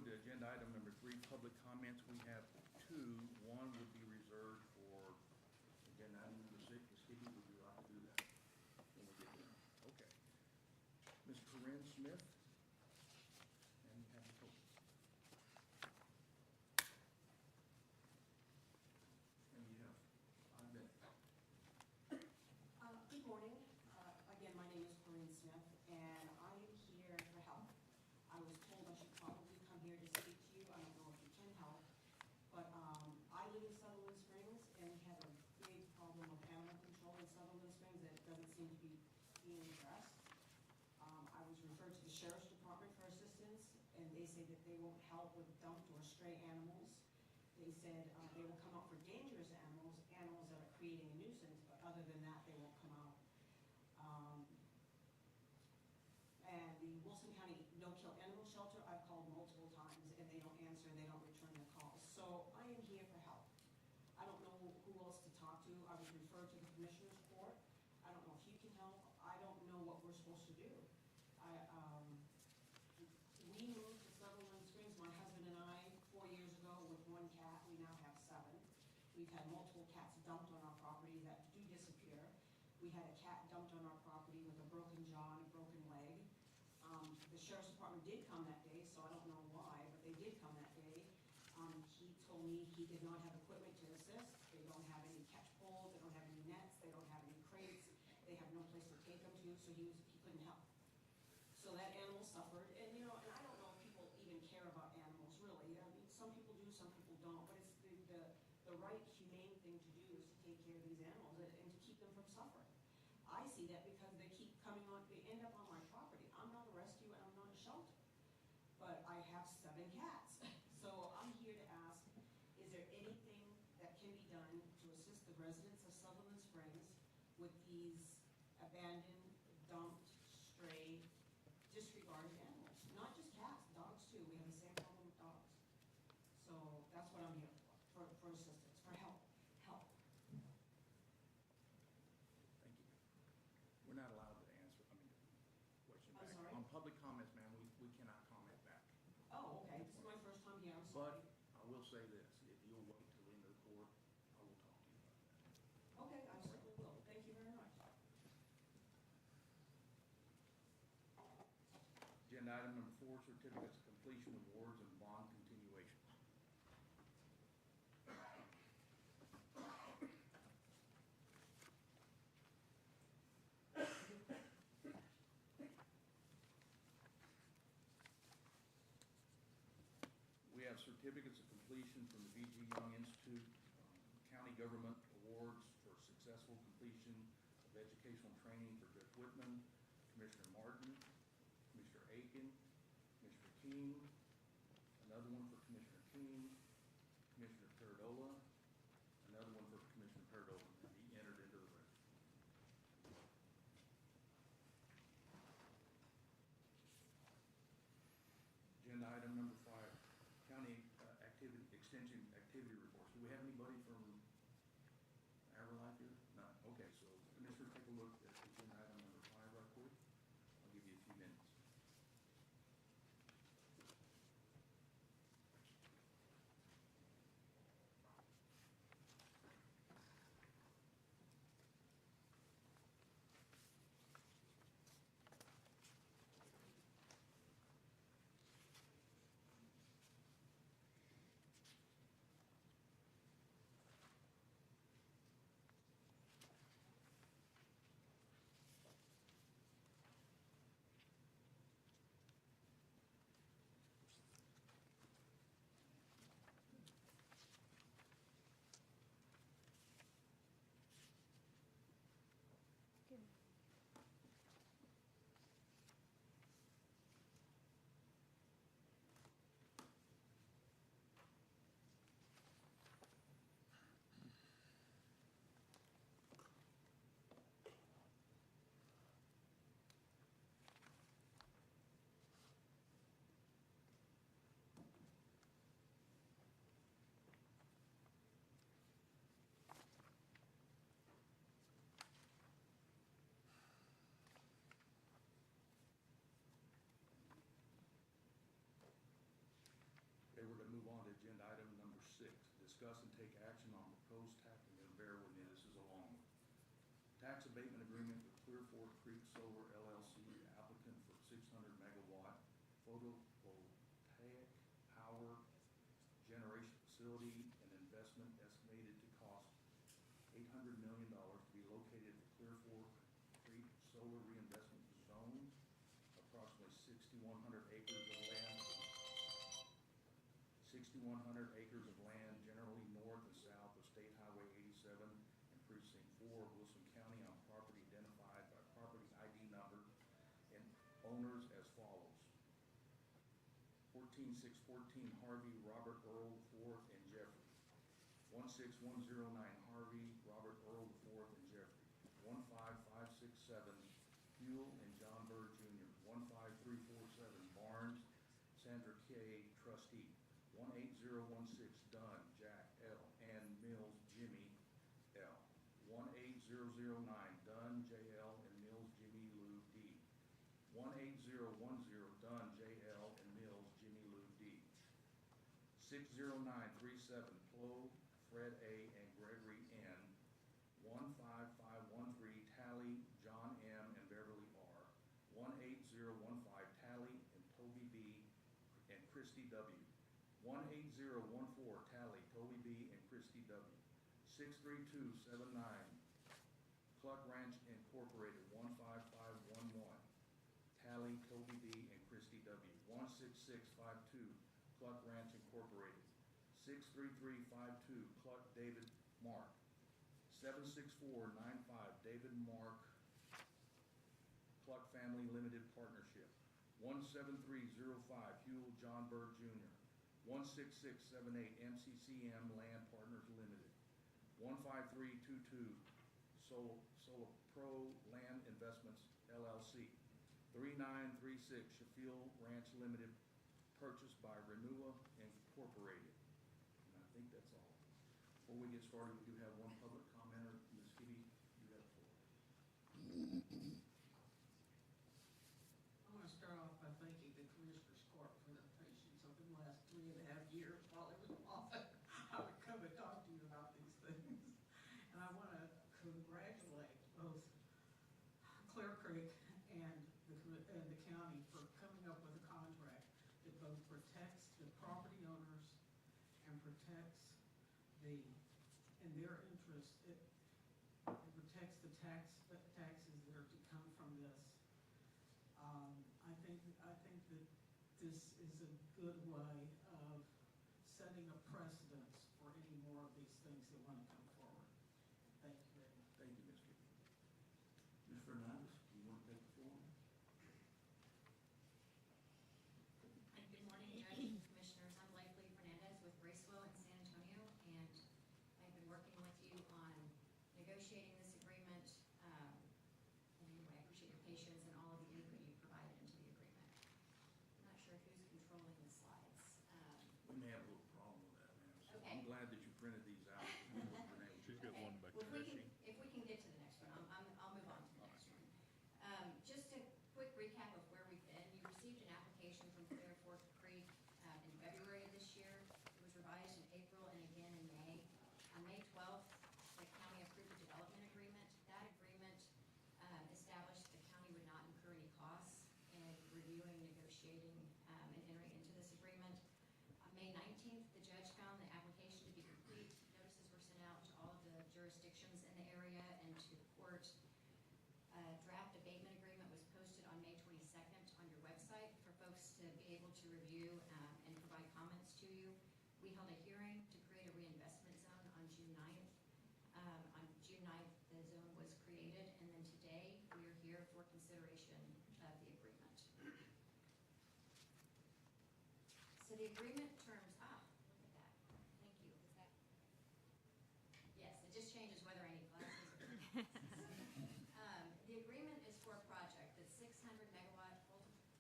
move to agenda item number 3, public comments. We have 2. One would be reserved for agenda item number 6. Ms. Hickey, would you like to do that when we get there? Okay. Ms. Corinne Smith, and you have the floor. And you have 5 minutes. Good morning. Again, my name is Corinne Smith, and I am here for help. I was told I should probably come here to speak to you. I don't know if you can help, but I live in Sutherland Springs, and we have a big problem of animal control in Sutherland Springs that doesn't seem to be being addressed. I was referred to the Sheriff's Department for assistance, and they say that they won't help with dumped or stray animals. They said they will come out for dangerous animals, animals that are creating a nuisance, but other than that, they won't come out. And the Wilson County No-Kill Animal Shelter, I've called multiple times, and they don't answer, and they don't return the calls. So I am here for help. I don't know who else to talk to. I was referred to the Commissioner's Court. I don't know if you can help. I don't know what we're supposed to do. We moved to Sutherland Springs, my husband and I, 4 years ago with 1 cat. We now have 7. We've had multiple cats dumped on our property that do disappear. We had a cat dumped on our property with a broken jaw and a broken leg. The Sheriff's Department did come that day, so I don't know why, but they did come that day. He told me he did not have equipment to assist. They don't have any catch poles, they don't have any nets, they don't have any crates, they have no place to take them to, so he couldn't help. So that animal suffered, and and I don't know if people even care about animals, really. I mean, some people do, some people don't, but it's the right, humane thing to do is to take care of these animals and to keep them from suffering. I see that because they keep coming on, they end up on my property. I'm not a rescue and I'm not a shelter, but I have 7 cats. So I'm here to ask, is there anything that can be done to assist the residents of Sutherland Springs with these abandoned, dumped, stray, disregarded animals? Not just cats, dogs too. We have the same problem with dogs. So that's what I'm here for assistance, for help. Thank you. We're not allowed to answer, question I'm back. sorry? On public comments, ma'am, we cannot comment back. Oh, okay. This is my first time here. I'm sorry. But I will say this, if you'll wait till the end of the court, I will talk to you about that. Okay, I certainly will. Thank you very much. Agenda item number 4, certificates of completion awards and bond continuation. We have certificates of completion from the V.G. Young Institute, county government awards for successful completion of educational training for Judge Whitman, Commissioner Martin, Commissioner Aiken, Commissioner King, another one for Commissioner King, Commissioner Paradola, another one for Commissioner Paradola, and be entered into the record. Agenda item number 5, county extension activity reports. Do we have anybody from AgriLife here? No. Okay, so Commissioner, take a look at agenda item number 5 right quick. I'll give you a few minutes. discuss and take action on proposed tax, and then bear with me, this is a long one. Tax abatement agreement with Clear Fork Creek Solar LLC, applicant for 600 megawatt photovoltaic power generation facility, and investment estimated to cost $800 million to be located at the Clear Fork Creek Solar Reinvestment Zone, approximately 6,100 acres of land. 6,100 acres of land generally north and south of State Highway 87 and Precinct 4 of Wilson County on property identified by property ID number and owners as follows. 14614 Harvey, Robert Earl IV, and Jeffrey. 16109 Harvey, Robert Earl IV, and Jeffrey. 15567 Huell and John Burr Jr. 15347 Barnes, Sandra K. Trustee. 18016 Dunn, Jack L. and Mills, Jimmy L. 18009 Dunn, J.L. and Mills, Jimmy Lou D. 18010 Dunn, J.L. and Mills, Jimmy Lou D. 60937 Plow, Fred A. and Gregory N. 15513 Tally, John M. and Beverly R. 18015 Tally and Toby B. and Christy W. 18014 Tally, Toby B. and Christy W. 63279 Cluck Ranch Incorporated, 15511 Tally, Toby B. and Christy W. 16652 Cluck Ranch Incorporated. 63352 Cluck David Mark. 76495 David Mark Cluck Family Limited Partnership. 17305 Huell John Burr Jr. 16678 MCCM Land Partners Limited. 15322 Solapro Land Investments LLC. 3936 Sheffield Ranch Limited, purchased by Renua Incorporated. And I think that's all. Before we get started, we do have one public commenter. Ms. Hibby, you have the floor. I want to start off by thanking the Commissioners Court for their patience over the last 3.5 years while it was off. I would come and talk to you about these things. And I want to congratulate both Clear Creek and the county for coming up with a contract that both protects the property owners and protects in their interest, it protects the taxes that are to come from this. I think that this is a good way of setting a precedence for any more of these things that want to come forward. Thank you very much. Thank you, Ms. Hibby. Ms. Fernandez, do you want to take the floor? Good morning, Judge and Commissioners. I'm Blakely Fernandez with Bracewell in San Antonio, and I've been working with you on negotiating this agreement. Anyway, I appreciate your patience and all of the input you provided into the agreement. I'm not sure who's controlling the slides. We may have a little problem with that, ma'am. So Okay. I'm glad that you printed these out. She's got Okay. one back Well, there. if we can get to the next one, I'll move on to the next one. Just a quick recap of where we've been. You received an application from Clear Fork Creek in February of this year. It was revised in April and again in May. On May 12th, the county approved a development agreement. That agreement established the county would not incur any costs in reviewing, negotiating, and entering into this agreement. On May 19th, the judge found the application to be complete. Notices were sent out to all of the jurisdictions in the area and to the court. A draft abatement agreement was posted on May 22nd on your website for folks to be able to review and provide comments to you. We held a hearing to create a reinvestment zone on June 9th. On June 9th, the zone was created, and then today we are here for consideration of the agreement. So the agreement terms, look at that. Thank you. Is that? Yes, it just changes whether I need glasses or the agreement is for a project that's 600 megawatt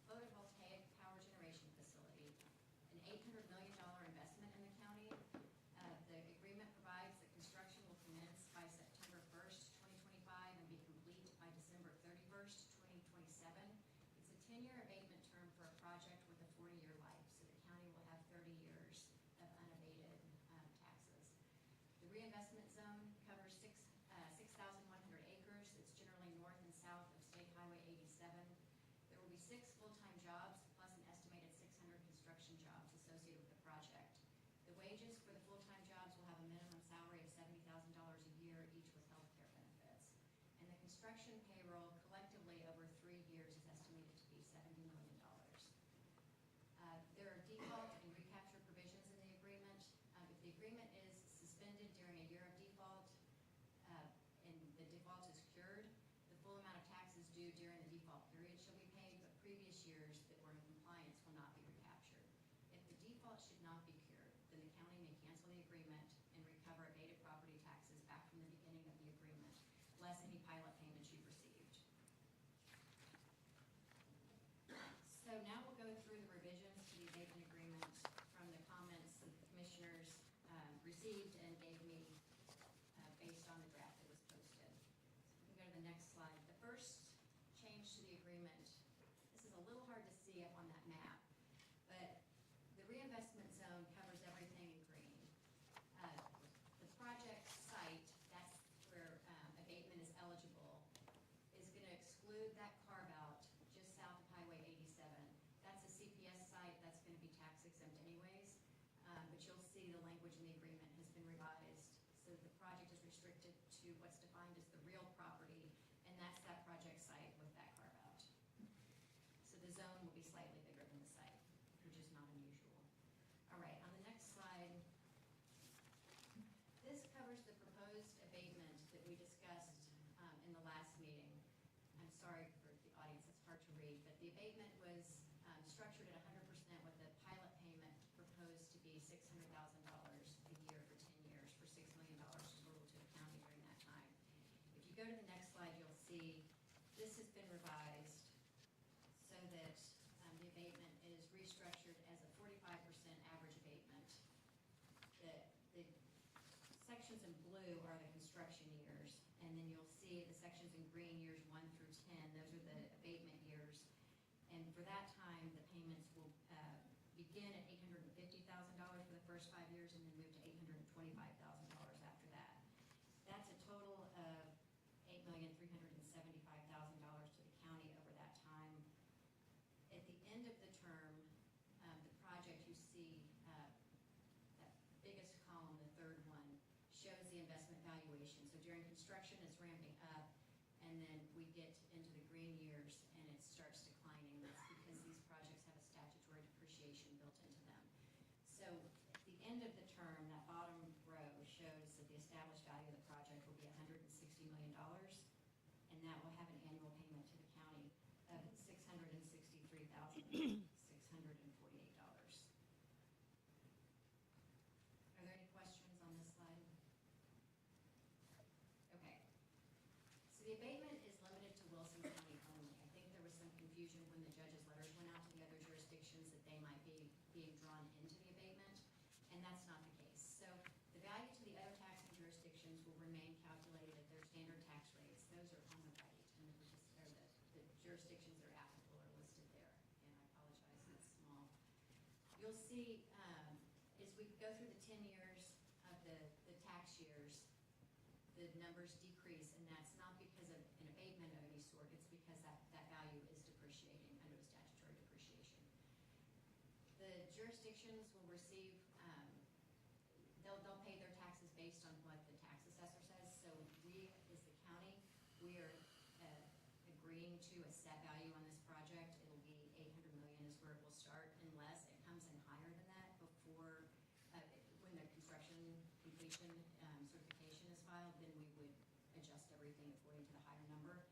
photovoltaic power generation facility, an $800 million investment in the county. The agreement provides that construction will commence by September 1st, 2025 and be complete by December 31st, 2027. It's a 10-year abatement term for a project with a 40-year life, so the county will have 30 years salary of $70,000 a year, each with healthcare benefits. And the construction payroll collectively over 3 years is estimated to be $70 million. There are default and recapture provisions in the agreement. If the agreement is suspended during a year of default, and the default is cured, the full amount of taxes due during the default period shall be paid, but previous years that were in compliance will not be recaptured. If the default should not be cured, then the county may cancel the agreement and recover abated property taxes back from the beginning of the agreement, less any pilot payments you've received. So now we'll go through the revisions to the abatement agreement from the comments that the commissioners received and gave me based on the draft that was posted. So we can go to the next slide. The first change to the agreement, this is a little hard to see up on that map, but the reinvestment zone covers everything in green. The project site, that's where abatement is eligible, is going to exclude that carve-out just south of Highway 87. That's a CPS site, that's going to be tax exempt anyways, but you'll see the language in the agreement has been revised, so the project is restricted to what's defined as the real property, and that's that project site with that carve-out. So the zone will be slightly bigger than the site, which is not unusual. All right, on the next slide, this covers the proposed abatement that we discussed in the last meeting. I'm sorry for the audience, it's hard to read, but the abatement was structured at 100% with a pilot payment proposed to be $600,000 a year for 10 years for $6 million total to the county during that time. If you go to the next slide, you'll see this has been revised so that the abatement is restructured as a 45% average abatement. The sections in blue are the construction years, and then you'll see the sections in green, years 1 through 10, those are the abatement years. And for that time, the payments will begin at $850,000 for the first 5 years and then move to $825,000 after that. That's a total of $8,375,000 to the county over that time. At the end of the term, the project you see, that biggest column, the third one, shows the investment valuation. So during construction, it's ramping up, and then we get into the green years, and it starts declining. That's because these projects have a statutory depreciation built into them. So at the end of the term, that bottom row shows that the established value of the project will be $160 million, and that will have an annual payment to the county of $663,648. Are there any questions on this slide? Okay. So the abatement is limited to Wilson County only. I think there was some confusion when the judge's letters went out to the other jurisdictions that they might be being drawn into the abatement, and that's not the case. So the value to the other taxing jurisdictions will remain calculated at their standard tax rates. Those are on the right, and the jurisdictions that are applicable are listed there. And I apologize, it's small. You'll see as we go through the 10 years of the tax years, the numbers decrease, and that's not because of an abatement of any sort, it's because that value is depreciating under the statutory depreciation. The jurisdictions will receive, they'll pay their taxes based on what the tax assessor says. So we, as the county, we are agreeing to a set value on this project. It'll be $800 million is where it will start, unless it comes in higher than that before, when the construction completion certification is filed, then we would adjust everything according to the higher number.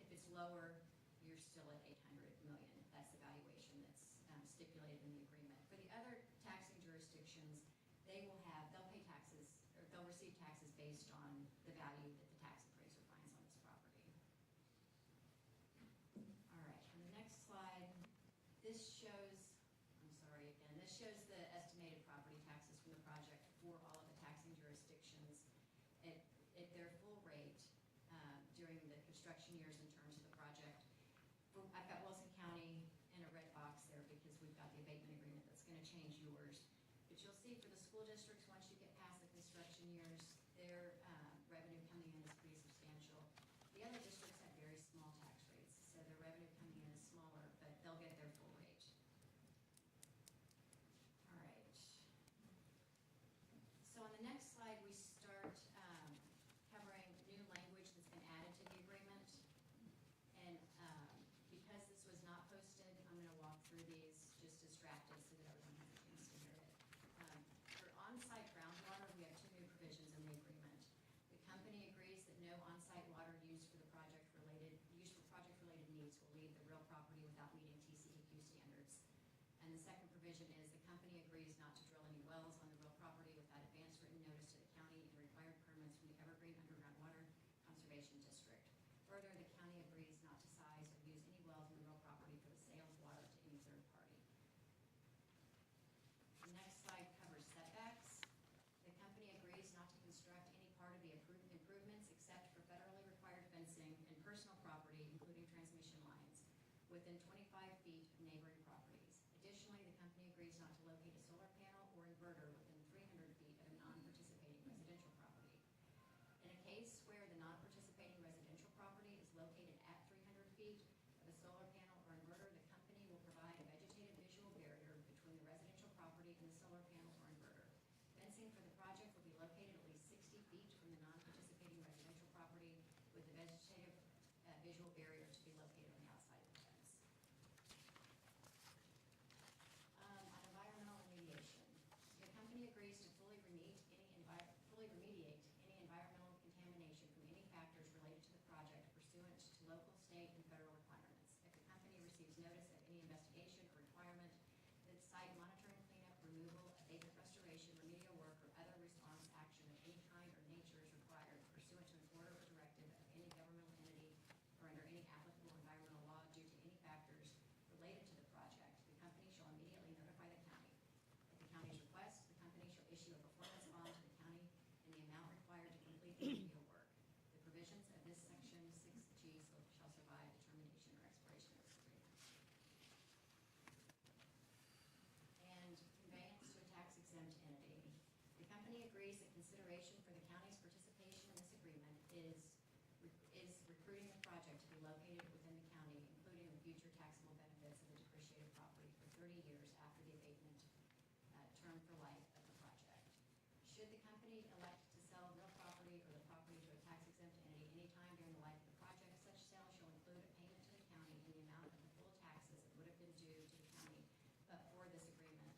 If it's lower, you're still at $800 million. That's the valuation that's stipulated in the agreement. For the other taxing jurisdictions, they'll pay taxes, or they'll receive taxes based on the value that the tax appraiser finds on this property. All right, on the next slide, this shows the estimated property taxes from the project for all of the taxing jurisdictions at their full rate during the construction years in terms of the project. I've got Wilson County in a red box there because we've got the abatement agreement that's going to change yours. But you'll see for the school districts, once you get past the construction years, their revenue coming in is pretty substantial. The other districts have very small tax rates, so their revenue coming in is smaller, but they'll get their full rate. All right. So on the next slide, we start Conservation District. Further, the county agrees not to size or use any wells on the real property for the sale of water to any third party. The next slide covers setbacks. The company agrees not to construct any part of the improvements except for federally required fencing and personal property, including transmission lines, within 25 feet of neighboring properties. Additionally, the company agrees not to locate a solar panel or inverter within 300 feet of a non-participating residential property. In a case where the non-participating residential property is located at 300 feet of a solar panel or inverter, the company will provide a vegetative visual barrier between the residential property and the solar panel or inverter. Fencing for the project will be located at least 60 feet from the non-participating residential property, with the vegetative visual barrier to be located on the outside of the fence. On environmental remediation, the company agrees to fully remediate any environmental contamination from any factors related to the project pursuant to local, state, and federal requirements. If the company receives notice of any investigation or requirement that site monitoring, cleanup, removal, abatement, restoration, remedial work, or other response action of any kind or nature is required pursuant to an order or directive of any governmental entity or under any applicable environmental law due to any factors related to the project, the company shall immediately notify the county. At the county's request, the company shall issue a performance bond to the county in the amount required to complete the remedial work. The provisions of this section 6G shall survive the termination or expiration of this agreement. And conveyance to a tax-exempt entity. The company agrees that consideration for the county's participation in this agreement is recruiting the project to be located within the county, including the future taxable benefits of the depreciated property for 30 years after the abatement term for life of the project. Should the company elect to sell real property or the property to a tax-exempt entity anytime during the life of the project, such sale shall include a payment to the county in the amount of the full taxes that would have been due to the county but for this agreement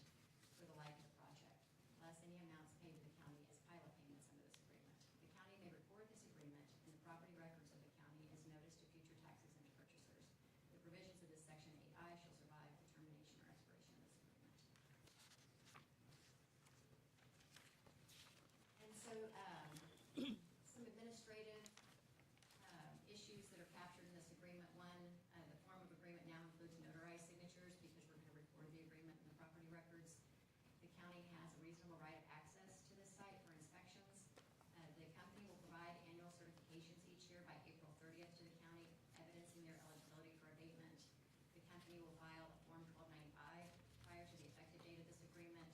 for the life of the project, less any amounts paid to the county as pilot payments under this agreement. The county may record this agreement in the property records of the county as notice to future tax-exempt purchasers. The provisions of this section 8I shall survive the termination or expiration of this agreement. And so, some administrative issues that are captured in this agreement. One, the form of agreement now includes notarized signatures because we're going to record the agreement in the property records. The county has a reasonable right of access to this site for inspections. The company will provide annual certifications each year by April 30th to the county, evidencing their eligibility for abatement. The company will file a Form 1295 prior to the effective date of this agreement,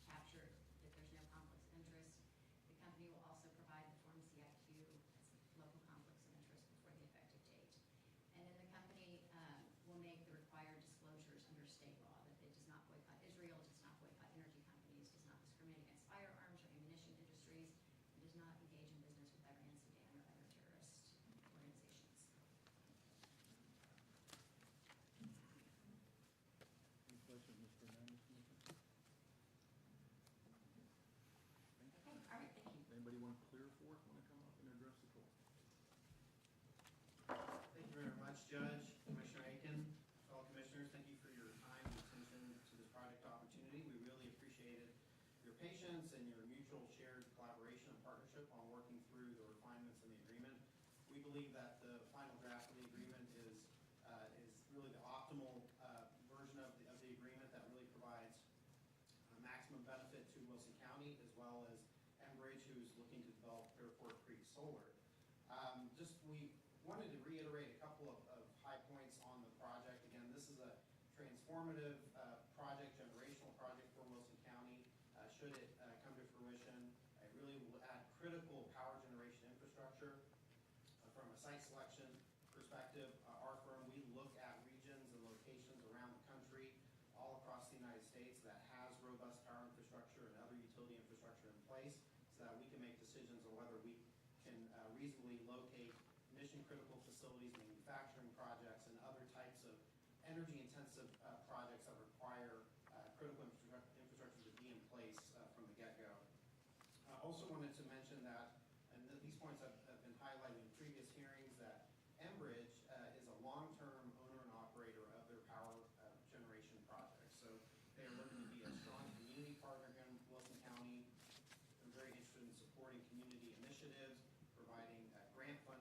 capture that there's no conflicts of interest. The company will also provide the Form CIQ, that's local conflicts of interest, before the effective date. And then the company will make the required disclosures under state law that it does not boycott Israel, does not boycott energy companies, does not discriminate against firearms or ammunition industries, and does not engage in business with Iran, Sudan, or other terrorist organizations. Any questions, Mr. Hernandez, Commissioner? Okay, all right, thank you. Anybody want to clear forth, want to come up and address the court? Thank you very much, Judge, Commissioner Aiken, fellow commissioners. Thank you for your time and attention to this project opportunity. We really appreciated your patience and your mutual shared collaboration and partnership on working through the refinements in the agreement. We believe that the final draft of the agreement is really the optimal version of the agreement that really provides maximum benefit to Wilson County as well as Enbridge, who's looking to develop Fairport Creek Solar. We wanted to reiterate a couple of high points on the project. Again, this is a transformative project, generational project for Wilson County. Should it come to fruition, it really will add critical power generation infrastructure. From a site selection perspective, our firm, we look at regions and locations around the country, all across the United States that has robust power infrastructure and other utility infrastructure in place so that we can make decisions on whether we can reasonably locate mission-critical facilities, manufacturing projects, and other types of energy-intensive projects that require critical infrastructure to be in place from the get-go. I also wanted to mention that, and these points have been highlighted in previous hearings, that Enbridge is a long-term owner and operator of their power generation projects. So they are looking to be a strong community partner here in Wilson County. They're very interested in supporting community initiatives, providing grant funding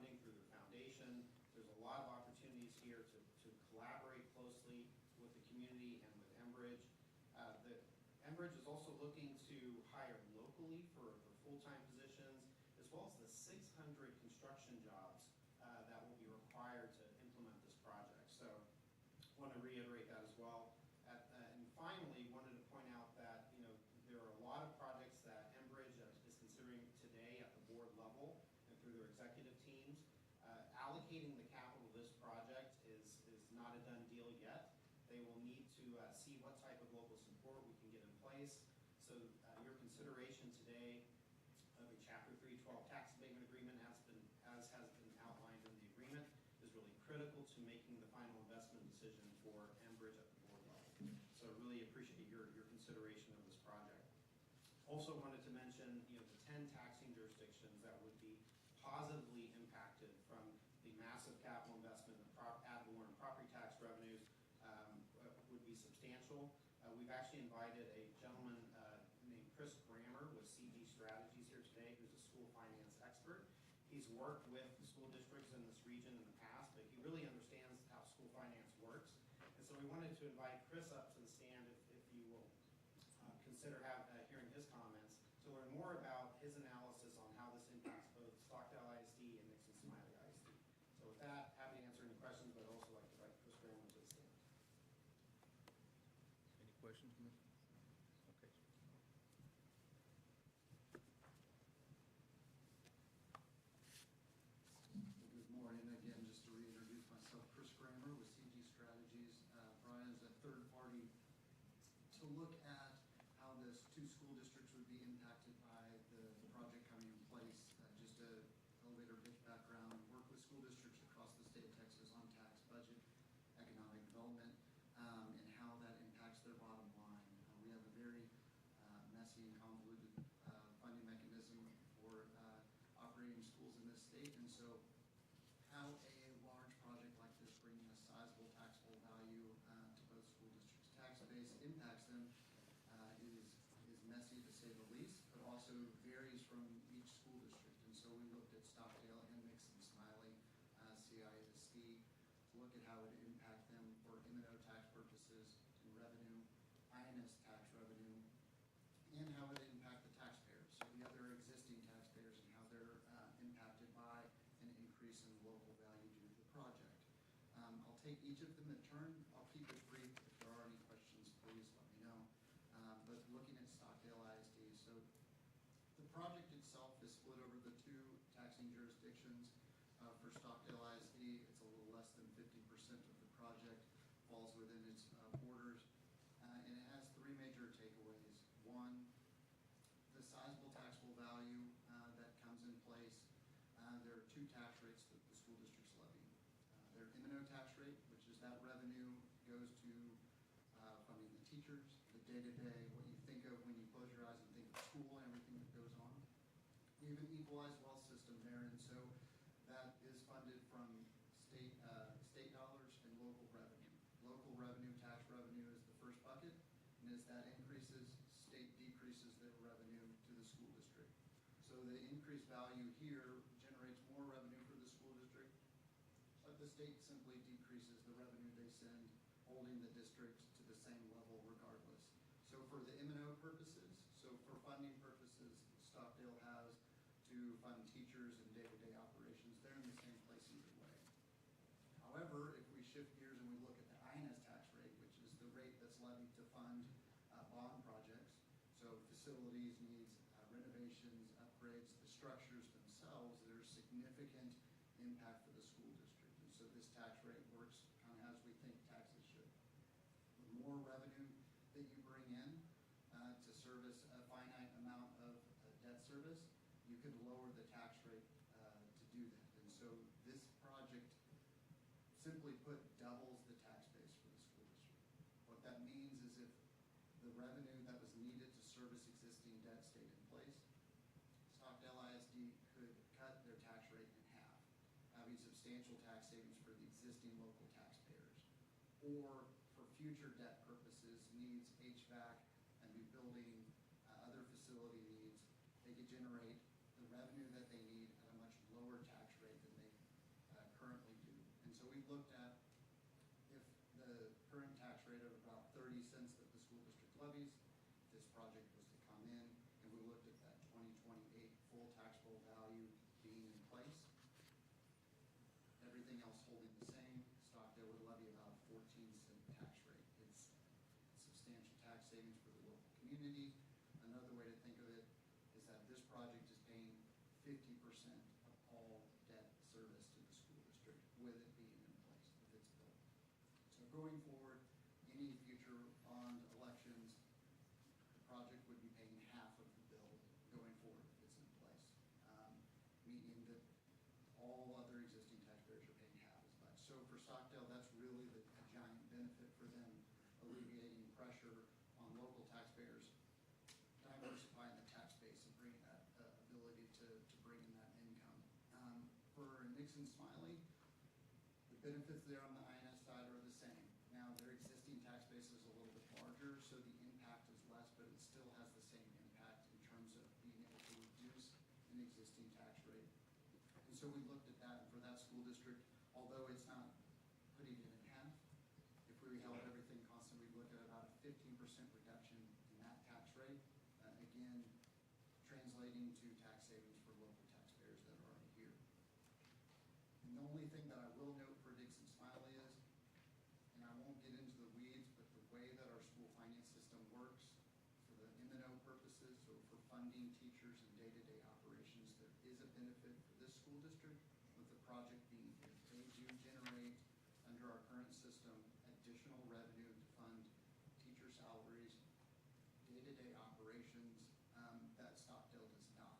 Enbridge is also looking to hire locally for full-time positions, as well as the 600 construction jobs that will be required to implement this project. So want to reiterate that as well. And finally, wanted to point out that, there are a lot of projects that Enbridge is considering today at the board level and through their executive teams. Allocating the capital of this project is not a done deal yet. They will need to see what type of local support we can get in place. So your consideration today of a Chapter 312 tax abatement agreement as has been outlined in the agreement is really critical to making the final investment decision for Enbridge at the board level. So really appreciate your consideration of this project. Also wanted to mention, the 10 taxing jurisdictions that would be positively impacted from the massive capital investment in ad valorem property tax revenues would be substantial. We've actually invited a gentleman named Chris Grammer with CG Strategies here today, who's a school finance expert. He's worked with the school districts in this region in the past, but he really understands how school finance works. And so we wanted to invite Chris up to the stand, if you will consider hearing his comments, to learn more about his analysis on how this impacts both Stockdale ISD and Nixon Smiley ISD. So with that, happy to answer any questions, but I'd also like to invite Chris Grammer to the stand. Any questions, Commissioner? Okay. Good morning. Again, just to reintroduce myself, Chris Grammer with CG Strategies. Brian is a third party to look at how this two school districts would be impacted by the project coming in place. Just a elevator pitch background, work with school districts across the state of Texas on tax, budget, economic development, and how that impacts their bottom line. We have a very messy and convoluted funding mechanism for operating schools in this state, and so how a large project like this, bringing a sizable taxable value to both school districts' tax base, impacts them is messy to say the least, but also varies from each school district. And so we looked at Stockdale and Nixon Smiley CISD to look at how it would impact them for M&O tax purposes and revenue, INS tax revenue, and how it would impact the taxpayers, so the other existing taxpayers, and how they're impacted by an increase in local value due to the project. I'll take each of them in turn. I'll keep it brief. If there are any questions, please let me know. But looking at Stockdale ISD, so the project itself is split over the two taxing jurisdictions. For Stockdale ISD, it's a little less than 50% of the project falls within its borders, and it has three major takeaways. One, the sizable taxable value that comes in place. There are two tax rates that the school districts levy. Their M&O tax rate, which is that revenue goes to funding the teachers, the day-to-day, what you think of when you close your eyes and think of school and everything that goes on. We have an equalized wealth system there, and so that is funded from state dollars and local revenue. Local revenue, tax revenue is the first bucket, and as that increases, state decreases their revenue to the school district. So the increased value here generates more revenue for the school district, but the state simply decreases the revenue they send, holding the district to the same level regardless. So for the M&O purposes, so for funding purposes, Stockdale has to fund teachers and day-to-day operations. They're in the same place either way. However, if we shift gears and we look at the INS tax rate, which is the rate that's levied to fund bond projects, so facilities needs, renovations, upgrades, the structures themselves, there's significant impact for the school district. And so this tax rate works kind of as we think taxes should. The more revenue that you bring in to service a finite amount of debt service, you could lower the tax rate to do that. And so this project, simply put, doubles the tax base for the school district. What that means is if the revenue that was needed to service existing debt stayed in place, Stockdale ISD could cut their tax rate in half, having substantial tax savings for the existing local taxpayers. Or for future debt purposes, needs, HVAC, and rebuilding, other facility needs, they could generate the revenue that they need at a much lower tax rate than they currently do. And so we've looked at if the current tax rate of about 30 cents that the school district levies, this taxable value being in place. Everything else holding the same, Stockdale would levy about a 14-cent tax rate. It's substantial tax savings for the local community. Another way to think of it is that this project is paying 50% of all debt service to the school district with it being in place, if it's built. So going forward, any future bond elections, the project would be paying half of the bill going forward if it's in place. Meaning that all other existing taxpayers are paying half as much. So for Stockdale, that's really a giant benefit for them, alleviating pressure on local taxpayers, diversifying the tax base and bringing that ability to bring in that income. For Nixon Smiley, the benefits there on the INS side are the same. Now, their existing tax base is a little bit larger, so the impact is less, but it still has the same impact in terms of being able to reduce an existing tax rate. And so we looked at that, and for that school district, although it's not putting it in half, if we held everything constant, we'd look at about a 15% reduction in that tax rate. Again, translating to tax savings for local taxpayers that are already here. And the only thing that I will note for Nixon Smiley is, and I won't get into the weeds, but the way that our school finance system works for the M&O purposes, so for funding teachers and day-to-day operations, there is a benefit for this school district with the project being here. They do generate, under our current system, additional revenue to fund teacher salaries, day-to-day operations, that Stockdale does not.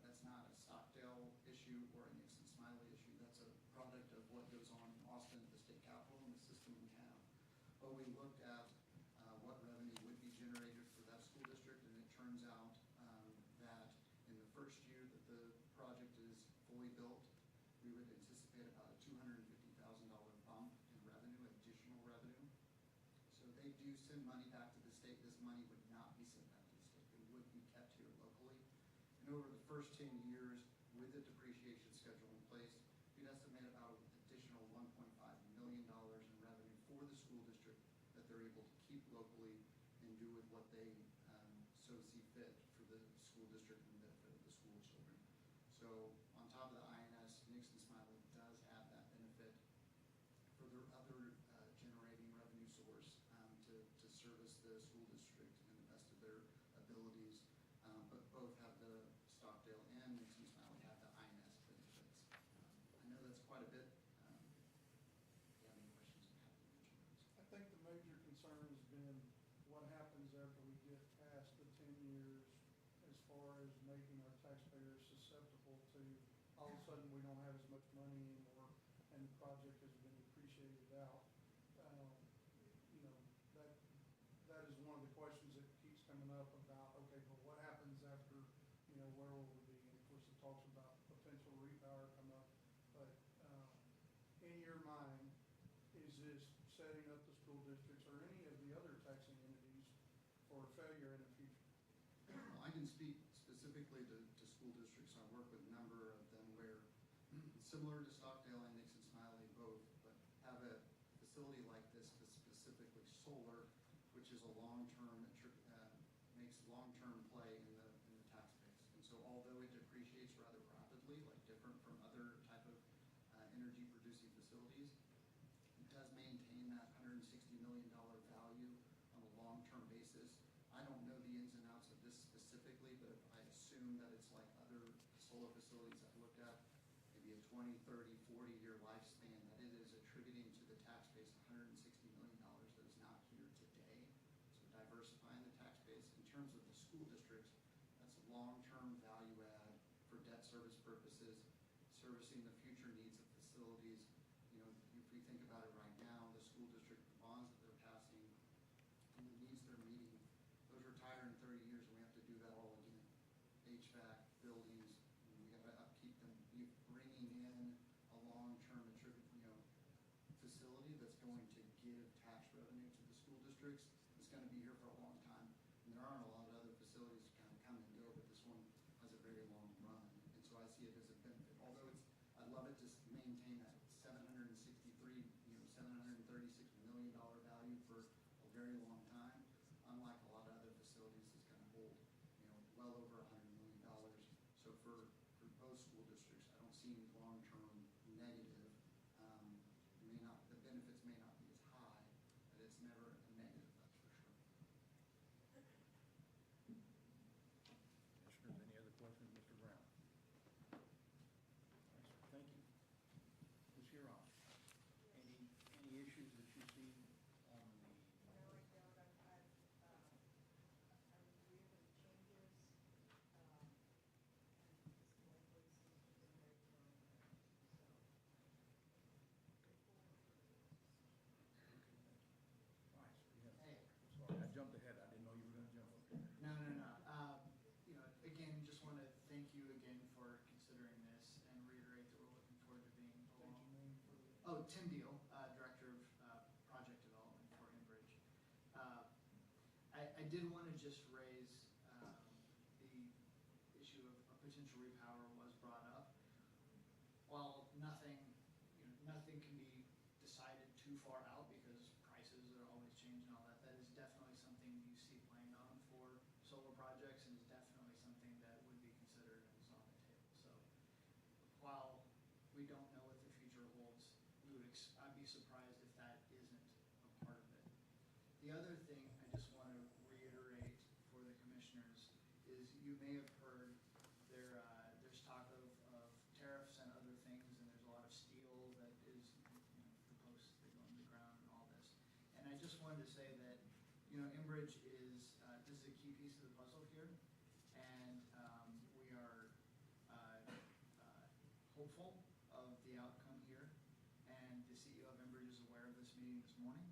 That's not a Stockdale issue or a Nixon Smiley issue. That's a product of what goes on in Austin at the state capitol and the system we have. But we looked at what revenue would be generated for that school district, and it turns out that in the first year that the project is fully built, we would anticipate about a $250,000 bump in revenue, additional revenue. So they do send money back to the state. This money would not be sent back to the state. It would be kept here locally. And over the first 10 years, with the depreciation schedule in place, we'd estimate about an additional $1.5 million in revenue for the school district that they're able to keep locally and do with what they so see fit for the school district and the benefit of the school children. So on top of the INS, Nixon Smiley does have that benefit for their other generating revenue source to service the school district in the best of their abilities. But both have the Stockdale and Nixon Smiley have the INS benefits. I know that's quite a bit. If you have any questions, I'm happy to mention those. I think the major concern has been what happens after we get past the 10 years as far as making our taxpayers susceptible to, all of a sudden, we don't have as much money anymore, and the project has been depreciated out. You know, that is one of the questions that keeps coming up about, okay, but what happens after, you know, where will we be? And of course, it talks about potential repower come up, but in your mind, is this setting up the school districts or any of the other taxing entities for failure in the future? Well, I can speak specifically to school districts. I work with a number of them where, similar to Stockdale and Nixon Smiley both, but have a facility like this that's specifically solar, which is a long-term, makes long-term play in the tax base. And so although it depreciates rather rapidly, like different from other type of energy-producing facilities, it does maintain that $160 million value on a long-term basis. I don't know the ins and outs of this specifically, but I assume that it's like other solar facilities I've looked at, maybe a 20, 30, 40-year lifespan, that it is attributing to the tax base $160 million that is not here today. So diversifying the tax base. In terms of the school districts, that's a long-term value add for debt service purposes, servicing the future needs of facilities. You know, if we think about it right now, the school district bonds that they're passing and the needs they're meeting, those retire in 30 years, and we have to do that all again. HVAC, buildings, we got to upkeep them. You're bringing in a long-term, facility that's going to give tax revenue to the school districts. It's going to be here for a long time. And there aren't a lot of other facilities that kind of come and go, but this one has a very long run. And so I see it as a benefit. Although I'd love it to maintain that $736 million value for a very long time. Unlike a lot of other facilities, it's going to hold, well over $100 million. So for unforeseen long-term negative. The benefits may not be as high, but it's never a negative, that's for sure. Commissioners, any other questions, Mr. Brown? All right, sir, thank you. Ms. Huron, any issues that you see on the? No, I don't. I reviewed the changes, and this board seems to have been very thorough there, so. All right, sir, you have, Hey. sorry, I jumped ahead, I didn't know you were gonna jump up there. No, no, no. Again, just want to thank you again for considering this and reiterate that we're looking forward to being State along. your name for the. Oh, Tim Deal, Director of Project Development for Enbridge. I did want to just raise the issue of a potential repower was brought up. While nothing can be decided too far out because prices are always changing and all that, that is definitely something you see planned on for solar projects and is definitely something that would be considered and is on the table. So while we don't know what the future holds, I'd be surprised if that isn't a part of it. The other thing I just want to reiterate for the commissioners is you may have heard there's talk of tariffs and other things, and there's a lot of steel that is, the posts that go into the ground and all this. And I just wanted to say that, Enbridge this is a key piece of the puzzle here, and we are hopeful of the outcome here, and the CEO of Enbridge is aware of this meeting this morning.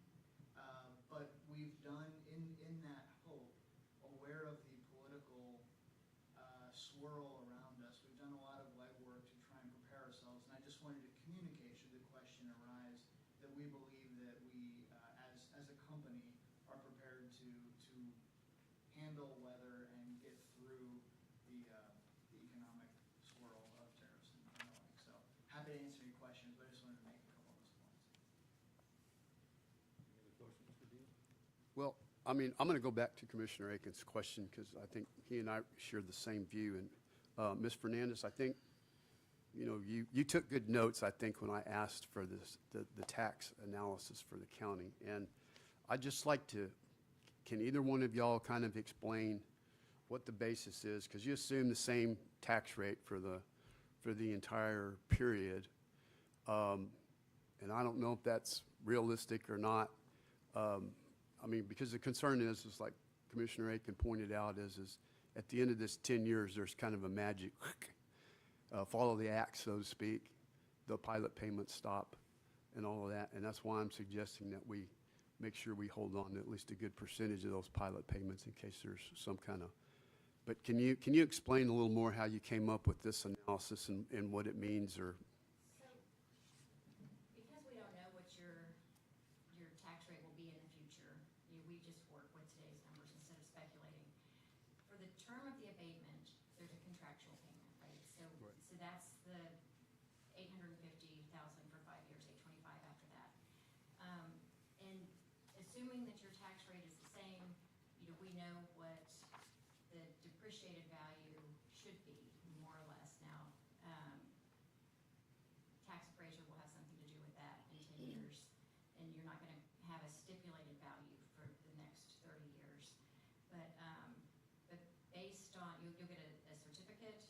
But we've done, in that hope, aware of the political swirl around us, we've done a lot of legwork to try and prepare ourselves, and I just wanted to communicate, should the question arise, that we believe that we, as a company, are prepared to handle, weather, and get through the economic swirl of tariffs and the like. So happy to answer any questions, but I just wanted to make a couple of those points. Any other questions, Mr. Deal? Well, I mean, I'm going to go back to Commissioner Aiken's question because I think he and I share the same view. And Ms. Fernandez, I think, you took good notes, I think, when I asked for the tax analysis for the county. And I'd just like to, can either one of y'all kind of explain what the basis is? Because you assume the same tax rate for the entire period. And I don't know if that's realistic or not. I mean, because the concern is like Commissioner Aiken pointed out, is at the end of this 10 years, there's kind of a magic follow the axe, so to speak. The pilot payments stop and all of that. And that's why I'm suggesting that we make sure we hold on to at least a good percentage of those pilot payments in case there's some kind of. But can you explain a little more how you came up with this analysis and what it means, or? So, because we don't know what your tax rate will be in the future, we just work with today's numbers instead of speculating. For the term of the abatement, there's a contractual payment, right? So, Right. so that's the $850,000 for 5 years, $825 after that. And assuming that your tax rate is the same, we know what the depreciated value should be, more or less now. Tax appraiser will have something to do with that in 10 years, and you're not going to have a stipulated value for the next 30 years. But based on, you'll get a certificate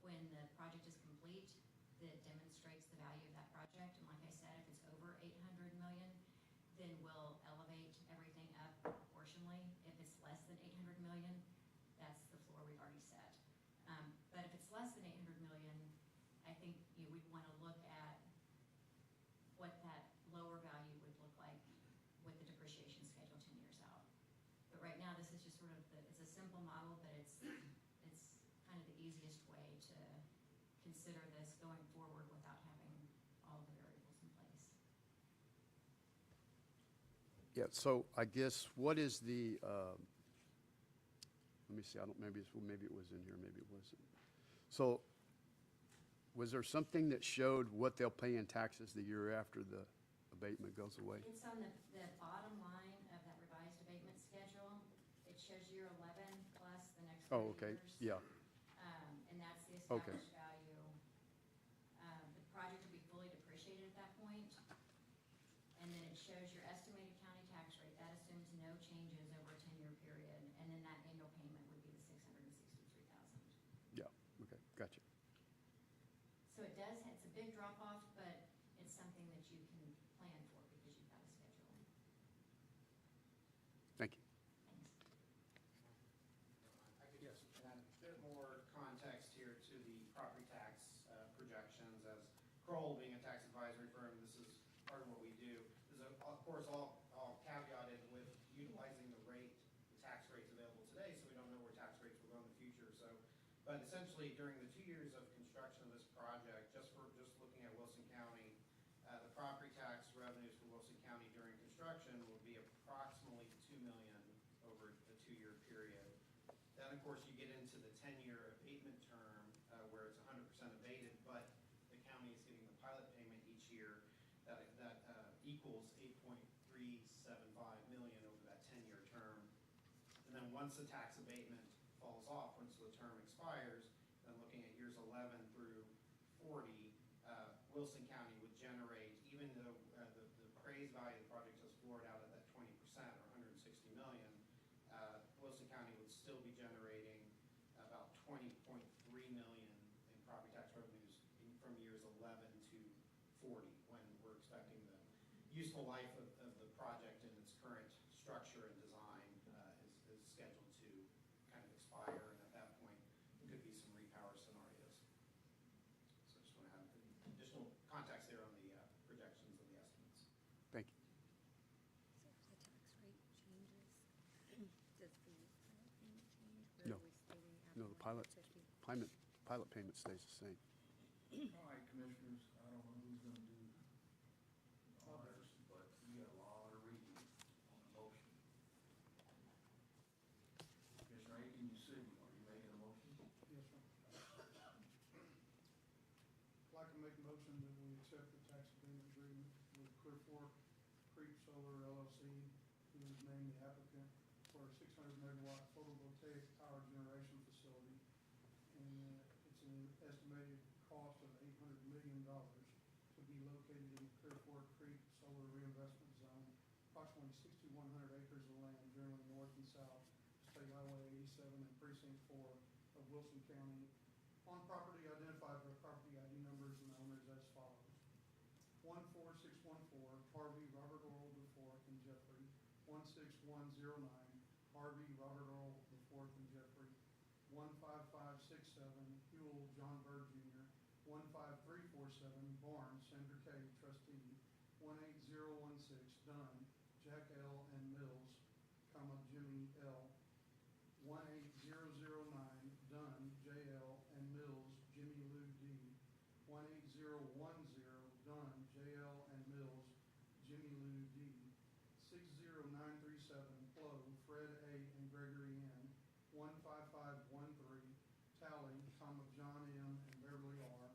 when the project is complete that demonstrates the value of that project. And like I said, if it's over 800 million, then we'll elevate everything up proportionally. If it's less than 800 million, that's the floor we've already set. But if it's less than 800 million, I think we'd want to look at what that lower value would look like with the depreciation schedule 10 years out. But right now, this is just sort of it's a simple model, but it's kind of the easiest way to consider this going forward without having all the variables in place. Yeah, so I guess what is the, let me see, maybe it was in here, maybe it wasn't. So was there something that showed what they'll pay in taxes the year after the abatement goes away? It's on the bottom line of that revised abatement schedule. It shows year 11 plus the next 30 Oh, okay, years. yeah, And that's the Okay. established value shows your estimated county tax rate. That assumes no changes over a 10-year period, and then that annual payment would be the $663,000. Yeah, okay, gotcha. So it does, it's a big drop off, but it's something that you can plan for because you've got a schedule. Thank you. Thanks. I could just add a bit more context here to the property tax projections. As Kroll being a tax advisory firm, this is part of what we do. This is, of course, all caveated with utilizing the tax rates available today, so we don't know where tax rates will go in the future. But essentially, during the 2 years of construction of this project, just looking at Wilson County, the property tax revenues for Wilson County during construction will be approximately $2 million over a 2-year period. Then, of course, you get into the 10-year abatement term, where it's 100% abated, but the county is getting the pilot payment each year. That equals $8.375 million over that 10-year term. And then once the tax abatement falls off, once the term expires, then looking at years 11 through 40, Wilson County would generate, even though the appraised value of the project has floored out at that 20% or $160 million, Wilson County would still be generating about $20.3 million in property tax revenues from years 11 to 40, when we're expecting the useful life of the project in its current structure and design is scheduled to kind of expire, and at that point, there could be some repower scenarios. So just want to have additional context there on the projections and the estimates. Thank you. So if the tax rate changes, does the pilot payment change? No. Or are we stating No, the pilot, 150? pilot payment stays the same. All right, commissioners, I don't know who's gonna do honors, but we got a lot of reading on the motion. Commissioner Aiken, you said, are you making a motion? Yes, sir. I'd like to make a motion that we accept the tax abatement agreement with Clear Fork Creek Solar LLC, who is named the applicant for a 600 megawatt photovoltaic power generation facility. And it's an estimated cost of $800 million to be located in Clear Fork Creek Solar Reinvestment Zone, approximately 6,100 acres of land generally north and south, State Highway 87 and Precinct 4 of Wilson County, on property identified by property ID numbers and owners as follows. 14614 Harvey Robert Earl IV and Jeffrey, 16109 Harvey Robert Earl IV and Jeffrey, 15567 Huell John Bird Jr., 15347 Barnes Sandra K. trustee, 18016 Dunn Jack L. and Mills, Jimmy L., 18009 Dunn J. L. and Mills Jimmy Lou D., 18010 Dunn J. L. and Mills Jimmy Lou D., 60937 Flo Fred A. and Gregory N., 15513 Tally John M. and Beverly R.,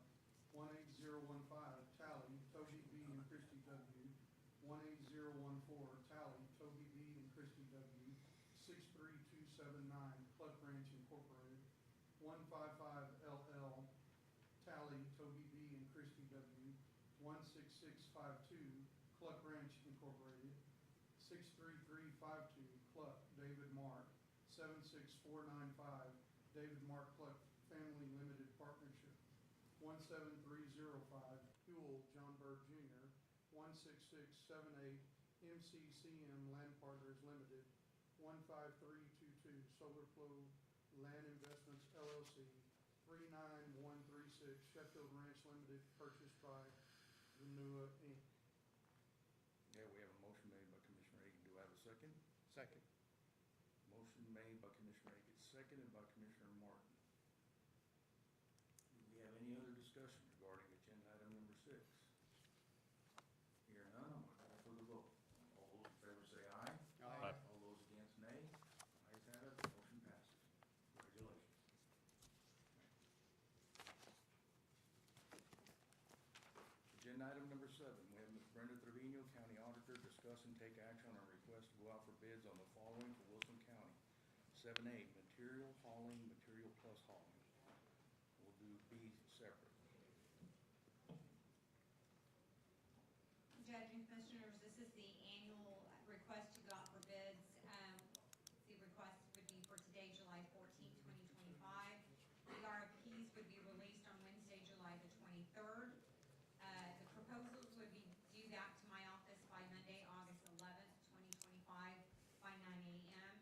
18015 Tally Toby B. and Christy W., 18014 Tally Toby B. and Christy W., 63279 Cluck Ranch Incorporated, 155 LL Tally Toby B. and Christy W., 16652 Cluck Ranch Incorporated, 63352 Cluck David Mark, 76495 David Mark Cluck Family Limited Partnership, 17305 Huell John Bird Jr., 16678 MCCM Land Partners Limited, 15322 Solar Flow Land Investments LLC, 39136 Sheffield Ranch Limited, purchased by Renua Inc. Yeah, we have a motion made by Commissioner Aiken. Do I have a second? Second. Motion made by Commissioner Aiken, seconded by Commissioner Martin. Do we have any other discussion regarding agenda item number 6? Here none, I'm going to call for the vote. All those in favor say aye. Aye. All those against, nay. Ayes have it, motion passes. Congratulations. Agenda item number 7, we have Ms. Brenda Trevino, County Auditor, discuss and take action on a request to go out for bids on the following for Wilson County. 7A, material hauling, material plus hauling. We'll do B separate. Judge and Commissioners, this is the annual request to go out for bids. The request would be for today, July 14th, 2025. The RFPs would be released on Wednesday, July the 23rd. The proposals would be due back to my office by Monday, August 11th, 2025 by 9 a.m.,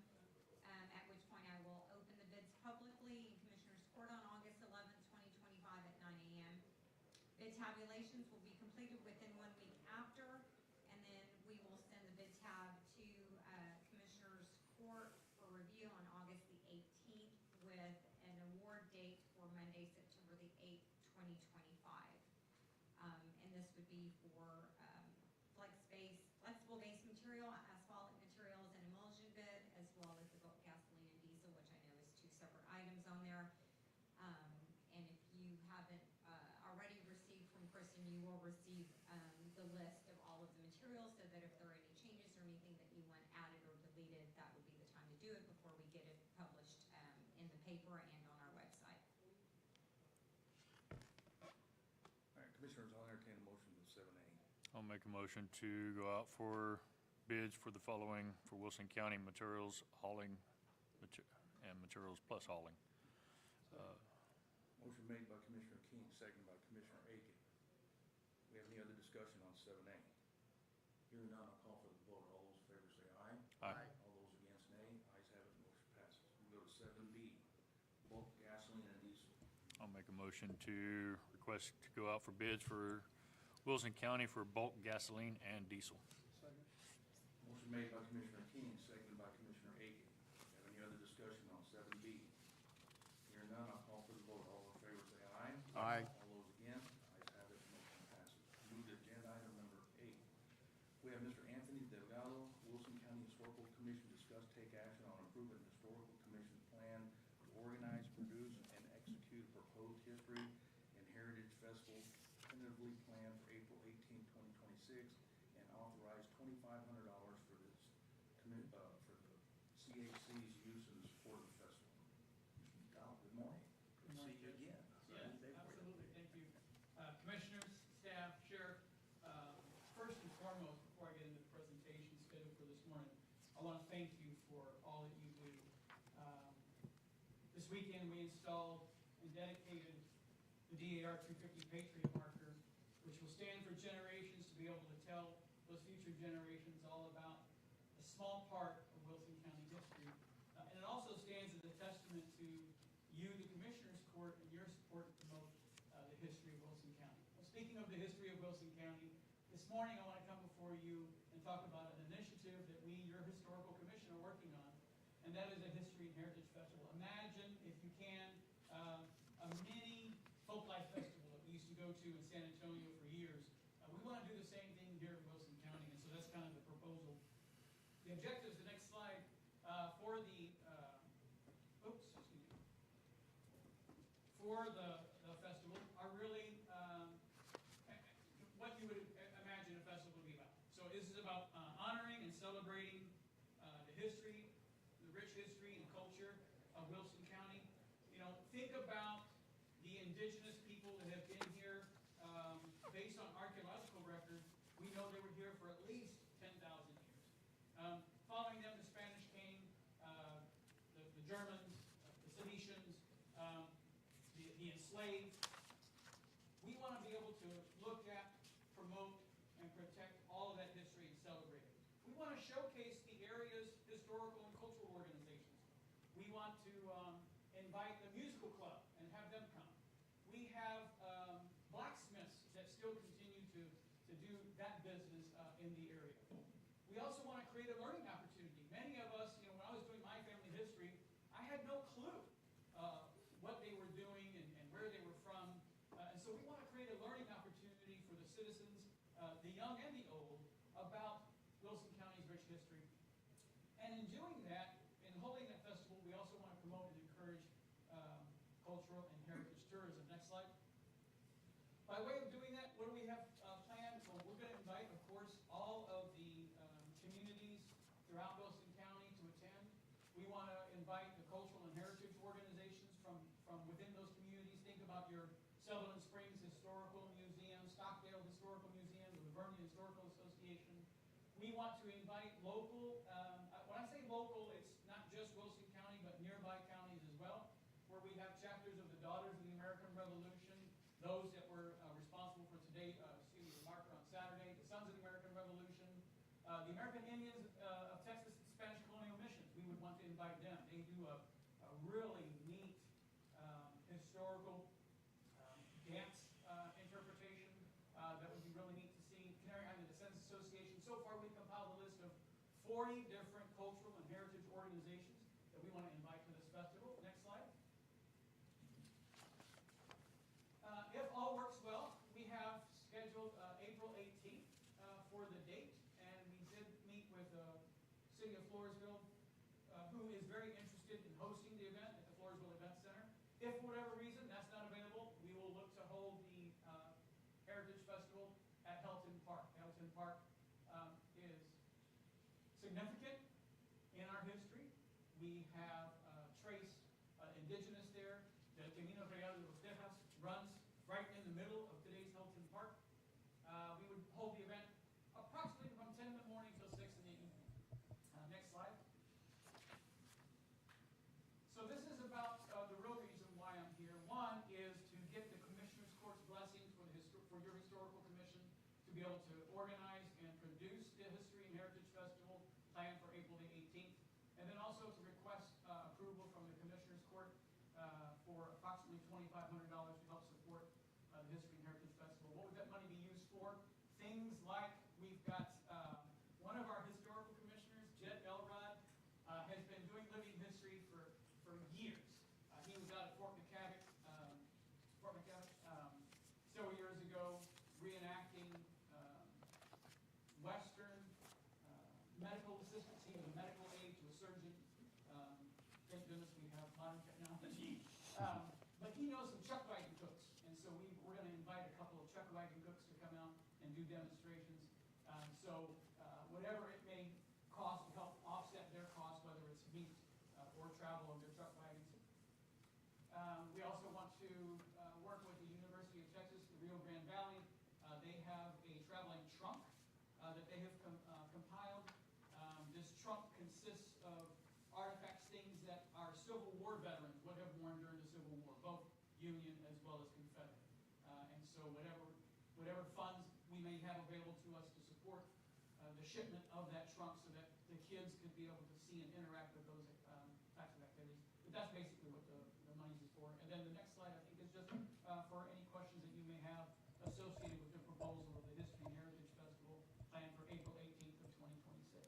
at which point I will open the bids publicly in Commissioners Court on August 11th, 2025 at 9 a.m. Bid tabulations will be completed within 1 week after, and then we will send the bid tab to Commissioners Court for review on August the 18th with an award date for Monday, September the 8th, 2025. And this would be for flexible base material, asphalt materials, and emulsion bid, as well as the bulk gasoline and diesel, which I know is 2 separate items on there. And if you haven't already received from Kristen, you will receive the list of all of the materials, so that if there are any changes or anything that you want added or deleted, that would be the time to do it before we get it published in the paper and on our website. All right, Commissioners, I'll entertain a motion to 7A. I'll make a motion to go out for bids for the following for Wilson County materials hauling and materials plus hauling. Motion made by Commissioner King, seconded by Commissioner Aiken. We have any other discussion on 7A? Hearing none, I'll call for the vote. All those in favor say aye. Aye. All those against, nay. Ayes have it, motion passes. We go to 7B, bulk gasoline and diesel. I'll make a motion to request to go out for bids for Wilson County for bulk gasoline and diesel. Second. Motion made by Commissioner King, seconded by Commissioner Aiken. Have any other discussion on 7B? Hearing none, I'll call for the vote. All in favor say aye. Aye. All those against, ayes have it, motion passes. Move to agenda item number 8. We have Mr. Anthony Delgado, Wilson County Historical Commission, discuss take action on approving Historical Commission plan to organize, produce, and execute a proposed history and heritage festival tentatively planned for April 18, 2026, and authorize $2,500 for this for the CHC's use and support of the festival. Mr. Delgado, good morning. Good to see you again. Yes, absolutely, thank you. Commissioners, staff, sheriff, first and foremost, before I get into the presentation scheduled for this morning, I want to thank you for all that you do. This weekend, we installed and dedicated the DAR 250 Patriot Marker, which will stand for generations to be able to tell those future generations all about a small part of Wilson County history. And it also stands as a testament to you, the Commissioners Court, and your support to promote the history of Wilson County. Well, speaking of the history of Wilson County, this morning I want to come before you and talk about an initiative that we, your Historical Commission, are working on, and that is a History and Heritage Festival. Imagine, if you can, a mini folklife festival that we used to go to in San Antonio for years. We want to do the same thing here in Wilson County, and so that's kind of the proposal. The objectives, the next slide, for the festival are really what you would imagine a festival would be about. So this is about honoring and celebrating the history, the rich history and culture of Wilson County. You know, think about the indigenous people that have been here. Based on archaeological records, we know they were here for at least 10,000 years. Following them, the Spanish came, the Germans, the Phoenicians, the enslaved. We want to be able to look at, promote, and protect all of that history and celebrate it. We want to showcase the area's historical and cultural organizations. We want to invite the musical club and have them come. We have blacksmiths that still continue to do that business in the area. We also want to create a learning opportunity. Many of us, you know, when I was doing my family history, I had no clue what they were doing and where they were from. And so we want to create a learning opportunity for the citizens, the young and the old, about Wilson County's rich history. And in doing that, in holding that festival, we also want to promote and encourage cultural and heritage tourism. Next slide. By way of doing that, what do we have planned? Well, we're going to invite, of course, all of the communities throughout Wilson County to attend. We want to invite the cultural and heritage organizations from within those communities. Think about your Sutherland Springs Historical Museum, Stockdale Historical Museum, the Vermillion Historical Association. We want to invite local, when I say local, it's not just Wilson County, but nearby counties as well, where we have chapters of the Daughters of the American Revolution, those that were responsible for today, the marker on Saturday, the Sons of the American Revolution, the American Indians of Texas Spanish Colonial Missions. We would want to invite them. They do a really neat historical dance interpretation that would be really neat to see. Canary Island Descendants Association. So far, we've compiled a list of 40 different cultural and heritage organizations that we want to invite to this festival. Next slide. If all works well, we have scheduled April 18th for the date, and we did meet with the City of Floresville, who is very interested in hosting the event at the Floresville Event Center. If for whatever reason that's not available, we will look to hold the Heritage Festival at Helton Park. Helton Park is significant in our history. We have trace indigenous there. The Camino Real de los Tejas runs right in the middle of today's Helton Park. We would hold the event approximately from 10 in the morning till 6 in the evening. Next slide. So this is about the real reason why I'm here. One is to get the Commissioners Court's blessings for your historical commission to be able to organize and produce the History and Heritage Festival planned for April the 18th. And then also to request approval from the Commissioners Court for approximately $2,500 to help support the History and Heritage Festival. What would that money be used for? Things like we've got one of our historical commissioners, Jed Elrod, has been doing living history for years. He was out at Fort McCavick several years ago, reenacting Western medical assistance. He was a medical aide to a surgeon. Thank goodness we have modern technology. But he knows some chuck wagon cooks, and so we're going to invite a couple of chuck wagon cooks to come out and do demonstrations. So whatever it may cost to help offset their costs, whether it's meat or travel on their truck wagons. We also want to work with the University of Texas, the Rio Grande Valley. They have a traveling trunk that they have compiled. This trunk consists of artifacts, things that our Civil War veterans would have worn during the Civil War, both Union as well as Confederate. And so whatever funds we may have available to us to support the shipment of that trunk so that the kids could be able to see and interact with those types of activities. But that's basically what the money is for. And then the next slide, I think, is just for any questions that you may have associated with the proposal of the History and Heritage Festival planned for April 18th of 2026.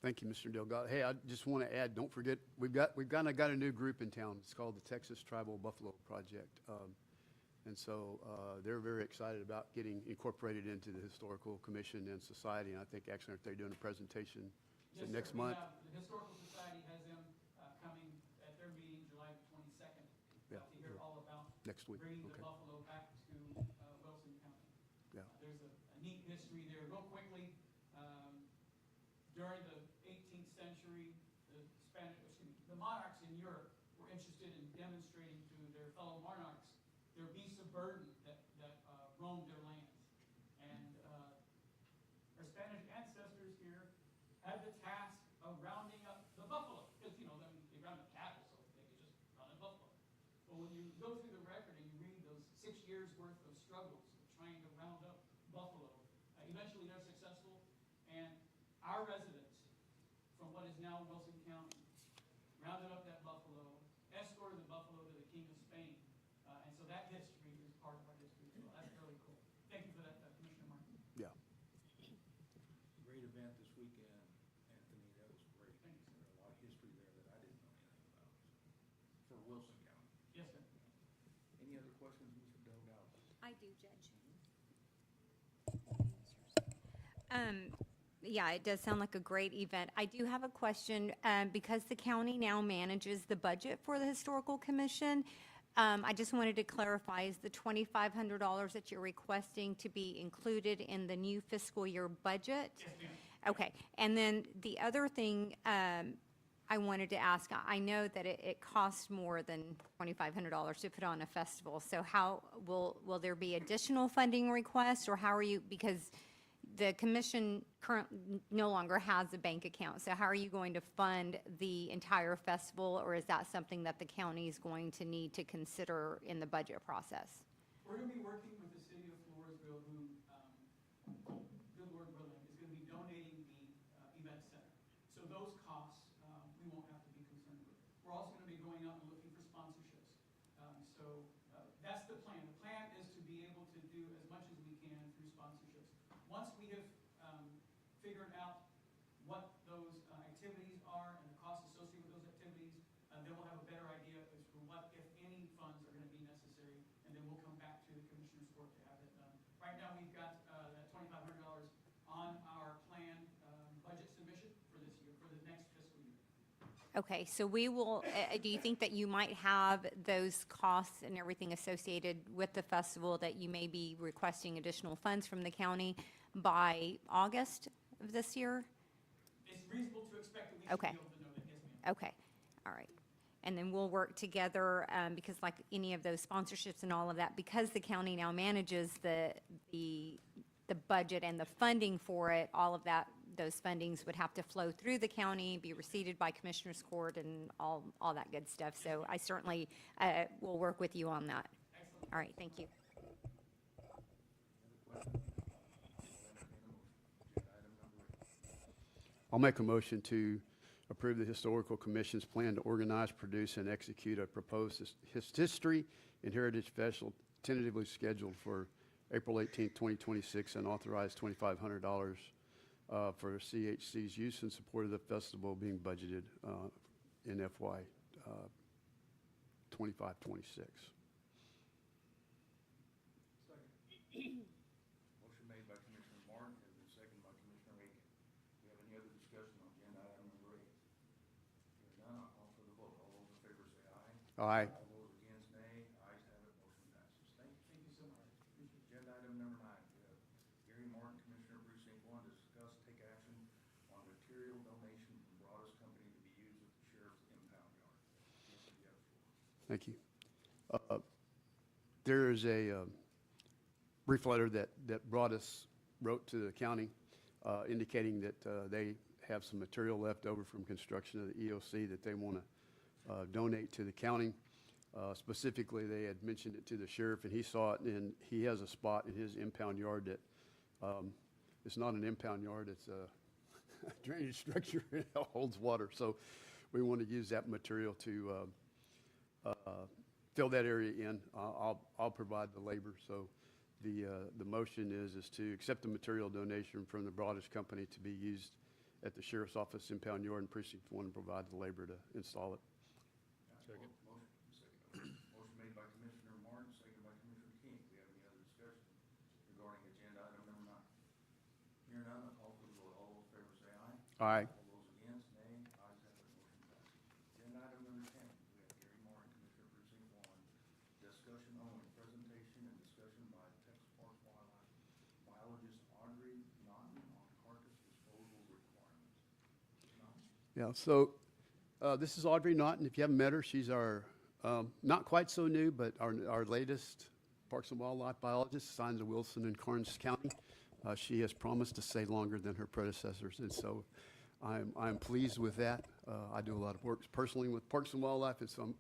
Thank you, Mr. Delgado. Hey, I just want to add, don't forget, we've got a new group in town. It's called the Texas Tribal Buffalo Project. And so they're very excited about getting incorporated into the Historical Commission and Society. And I think actually they're doing a presentation Yes, next sir. month. The Historical Society has them coming at their meeting July the 22nd Yeah. to hear all about Next week. bringing the Okay. buffalo back to Wilson County. Yeah. There's a neat history there. Real quickly, during the 18th century, the monarchs in Europe were interested in demonstrating to their fellow monarchs their beasts of burden that roamed their lands. And our Spanish ancestors here had the task of rounding up the buffalo, because, they round up cattle, so they could just run a buffalo. But when you go through the record and you read those 6 years' worth of struggles of trying to round up buffalo, eventually they're successful, and our residents from what is now Wilson County rounded up that buffalo, escorted the buffalo to the King of Spain, and so that history is part of our history as well. That's really cool. Thank you for that, Commissioner Martin. Yeah. Great event this weekend, Anthony. That was great. Thank you, sir. There's a lot of history there that I didn't know anything about for Wilson County. Yes, sir. Any other questions, Mr. Delgado? I do, Judge. Yeah, it does sound like a great event. I do have a question, because the county now manages the budget for the Historical Commission. I just wanted to clarify, is the $2,500 that you're requesting to be included in the new fiscal year budget? Yes, ma'am. Okay, and then the other thing, I wanted to ask, I know that it costs more than $2,500 to put on a festival, so how, will there be additional funding requests, or how are you, because the commission no longer has a bank account, so how are you going to fund the entire festival, or is that something that the county is going to need to consider in the budget process? We're gonna be working with the city of Floresville, who, good Lord willing, is gonna be donating the event center. So those costs, we won't have to be concerned with. We're also gonna be going out and looking for sponsorships. That's the plan. The plan is to be able to do as much as we can through sponsorships. Once we have, figured out what those, activities are and the costs associated with those activities, then we'll have a better idea as to what, if any, funds are gonna be necessary, and then we'll come back to the Commissioner's Court to have that done. Right now, we've got, that $2,500 on our planned, budget submission for this year, for the next fiscal year. Okay, so we will, do you think that you might have those costs and everything associated with the festival, that you may be requesting additional funds from the county by August of this year? It's reasonable to expect that we should Okay. be able to know that, yes, ma'am. Okay, all right. And then we'll work together, because like any of those sponsorships and all of that, because the county now manages the budget and the funding for it, all of that, those fundings would have to flow through the county, be received by Commissioners Court and all that good stuff. So I certainly will work with you on that. Excellent. All right, thank you. I'll make a motion to approve the Historical Commission's plan to organize, produce, and execute a proposed history and heritage festival tentatively scheduled for April 18, 2026, and authorize $2,500 for CHC's use in support of the festival being budgeted in FY 25-26. Motion made by Commissioner Martin, has been seconded by Commissioner Aiken. Do we have any other discussion on agenda item number 8? Hearing none, I'll call for the vote. All those in favor say aye. Aye. All those against, nay. Ayes have it, motion passes. Thank you. Thank you so much. Appreciate it. Agenda item number 9, we have Gary Martin, Commissioner Precinct 1, to discuss, take action on material donation from Broadus Company to be used at the Sheriff's Impound Yard. Commissioner, you have the floor. Thank you. There is a brief letter that Broadus wrote to the county indicating that they have some material left over from construction of the EOC that they want to donate to the county. Specifically, they had mentioned it to the sheriff, and he saw it, and he has a spot in his impound yard that it's not an impound yard, it's a drainage structure. It holds water. So we want to use that material to fill that area in. I'll provide the labor. So the motion is to accept the material donation from the Broadus Company to be used at the Sheriff's Office impound yard in Precinct 1 and provide the labor to install it. Second. Motion made by Commissioner Martin, seconded by Commissioner King. Do we have any other discussion regarding agenda item number 9? Hearing none, I'll call for the vote. All those in favor say aye. Aye. All those against, nay. Ayes have it, motion passes. Agenda item number 10, we have Gary Martin, Commissioner Precinct 1, discussion only, presentation and discussion by Texas Parks Wildlife biologist Audrey Naughton on carcass disposal requirements. Naughton? Yeah, so this is Audrey Naughton. If you haven't met her, she's our, not quite so new, but our latest Parks and Wildlife biologist, assigned to Wilson and Karnes County. She has promised to stay longer than her predecessors, and so I'm pleased with that. I do a lot of work personally with Parks and Wildlife, and so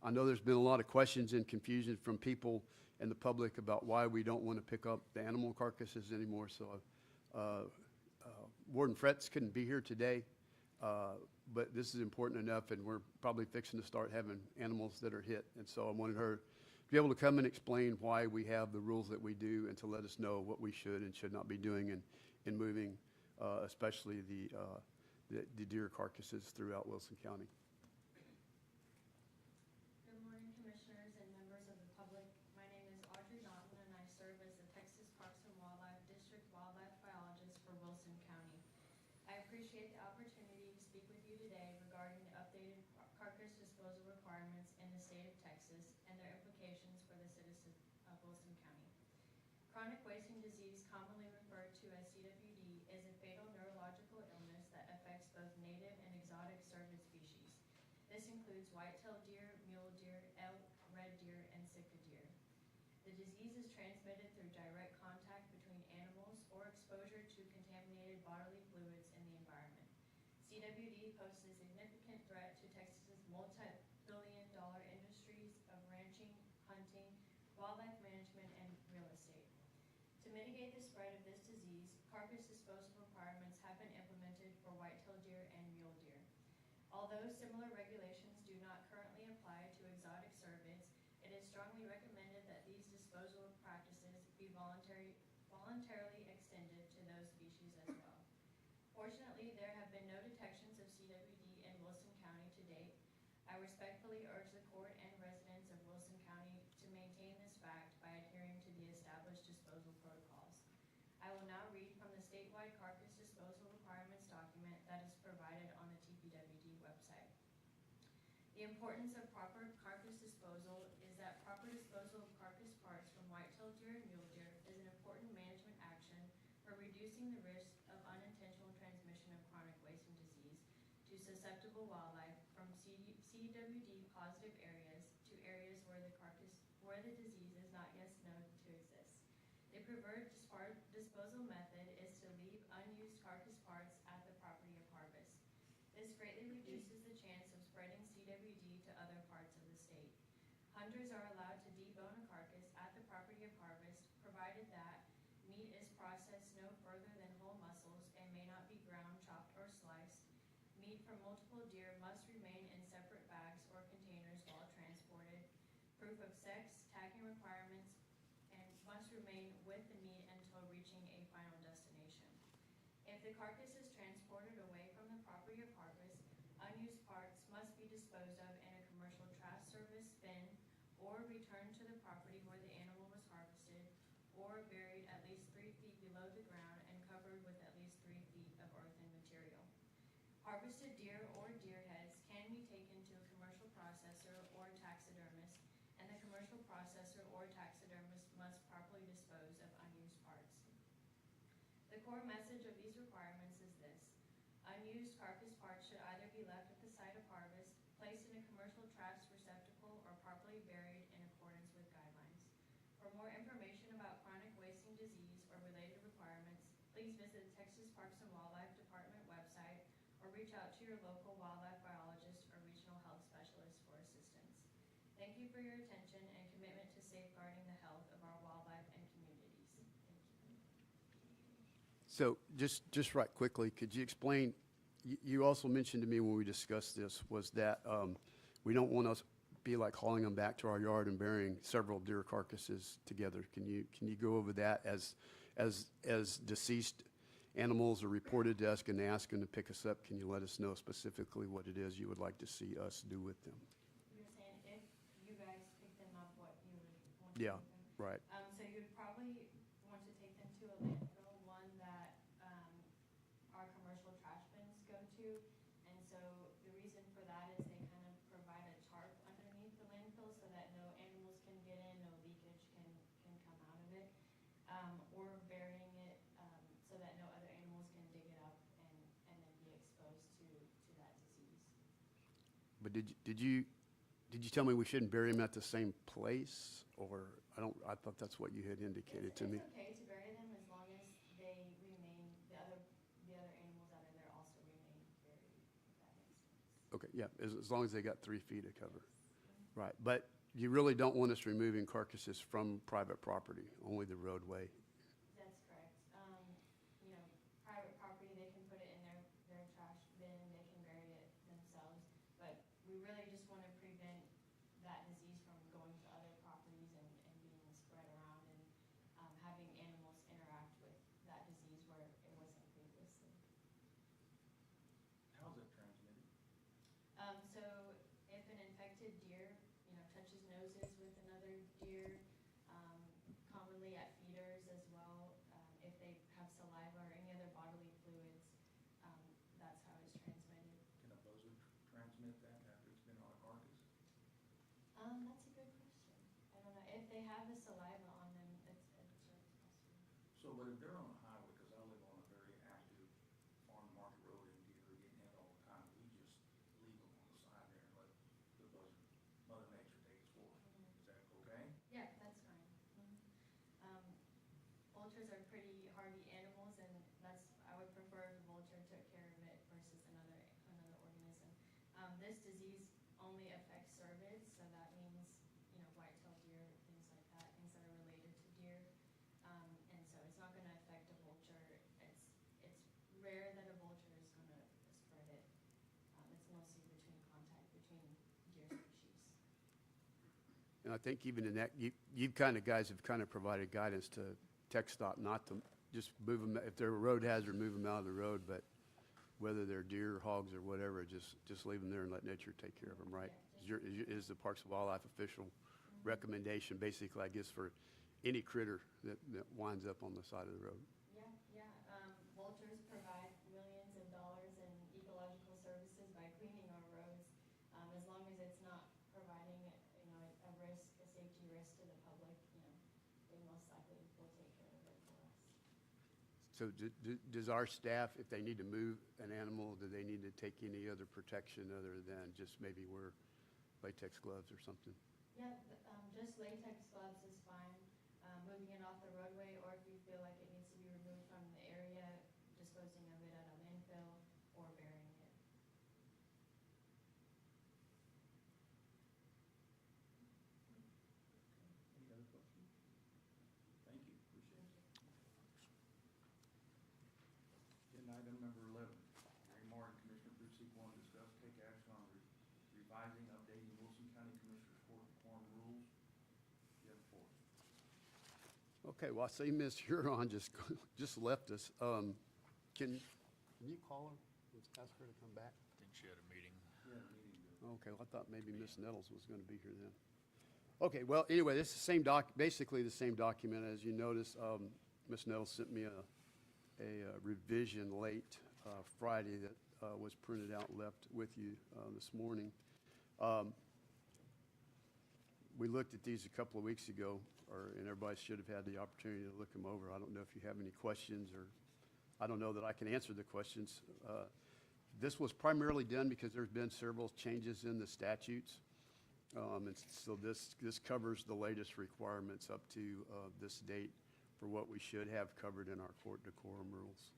I know there's been a lot of questions and confusion from people and the public about why we don't want to pick up the animal carcasses anymore. So Warden Fretz couldn't be here today, but this is important enough, and we're probably fixing to start having animals that are hit. And so I wanted her to be able to come and explain why we have the rules that we do, and to let us know what we should and should not be doing in moving, especially the deer carcasses throughout Wilson County. Good morning, Commissioners and members of the public. My name is Audrey Naughton, and I serve as the Texas Parks and Wildlife District Wildlife Biologist for Wilson County. I appreciate the opportunity to speak with you today regarding the updated carcass disposal requirements in the state of Texas and their implications for the citizens of Wilson County. Chronic wasting disease, commonly referred to as CWD, is a fatal neurological illness that affects both native and exotic certain includes white-tailed deer, mule deer, elk, red deer, and Sitka deer. The disease is transmitted through direct contact between animals or exposure to contaminated bodily fluids in the environment. CWD poses a significant threat to Texas's multi-billion-dollar industries of ranching, hunting, wildlife management, and real estate. To mitigate the spread of this disease, carcass disposal requirements have been implemented for white-tailed deer and mule deer. Although similar regulations do not currently apply to exotic cervids, it is strongly recommended that these disposal practices be voluntarily extended to those species as well. Fortunately, there have been no detections of CWD in Wilson County to date. I respectfully urge the court and residents of Wilson County to maintain this fact by adhering to the established disposal protocols. I will now read from the statewide carcass disposal requirements document that is provided on the TPWD website. The importance of proper carcass disposal is that proper disposal of carcass parts from white-tailed deer and mule deer is an important management action for reducing the risk of unintentional transmission of chronic wasting disease to susceptible wildlife from CWD positive areas to areas where the disease is not yet known to exist. The preferred disposal method is to leave unused carcass parts at the property of harvest. This greatly reduces the chance of spreading CWD to other parts of the state. Hunters are allowed to debone a carcass at the property of harvest, provided that meat is processed no further than whole muscles and may not be ground, chopped, or sliced. Meat from multiple deer must remain in separate bags or containers while transported. Proof of sex, tagging requirements, and must remain with the meat until reaching a final destination. If the carcass is transported away from the property of harvest, unused parts must be disposed of in a commercial trash service bin or returned to the property where the animal was harvested, or buried at least 3 feet below the ground and covered with at least 3 feet of earthen material. Harvested deer or deer heads can be taken to a commercial processor or taxidermist, and the commercial processor or taxidermist must properly dispose of unused parts. The core message of these requirements is this: unused carcass parts should either be left at the site of harvest, placed in a commercial trash receptacle, or properly buried in accordance with guidelines. For more information about chronic wasting disease or related requirements, please visit the Texas Parks and Wildlife Department website or reach out to your local wildlife biologist or regional health specialist for assistance. Thank you for your attention and commitment to safeguarding the health of our wildlife and communities. Thank you. So just right quickly, could you explain, you also mentioned to me when we discussed this, was that we don't want to be like hauling them back to our yard and burying several deer carcasses together. Can you go over that as deceased animals are reported to us and they ask them to pick us up? Can you let us know specifically what it is you would like to see us do with them? You're saying if you guys pick them up, what you would want to Yeah, do with them? right. So you'd probably want to take them to a landfill, one that our commercial trash bins go to. And so the reason for that is they kind of provide a tarp underneath the landfill so that no animals can get in, no leakage can come out of it. Or burying it so that no other animals can dig it up and then be exposed to that disease. But did you tell me we shouldn't bury them at the same place? Or I thought that's what you had indicated to me. It's okay to bury them as long as they remain, the other animals that are there also remain buried, if that makes sense. Okay, yeah, as long as they got 3 feet of cover. Right, but you really don't want us removing carcasses from private property, only the roadway. That's correct. Private property, they can put it in their trash bin, they can bury it themselves. But we really just want to prevent that disease from going to other properties and being spread around and having animals interact with that disease where it wasn't previously. How is it transmitted? So if an infected deer, touches noses with another deer, commonly at feeders as well, if they have saliva or any other bodily fluids, that's how it's transmitted. Can a buzzard transmit that after it's been on a carcass? That's a good question. I don't know. If they have the saliva on them, it's possible. So, but if they're on the highway, because I live on a very active farm market road and deer are getting hit all the time, we just leave them on the side there and let vultures are pretty hardy animals, and I would prefer if a vulture took care of it versus another organism. This disease only affects cervids, so that means, white-tailed deer, things like that, things that are related to deer. And so it's not gonna affect a vulture. It's rare that a vulture is gonna spread it. It's mostly between contact between deer species. And I think even in that, you kind of guys have kind of provided guidance to TxDOT not to just move them, if they're a road hazard, move them out of the road, but whether they're deer, hogs, or whatever, just leave them there and let nature take care of them, right? Is the Parks and Wildlife official recommendation, basically, I guess, for any critter that winds up on the side of the road? Yeah. Vultures provide millions of dollars in ecological services by cleaning our roads. As long as it's not providing, a safety risk to the public, they most likely will take care of it for us. So does our staff, if they need to move an animal, do they need to take any other protection other than just maybe wear latex gloves or something? Yeah, just latex gloves is fine. Moving it off the roadway, or if you feel like it needs to be removed from the area, disposing of it at a landfill or burying it. Any other questions? Thank you, appreciate it. Agenda item number 11, Gary Moore and Commissioner Precinct 1 discuss, take action on revising, updating Wilson County Commissioners Court quorum rules. Jim Ford. Okay, well, I see Ms. Huron just left us. Can you call her? Let's ask her to come back. I think she had a meeting. Yeah, meeting to Okay, well, I thought maybe Ms. Nettles was going to be here then. Okay, well, anyway, this is the same basically the same document. As you notice, Ms. Nettles sent me a revision late Friday that was printed out and left with you this morning. We looked at these a couple of weeks ago, and everybody should have had the opportunity to look them over. I don't know if you have any questions, or I don't know that I can answer the questions. This was primarily done because there's been several changes in the statutes. And so this covers the latest requirements up to this date for what we should have covered in our court decorum rules.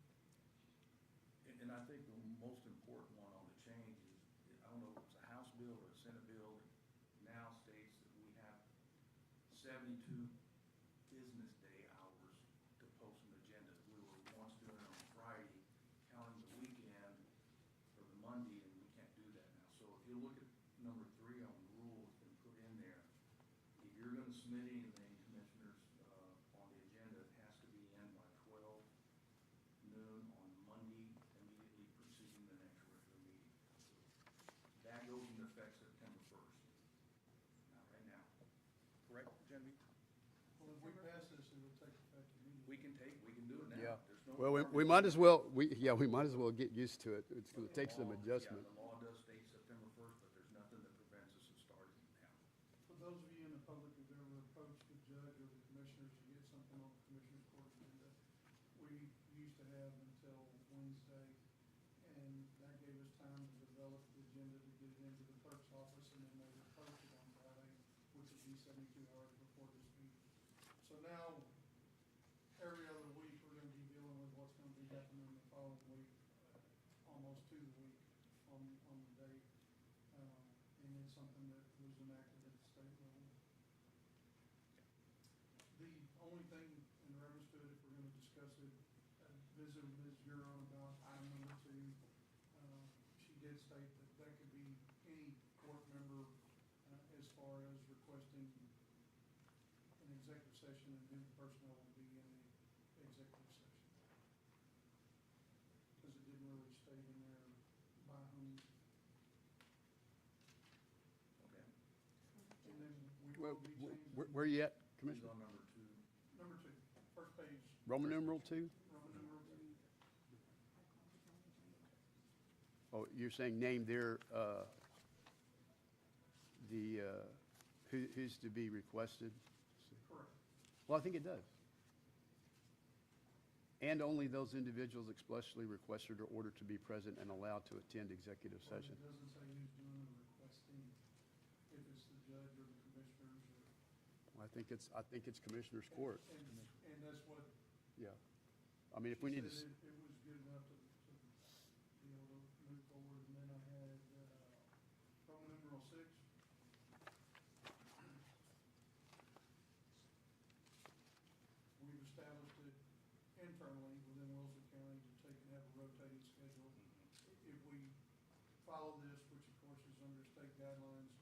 And I think the most important one on the change is, I don't know if it's a House bill or a Senate bill, that now states that we have 72 business day hours to post an agenda. We were once doing it on Friday, counting the weekend for the Monday, and we can't do that now. So if you look at number 3 on the rule that's been put in there, if you're gonna submit anything, commissioners, on the agenda, it has to be in by 12 noon on Monday, immediately preceding the next regular meeting. That goes into effect September 1st, not right now. Correct, Genevieve? Well, if we pass this, it'll take effect immediately. We can do it now. Yeah. There's no Well, we requirement. might as well, we might as well get used to it. It's going to take some Law- adjustment. Yeah, the law does state September 1st, but there's nothing that prevents us from starting it now. For those of you in the public who've ever approached the judge or the commissioners to get something on the commissioner's court agenda, we used to have until Wednesday, and that gave us time to develop the agenda to get it into the clerk's office, and then they would post it on Friday, which would be 72 hours before this meeting. So now, every other week, we're gonna be dealing with what's gonna be happening the following week, almost to the week on the date. And it's something that was enacted at the state level. The only thing in reference to it, if we're gonna discuss it, visit with Ms. Huron about item number 2. She did state that that could be any court member, as far as requesting an executive session and who the personnel will be in the executive session. Because it didn't really state in there by whom. Okay. And then we Well, will be changing. where you at, Who's Commissioner? on number 2? Number 2, first page, Roman numeral 2? Roman numeral 2. Oh, you're saying name there, who's to be requested? Correct. Well, I think it does. And only those individuals expressly requested or ordered to be present and allowed to attend executive Well, session. it doesn't say who's doing the requesting, if it's the judge or the commissioners or. I think it's Commissioner's Court. And that's what Yeah. I mean, if we need to, Said it was good enough to be able to move forward, and then I had, Roman numeral 6. We've established it internally within Wilson County to take and have a rotating schedule. If we follow this, which of course is under state guidelines,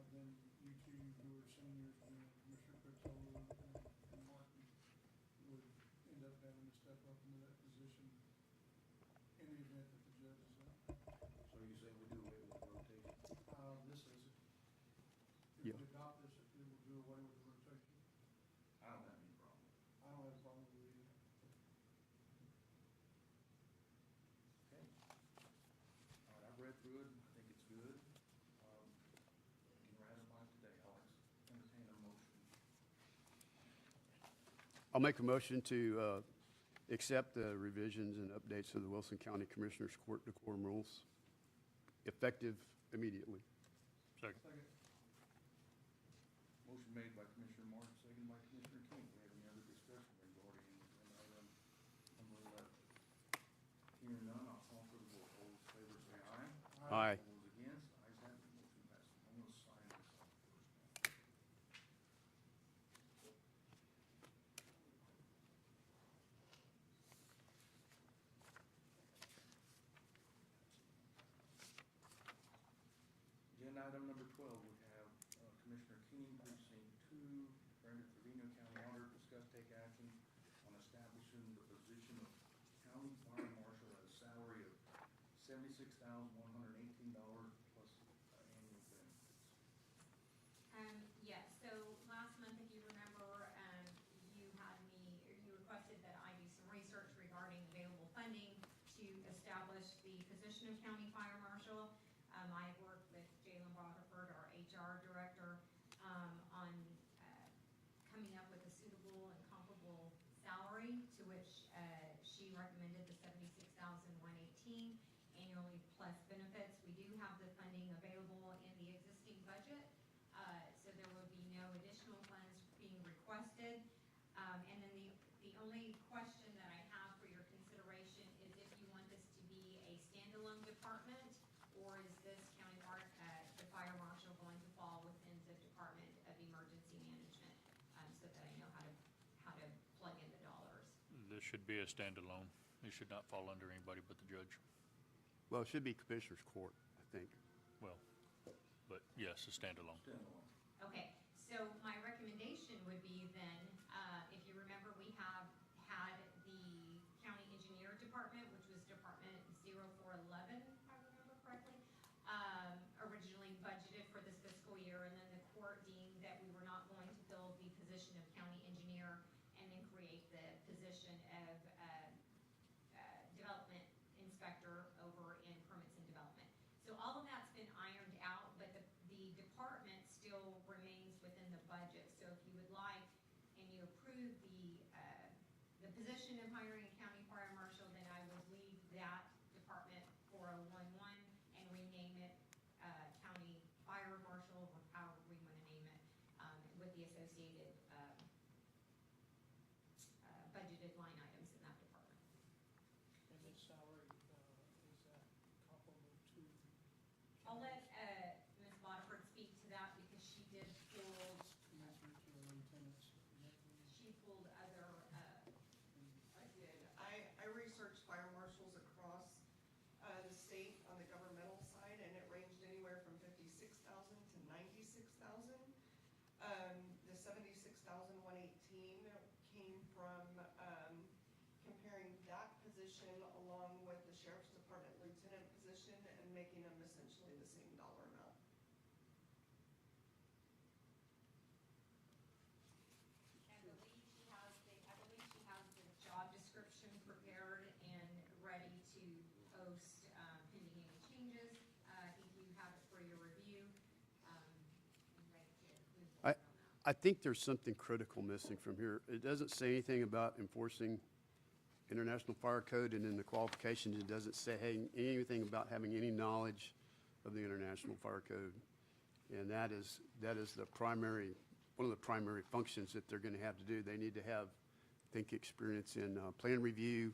then you two who are seniors, being Commissioner Cryptola and Martin, would end up having to step up into that position in the event that the judge is out. So you say we do away with the rotation? This is it. Yeah. If we adopt this, it will do away with the rotation. I don't have any problem. I don't have a problem with it either. Okay. All right, I've read through it, I think it's good. We can ratify it today. I'll entertain a motion. I'll make a motion to accept the revisions and updates to the Wilson County Commissioners Court decorum rules, effective immediately. Second. Second. Motion made by Commissioner Martin, second by Commissioner King. Do we have any other discussion regarding agenda item number 11? Hearing none, I'll call for the vote. All those in favor say aye. Aye. All those against, ayes have it, motion passes. I'm going to sign this off first. Agenda item number 12, we have Commissioner King, Precinct 2, Brandon Trevino, County Auditor, discuss take action on establishing the position of County Fire Marshal at a salary of $76,118 plus annual benefits. Yes, so last month, if you remember, you had me, or you requested that I do some research regarding available funding to establish the position of county fire marshal. I worked with Jalen Boterford, our HR director, on coming up with a suitable and comparable salary, to which she recommended the $76,118 annually plus benefits. We do have the funding available in the existing budget, so there will be no additional funds being requested. And then the only question that I have for your consideration is if you want this to be a standalone department, or is this the fire marshal going to fall within the Department of Emergency Management, so that I know how to plug in the dollars? This should be a standalone. It should not fall under anybody but the judge. Well, it should be Commissioners Court, I think. Well, but yes, a standalone. Standalone. Okay, so my recommendation would be then, if you remember, we have had the county engineer department, which was Department 0411, if I remember correctly, originally budgeted for this fiscal year, and then the court deemed that we were not going to fill the position of county engineer and then create the position of development inspector over in permits and development. So all of that's been ironed out, but the department still remains within the budget. So if you would like, and you approve the position of hiring a county fire marshal, then I would leave that department 4011 and rename it county fire marshal, or however we want to name it, with the associated budgeted line items in that department. And its salary, is that comparable to? I'll let Ms. Boterford speak to that, because she did pull, Commensurate to the lieutenants. she pulled other, I did. I researched fire marshals across the state on the governmental side, and it ranged anywhere from 56,000 to 96,000. The 76,118 came from comparing that position along with the sheriff's department lieutenant position and making them essentially the same dollar amount. I believe she has the job description prepared and ready to post, pending any changes. I think you have it for your review, and ready to move forward on that. I think there's something critical missing from here. It doesn't say anything about enforcing International Fire Code, and in the qualifications, it doesn't say anything about having any knowledge of the International Fire Code. And that is the primary, one of the primary functions that they're going to have to do. They need to have think, experience in plan review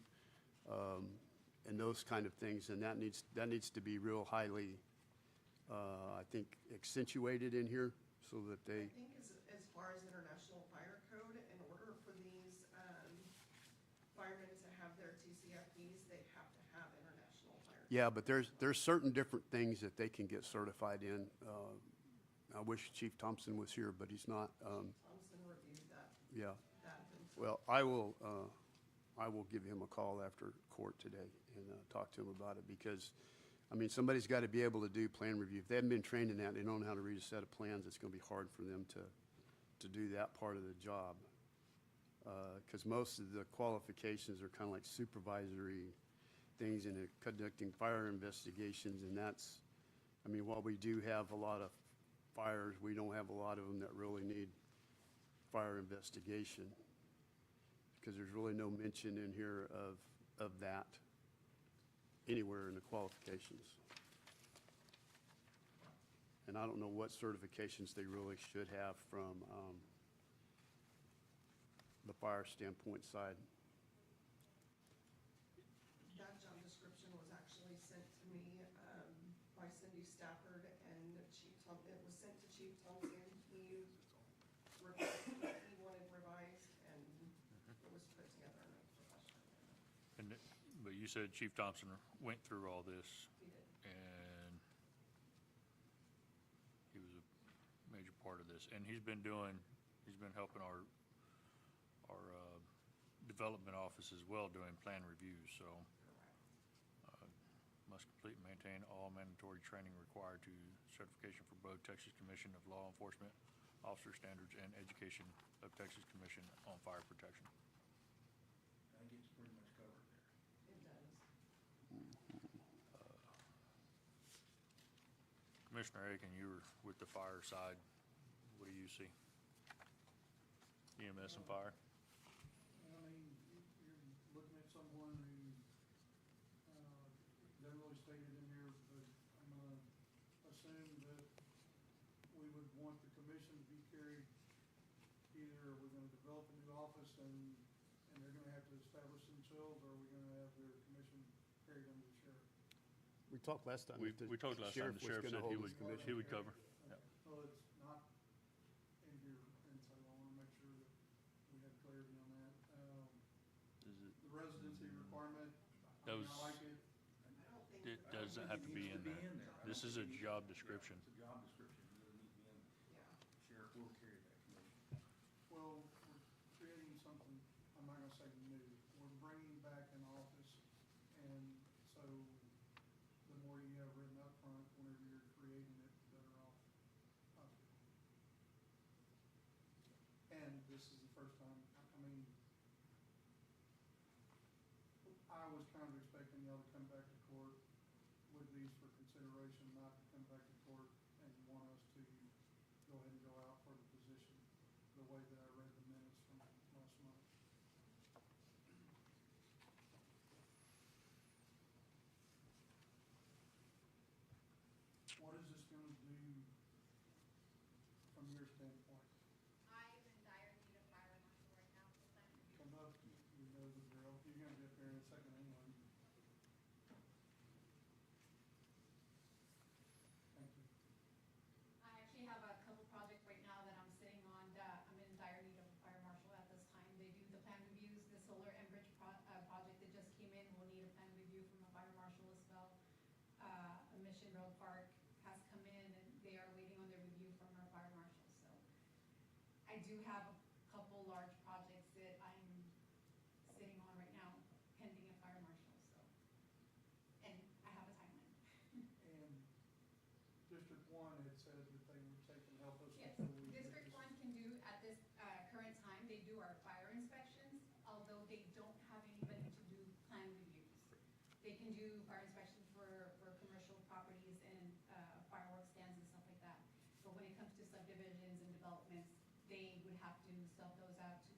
and those kind of things, and that needs to be real highly, I think, accentuated in here so that I they, think as far as International Fire Code, in order for these firemen to have their TCFDs, they have to have International Fire Code. yeah, but there's certain different things that they can get certified in. I wish Chief Thompson was here, but he's not. Thompson reviewed that. Yeah. That himself. Well, I will give him a call after court today and talk to him about it, because, I mean, somebody's got to be able to do plan review. If they haven't been trained in that, they don't know how to read a set of plans, it's going to be hard for them to do that part of the job. Because most of the qualifications are kind of like supervisory things in conducting fire investigations, and that's, I mean, while we do have a lot of fires, we don't have a lot of them that really need fire investigation, because there's really no mention in here of that anywhere in the qualifications. And I don't know what certifications they really should have from the fire standpoint side. That job description was actually sent to me by Cindy Stafford and Chief Thompson. It was sent to Chief Thompson. He wanted revised, and it was put together in a professional manner. But you said Chief Thompson went through all this, He did. and he was a major part of this. And he's been helping our development office as well, doing plan reviews, so. Must complete and maintain all mandatory training required to certification for both Texas Commission of Law Enforcement Officer Standards and Education of Texas Commission on Fire Protection. I think it's pretty much covered there. It does. Commissioner Aiken, you were with the fire side. What do you see? EMS and fire? I mean, you're looking at someone who, doesn't really stated in here, but I'm gonna assume that we would want the commission to be carried, either we're gonna develop a new office and they're gonna have to establish themselves, or are we gonna have their commission carried under the sheriff? We talked last time. We talked last time, the sheriff said he would cover. Okay. Well, it's not in here, and so I wanna make sure that we have clarity on that. Is it, The residency requirement, I That mean, I was- like it. I don't think. it doesn't have to be in there. This is a job description. It's a job description, it doesn't need to be in there. Yeah. Sheriff will carry that commission. Well, we're creating something, I'm not gonna say new, we're bringing back an office, and so the more you have written up front, whenever you're creating it, the better off. And this is the first time, I mean, I was kind of expecting y'all to come back to court with these for consideration, not to come back to court and want us to go ahead and go out for the position, the way that I read the minutes from last month. What is this gonna do from your standpoint? I'm in dire need of fire marshal right now for plan review. Come up, you know the drill, you're gonna get there in a second anyway. Thank you. I actually have a couple projects right now that I'm sitting on that I'm in dire need of a fire marshal at this time. They do the plan reviews, the solar Enbridge project that just came in will need a plan review from a fire marshal as well. Mission Road Park has come in and they are waiting on their review from our fire marshal, so. I do have a couple large projects that I'm sitting on right now pending a fire marshal, so. And I have a timeline. And District One had said that they would take and help us. Yes, before we make District this- One can do at this current time, they do our fire inspections, although they don't have anybody to do plan reviews. They can do fire inspections for commercial properties and fireworks stands and stuff like that. But when it comes to subdivisions and developments, they would have to sub those out to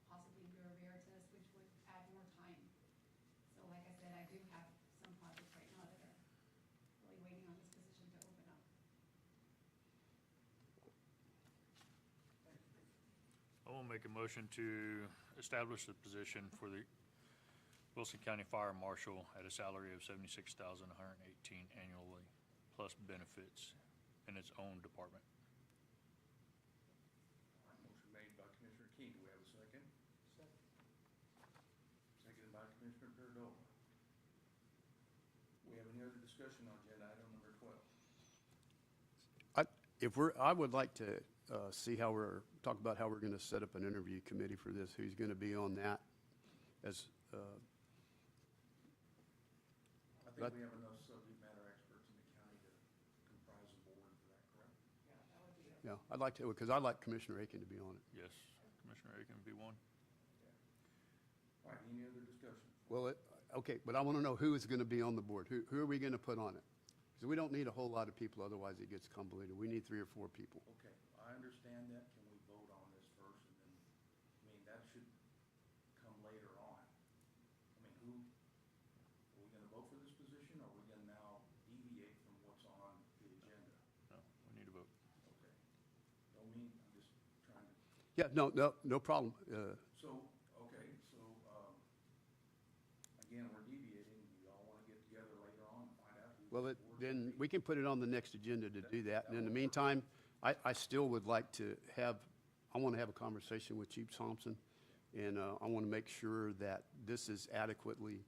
possibly Bureau Veritas, which would add more time. So like I said, I do have some projects right now that are really waiting on this position to open up. I will make a motion to establish the position for the Wilson County Fire Marshal at a salary of $76,118 annually, plus benefits in its own department. All right, motion made by Commissioner King. Do we have a second? Seconded by Commissioner Cardova. We have any other discussion on agenda item number 12? I would like to see talk about how we're going to set up an interview committee for this, who's going to be on that as, I think we have enough subject matter experts in the county to comprise a board for that, correct? Yeah, that would be. yeah, I'd like to, because I'd like Commissioner Aiken to be on it. Yes, Commissioner Aiken would be one. All right, any other discussion? Well, okay, but I want to know who is going to be on the board. Who are we going to put on it? Because we don't need a whole lot of people, otherwise it gets convoluted. We need 3 or 4 people. Okay, I understand that. Can we vote on this first and then, that should come later on. Who, are we gonna vote for this position, or are we gonna now deviate from what's on the agenda? No, we need a vote. Okay. Don't mean, I'm just trying to, Yeah, no problem. again, we're deviating. You all wanna get together later on and find out who. Well, this board's then gonna be? we can put it on the next agenda to do that. And in the meantime, I still would like to I want to have a conversation with Chief Thompson, and I want to make sure that this is adequately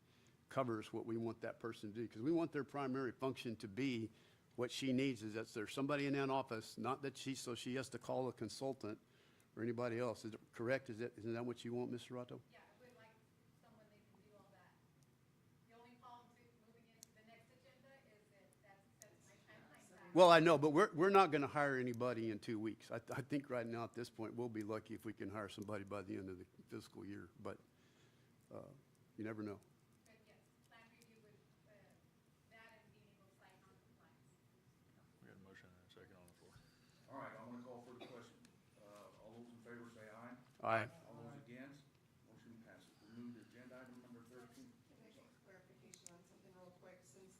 covers what we want that person to do. Because we want their primary function to be what she needs is that there's somebody in that office, not that she has to call a consultant or anybody else. Is it correct? Isn't that what you want, Mr. Rato? Yeah, I would like someone that can do all that. The only problem to moving into the next agenda is that sets my timeline back. Well, I know, but we're not going to hire anybody in 2 weeks. I think right now at this point, we'll be lucky if we can hire somebody by the end of the fiscal year, but you never know. But yes, plan review with that and being able to cite non-compliance. We got a motion and a second on the floor. All right, I'm gonna call for the question. All those in favor say aye. Aye. All those against, motion passes. We move to agenda item number 13. Can I get clarification on something real quick? Since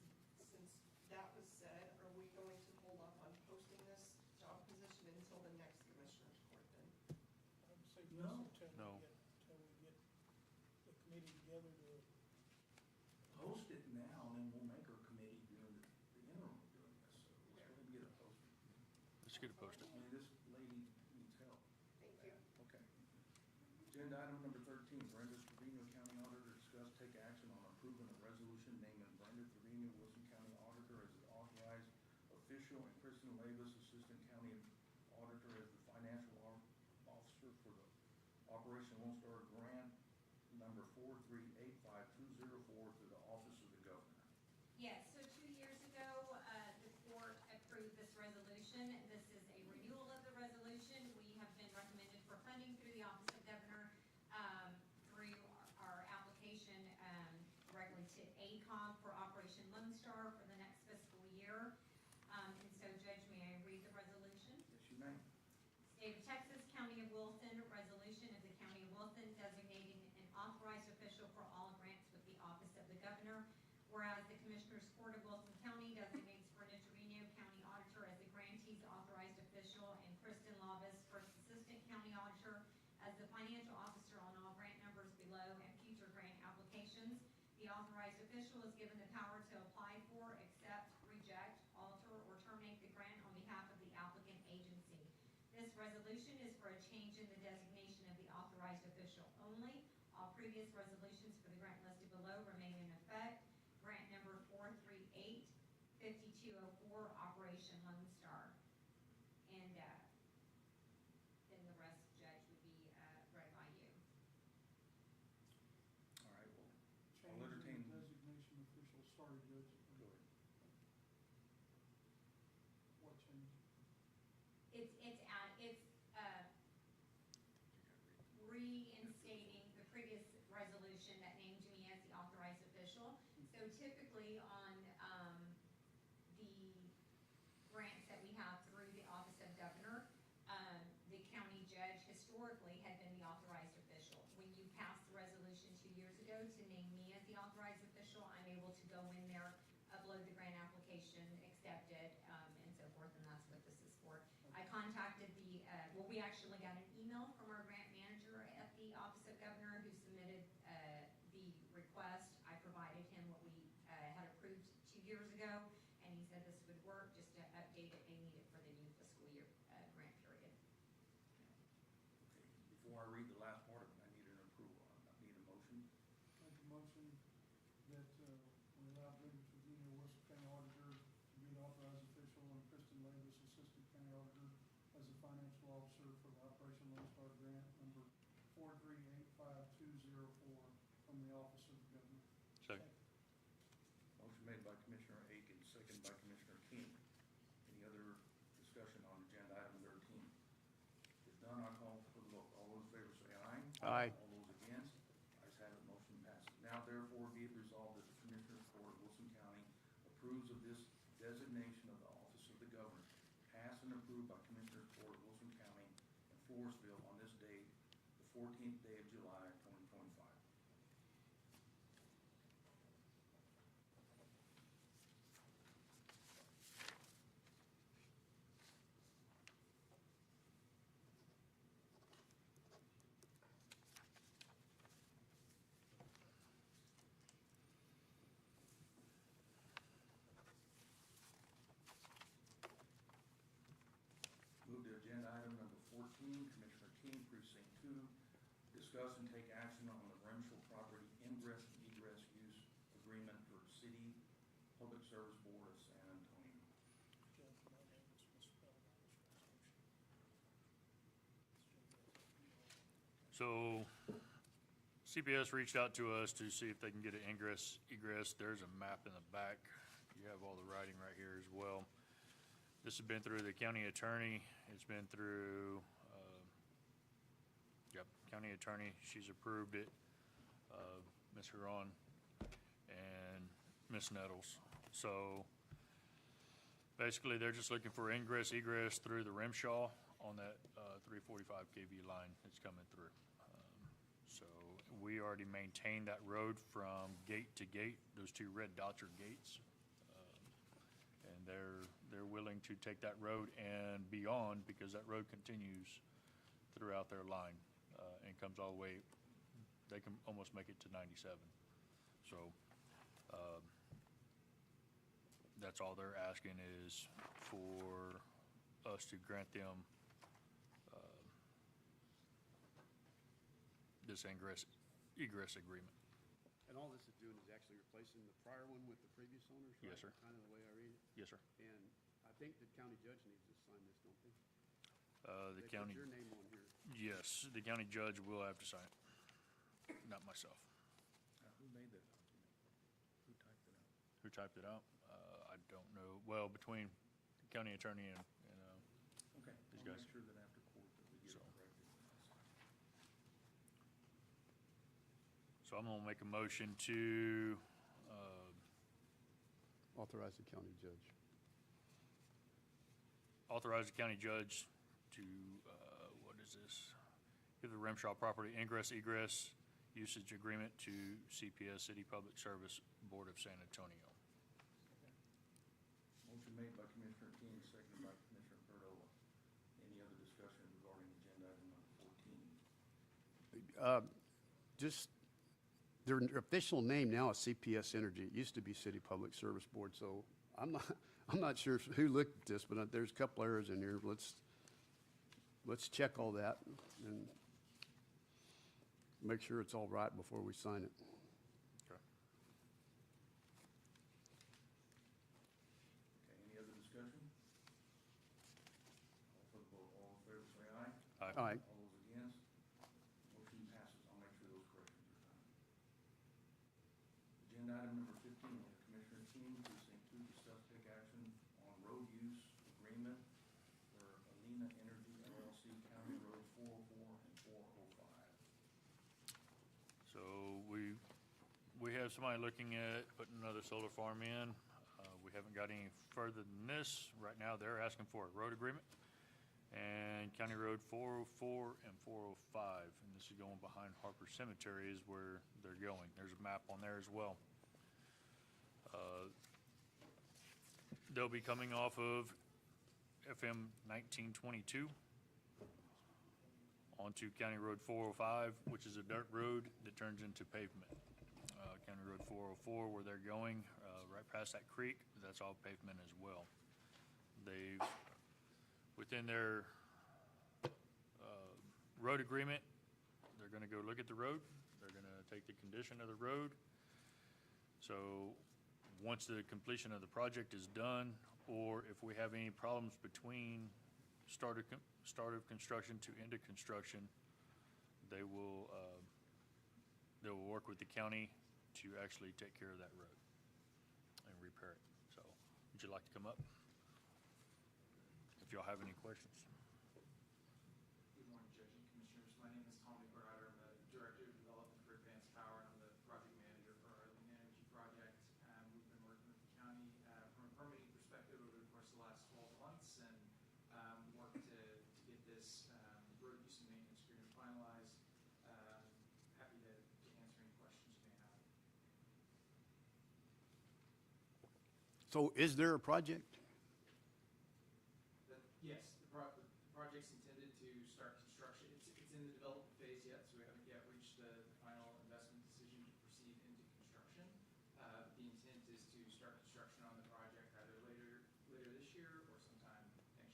that was said, are we going to hold off on posting this job position until the next commissioner's court then? I would say No. No. Till we get the committee together to. Post it now, and then we'll make our committee during the interim of doing this. So let's go ahead and get it posted. Let's get it posted. This lady needs help. Thank you. Okay. Agenda item number 13, Brenda Trevino, County Auditor, discuss, take action on approving a resolution naming Brenda Trevino, Wilson County Auditor, as the authorized official, and Kristen Lavis, Assistant County Auditor, as the financial officer for the Operation Lone Star Grant number 4385204 to the Office of the Governor. Yes, so 2 years ago, the court approved this resolution. This is a renewal of the resolution. We have been recommended for funding through the Office of Governor, through our application, directly to ACOG for Operation Lone Star for the next fiscal year. And so, Judge, may I read the resolution? Yes, you may. State of Texas, County of Wilson, resolution of the County of Wilson designating an authorized official for all grants with the Office of the Governor. Whereas the Commissioners Court of Wilson County designates Brenda Trevino, County Auditor, as the grantee's authorized official, and Kristen Lavis, First Assistant County Auditor, as the financial officer on all grant numbers below and future grant applications. The authorized official is given the power to apply for, accept, reject, alter, or terminate the grant on behalf of the applicant agency. This resolution is for a change in the designation of the authorized official only. All previous resolutions for the grant listed below remain in effect. Grant number 4385204, Operation Lone Star. And then the rest, Judge, would be read by you. All right, well, Change in entertain- the designation official, sorry, Judge. go ahead. What change? It's reinstating the previous resolution that named me as the authorized official. So typically on the grants that we have through the Office of Governor, the county judge historically had been the authorized official. When you passed the resolution 2 years ago to name me as the authorized official, I'm able to go in there, upload the grant application, accept it, and so forth, and that's what this is for. I contacted we actually got an email from our grant manager governor who submitted the request. I provided him what we had approved 2 years ago, and he said this would work, just to update it, they need it for the new fiscal year grant period. Okay, before I read the last part of it, I need an approval. I need a motion. Make a motion that we allow Bridget Virginia, Wilson County Auditor, to be the authorized official, and Kristen Davis, Assistant County Auditor, as the financial officer for the Operation Lone Star Grant number 4385204 from the Office of the Governor. Second. Motion made by Commissioner Aiken, second by Commissioner King. Any other discussion on agenda item 13? If none, I'll call for the vote. All those in favor say aye. Aye. All those against, ayes have it, motion passes. Now therefore be it resolved that the Commissioners Court of Wilson County approves of this designation of the Office of the Governor, passed and approved by Commissioners Court of Wilson County and Forestville on this date, the 14th day of July, 2025. Move to agenda item number 14, Commissioner King, Precinct 2, discuss and take action on the Remsel Property Ingress and Egress Use Agreement for City Public Service Board of San Antonio. So CPS reached out to us to see if they can get an ingress, egress. There's a map in the back. You have all the writing right here as well. This has been through the county attorney. It's been through, county attorney. She's approved it. Ms. Huron and Ms. Nettles. So basically, they're just looking for ingress, egress through the Remshaw on that 345 kV line that's coming through. So we already maintain that road from gate to gate. Those two red dots are gates. And they're willing to take that road and beyond, because that road continues throughout their line and comes all the way, they can almost make it to 97. So that's all they're asking is for us to grant them this egress agreement. And all this is doing is actually replacing the prior one with the previous owners, right? Yes, sir. Kind of the way I read it. Yes, sir. And I think the county judge needs to sign this, don't they? The They county, put your name on here. yes, the county judge will have to sign it, not myself. Who made that document? Who typed it out? Who typed it out? I don't know. Well, between the county attorney and Okay, These I'll guys. make sure that after court that we get it So. corrected. so I'm gonna make a motion to, Authorize the county judge. authorize the county judge to, what is this? Give the Remshaw Property Ingress Egress Usage Agreement to CPS City Public Service Board of San Antonio. Motion made by Commissioner King, seconded by Commissioner Perdola. Any other discussion regarding agenda item number 14? Just, their official name now is CPS Energy. It used to be City Public Service Board, so I'm not sure who looked at this, but there's a couple errors in here. Let's check all that and make sure it's all right before we sign it. Okay. Okay, any other discussion? Call for the vote. All in favor, say aye. Aye. Aye. All those against? Motion passes. I'll make sure those corrections are done. Agenda item number 15, we have Commissioner King, Precinct 2, discuss take action on road use agreement for Alena Energy LLC, County Road 404 and 405. So we have somebody looking at putting another solar farm in. We haven't got any further than this. Right now, they're asking for a road agreement. And County Road 404 and 405, and this is going behind Harper Cemetery is where they're going. There's a map on there as well. They'll be coming off of FM 1922 onto County Road 405, which is a dirt road that turns into pavement. County Road 404, where they're going, right past that creek, that's all pavement as well. They've, within their road agreement, they're gonna go look at the road, they're gonna take the condition of the road. So, once the completion of the project is done, or if we have any problems between start of construction to end of construction, they will work with the county to actually take care of that road and repair it. So, would you like to come up? If y'all have any questions. Good morning, Judge and Commissioners. My name is Tommy Berger. I'm the Director of Development for Advanced Power, and I'm the project manager for our Lean Energy project. We've been working with the county from a permitting perspective over the course of the last 12 months and worked to get this road use and maintenance agreement finalized. Happy to answer any questions you may have. So is there a project? Yes, the project's intended to start construction. It's in the development phase yet, so we haven't yet reached the final investment decision to proceed into construction. The intent is to start construction on the project either later this year or sometime next year.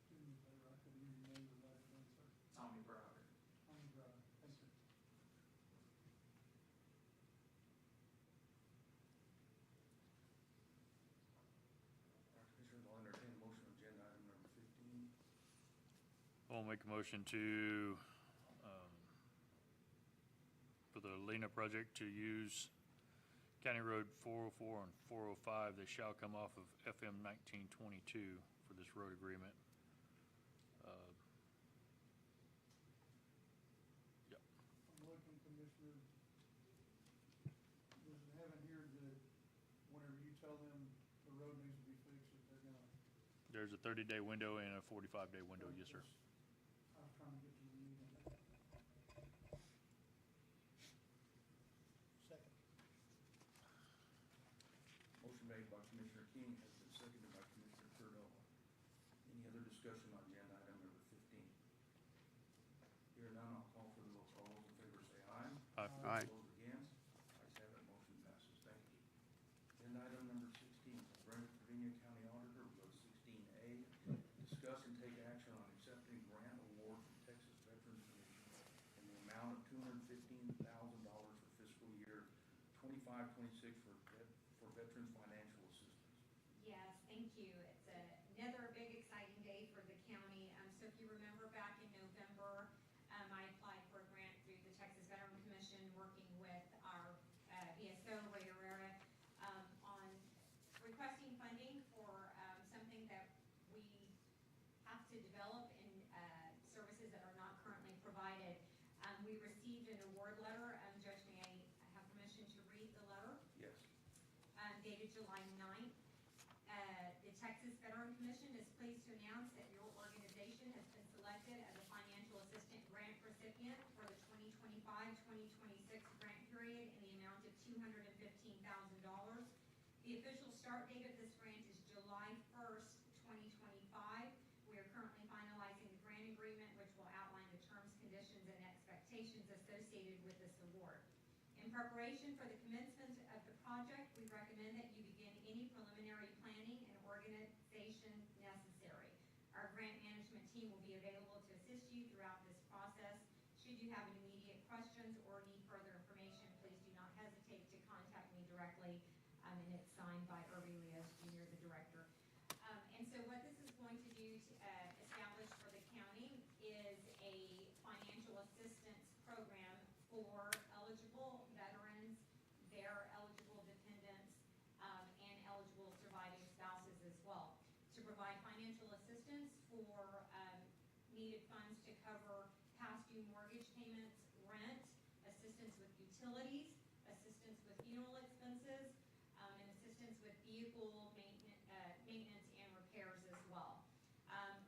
Do me a favor, I couldn't hear your name or last name, sir. Tommy Browder. Tommy Brother, thank you. Commissioners, I'll entertain a motion on agenda item number 15. I'll make a motion to, for the Lena project to use County Road 404 and 405. They shall come off of FM 1922 for this road agreement. Yep. I'm looking, Commissioner, does it have in here that whenever you tell them the road needs to be fixed, that they're gonna? There's a 30-day window and a 45-day window, yes, sir. I was trying to get to the meeting. Second. Motion made by Commissioner King has been seconded by Commissioner Cardona. Any other discussion on agenda item number 15? Here none, I'll call for the vote. All those in favor say aye. Aye. Aye. Those against? Ayes have it, motion passes. Thank you. Agenda item number 16, from Brenda Trevino, County Auditor, Bill 16A. Discuss and take action on accepting grant award from Texas Veterans Commission in the amount of $215,000 for fiscal year 25-26 for veterans financial assistance. Yes, thank you. It's another big exciting day for the county. So if you remember back in November, I applied for a grant through the Texas Veteran Commission, working with our VSO, Ray Herrera, on requesting funding for something that we have to develop in services that are not currently provided. We received an award letter. Judge, may I have permission to read the letter? Yes. Dated July 9th. The Texas Veteran Commission is pleased to announce that your organization has been selected as a financial assistant grant recipient for the 2025-2026 grant period in the amount of $215,000. The official start date of this grant is July 1st, 2025. We are currently finalizing the grant agreement, which will outline the terms, conditions, and expectations associated with this award. In preparation for the commencement of the project, we recommend that you begin any preliminary planning and organization necessary. Our grant management team will be available to assist you throughout this process. Should you have any immediate questions or need further information, please do not hesitate to contact me directly. And it's signed by Irby Leos Jr., the director. And so what this is going to do to establish for the county is a financial assistance program for eligible veterans, their eligible dependents, and eligible surviving spouses as well, to provide financial assistance for needed funds to cover past due mortgage payments, rent, assistance with utilities, assistance with funeral expenses, and assistance with vehicle maintenance and repairs as well.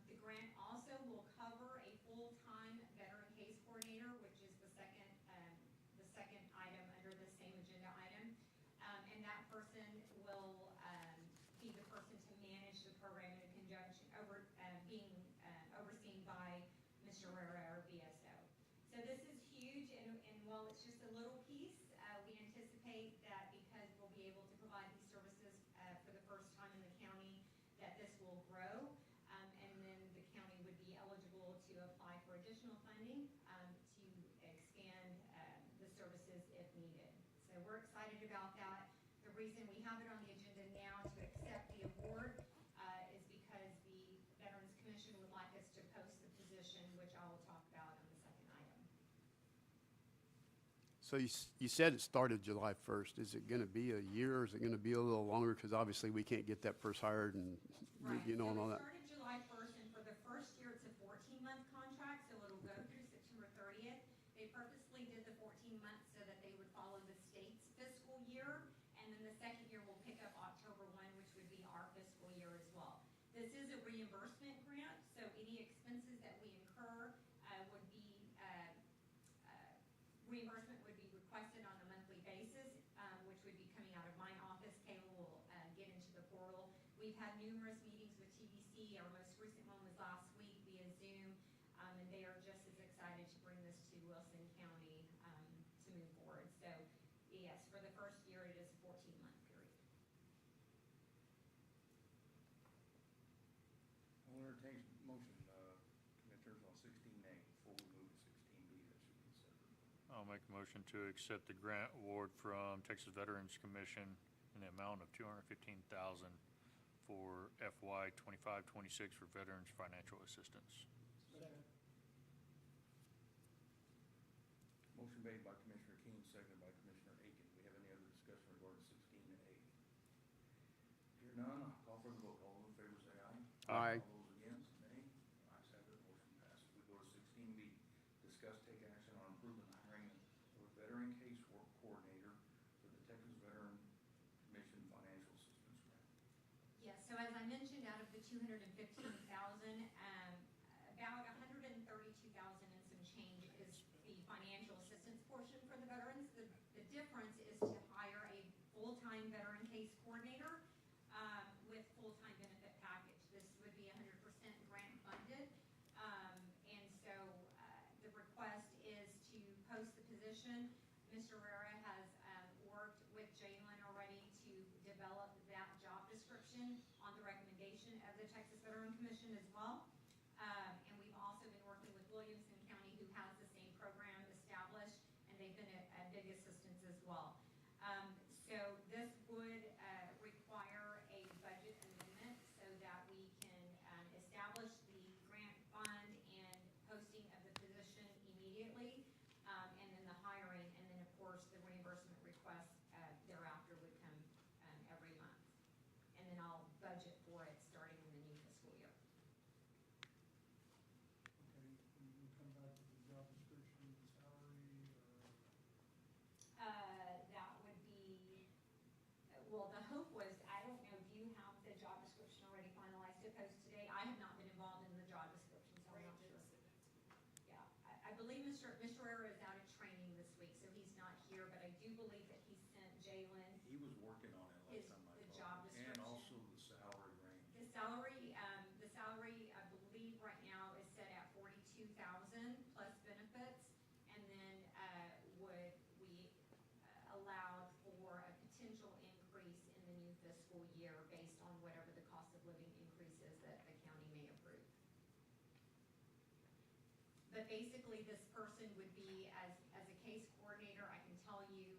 The grant also will cover a full-time veteran case coordinator, which is the second item under the same agenda item. And that person will be the person to manage the program in conjunction, overseen by Mr. Herrera, our VSO. So this is huge, and while it's just a little piece, we anticipate that because we'll be able to provide these services for the first time in the county, that this will grow, and then the county would be eligible to apply for additional funding to expand the services if needed. So we're excited about that. The reason we have it on the agenda now to accept the award is because the Veterans Commission would like us to post the position, which I will talk about on the second item. So you said it started July 1st. Is it going to be a year, or is it going to be a little longer? Because obviously we can't get that person hired and, you know, and all that. So it started July 1st, and for the first year, it's a 14-month contract, so it'll go through September 30th. They purposely did the 14 months so that they would follow the state's fiscal year, and then the second year will pick up October 1, which would be our fiscal year as well. This is a reimbursement grant, so any expenses that we incur would be, reimbursement would be requested on a monthly basis, which would be coming out of my office. Kayla will get into the portal. We've had numerous meetings with TBC. Our most recent one was last week via Zoom, and they are just as excited to bring this to Wilson County to move forward. So yes, for the first year, it is a 14-month period. I'll entertain a motion, Commissioners, on 16A before we move to 16B that should be separate. I'll make a motion to accept the grant award from Texas Veterans Commission in the amount of $215,000 for FY 25-26 for veterans financial assistance. Motion made by Commissioner King, seconded by Commissioner Aiken. Do we have any other discussion regarding 16A? Hear none, I'll call for the vote. All those in favor say aye. Aye. All those against, nay. Ayes have it, motion passes. We go to 16B, discuss take action on approving the hiring of a veteran case work coordinator for the Texas Veteran Commission Financial Assistance Grant. Yes, so as I mentioned, out of the 215,000, about 132,000 and some change is the financial assistance portion for the veterans. The difference is to hire a full-time veteran case coordinator with full-time benefit package. This would be 100% grant funded. And so the request is to post the position. Mr. Herrera has worked with Jalen already to develop that job description on the recommendation of the Texas Veteran Commission as well. And we've also been working with Williamson County, who has the same program established, and they've been a big assistance as well. So this would require a budget amendment so that we can establish the grant fund and posting of the position immediately, and then the hiring, and then of course the reimbursement request thereafter would come every month. And then I'll budget for it starting in the new fiscal year. Okay, can you come back with the job description and salary, or? That would be, well, the hope was, I don't know, do you have the job description already finalized to post today? I have not been involved in the job description, so I'm not sure. Yeah, I believe Mr. Herrera is out of training this week, so he's not here, but I do believe that he sent Jalen He was working on it his, last time I the talked. job And description. also the salary range. The salary, I believe right now is set at 42,000 plus benefits, and then would we allow for a potential increase in the new fiscal year based on whatever the cost of living increase is that the county may approve. But basically, this person would be, as a case coordinator, I can tell you,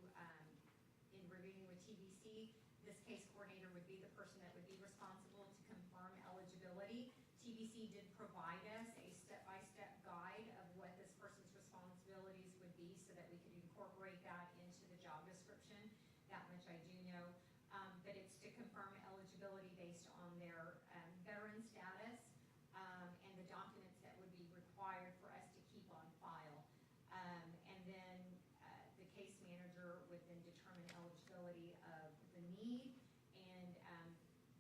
in reviewing with TBC, this case coordinator would be the person that would be responsible to confirm eligibility. TBC did provide us a step-by-step guide of what this person's responsibilities would be so that we could incorporate that into the job description. That much I do know. But it's to confirm eligibility based on their veteran status and the documents that would be required for us to keep on file. And then the case manager would then determine eligibility of the need and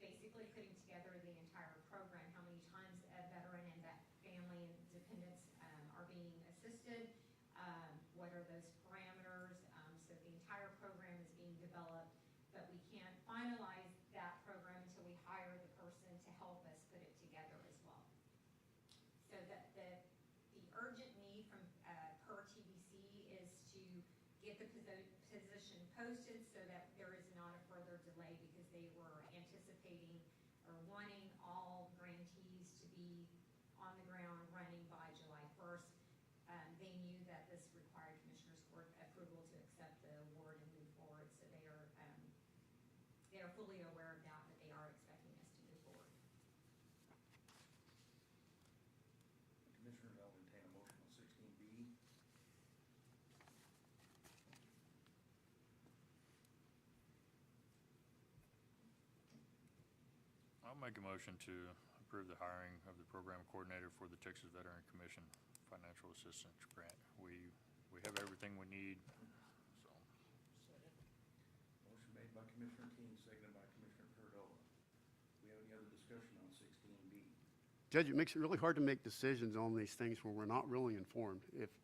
basically putting together the entire program, how many times a veteran and that family and dependents are being assisted, what are those parameters. So the entire program is being developed, but we can't finalize that program until we hire the person to help us put it together as well. So that the get the position posted so that there is not a further delay, because they were anticipating or wanting all grantees to be on the ground running by July 1st. They knew that this required Commissioners Court approval to accept the award and move forward, so they are fully aware of that, but they are expecting us to move forward. Commissioners, I'll entertain a motion on 16B. I'll make a motion to approve the hiring of the program coordinator for the Texas Veteran Commission Financial Assistance Grant. We have everything we need, so. Motion made by Commissioner King, seconded by Commissioner Cardova. We have any other discussion on 16B? Judge, it makes it really hard to make decisions on these things where we're not really informed.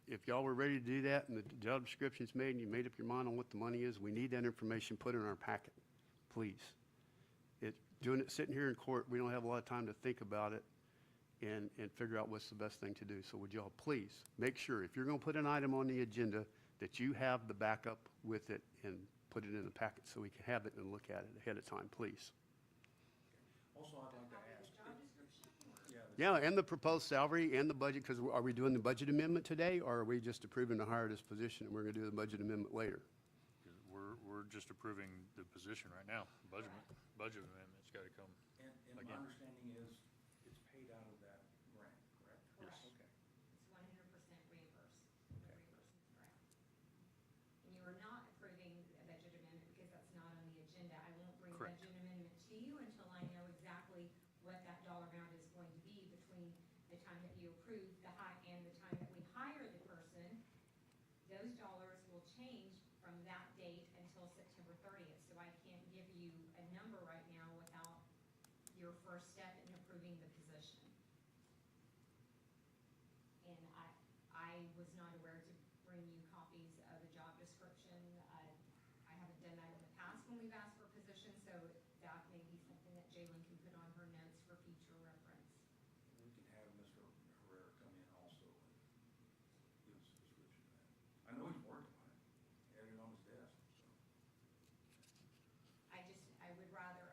If y'all were ready to do that and the job description's made and you made up your mind on what the money is, we need that information put in our packet, please. Doing it sitting here in court, we don't have a lot of time to think about it and figure out what's the best thing to do. So would y'all please make sure, if you're going to put an item on the agenda, that you have the backup with it and put it in the packet so we can have it and look at it ahead of time, please. Also, I'd like to ask. Job description? Yeah, Yeah, and the proposed salary and the budget, because are we doing the budget amendment today, or are we just approving to hire this position and we're going to do the budget amendment later? We're just approving the position right now. Budget amendment's got to come. And my Again. understanding is it's paid out of that grant, correct? Correct. Okay. It's 100% reimbursed, the reimbursement grant. And you are not approving a budget amendment because that's not on the agenda. I won't bring a Correct. budget amendment to you until I know exactly what that dollar amount is going to be between the time that you approve the high and the time that we hire the person. Those dollars will change from that date until September 30th. So I can't give you a number right now without your first step in approving the position. And I was not aware to bring you copies of the job description. I haven't done that in the past when we've asked for positions, so that may be something that Jalen can put on her notes for future reference. We can have Mr. Herrera come in also and give us a description of that. I know he's working on it. He had it on his desk, so. I would rather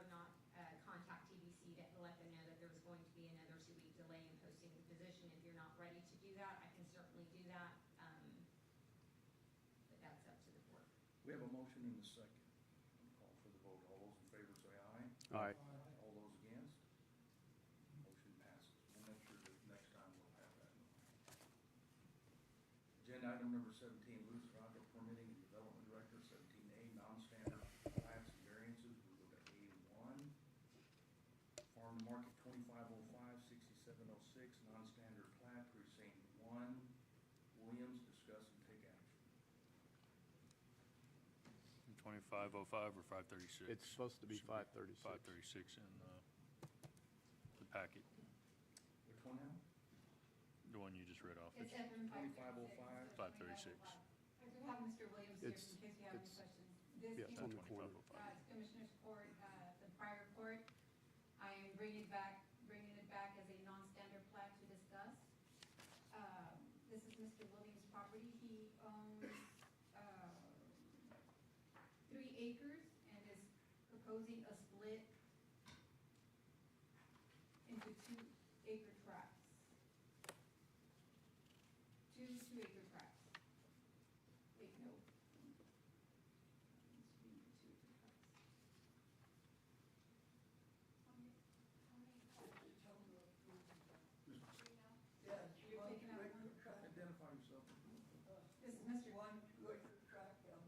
not contact TBC to let them know that there's going to be another 2-week delay in posting the position. If you're not ready to do that, I can certainly do that. But that's up to the board. We have a motion in the second. I'm call for the vote. All those in favor say aye. All right. All those against? Motion passes. We'll make sure that next time we'll have that in mind. Agenda item number 17, Luz Raga Permitting and Development Director, 17A, non-standard plats and variances. We go to A1. Farm to Market 2505, 6706, non-standard plat, precinct 1. Williams, discuss and take action. 2505 or 536? It's supposed to be Should 536. 536 in the packet, Which one now? the one you just read off. It's It's FM 2505. 536. I do have Mr. Williams here It's- in case you have any it's- questions. Yeah, it's on the corner. 2505. Commissioners Court, the prior court, I am bringing it back as a non-standard plat to discuss. This is Mr. Williams' property. He owns 3 acres and is proposing a split into 2-acre tracts. Two 2-acre tracts. Wait, no. Identify yourself. This is Mr. 2-acre tract and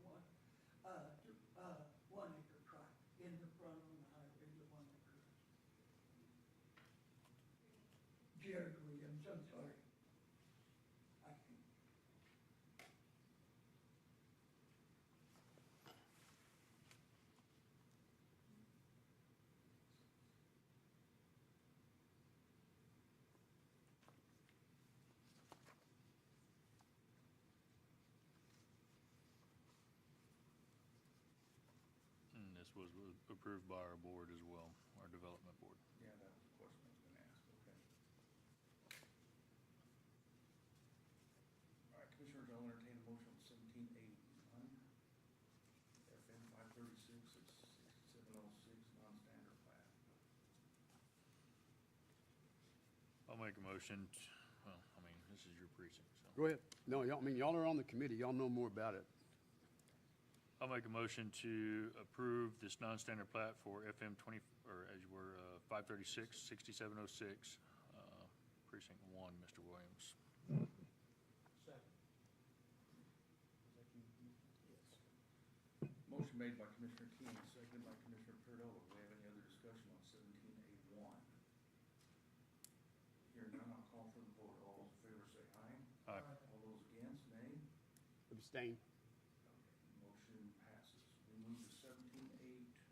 1-acre tract in the front on the highway, the 1 acre. Jared Williams, I'm sorry. I can. And this was approved by our board as well, our development board. Yeah, that was the question I was gonna ask, okay. All right, Commissioners, I'll entertain a motion on 17A, make a motion, well, I mean, this is your precinct, so. Go ahead. No, y'all, I mean, y'all are on the committee. Y'all know more about it. I'll make a motion to approve this non-standard plat for FM 20, or as you were, 536, 6706, precinct 1, Mr. Williams. Second. Motion made by Commissioner King, seconded by Commissioner Perdola. Do we have any other discussion on 17A1? Hearing none, I'll call for the vote. All those in favor say aye. Aye. All those against, nay. Abstain. Motion passes. We move to 17A2.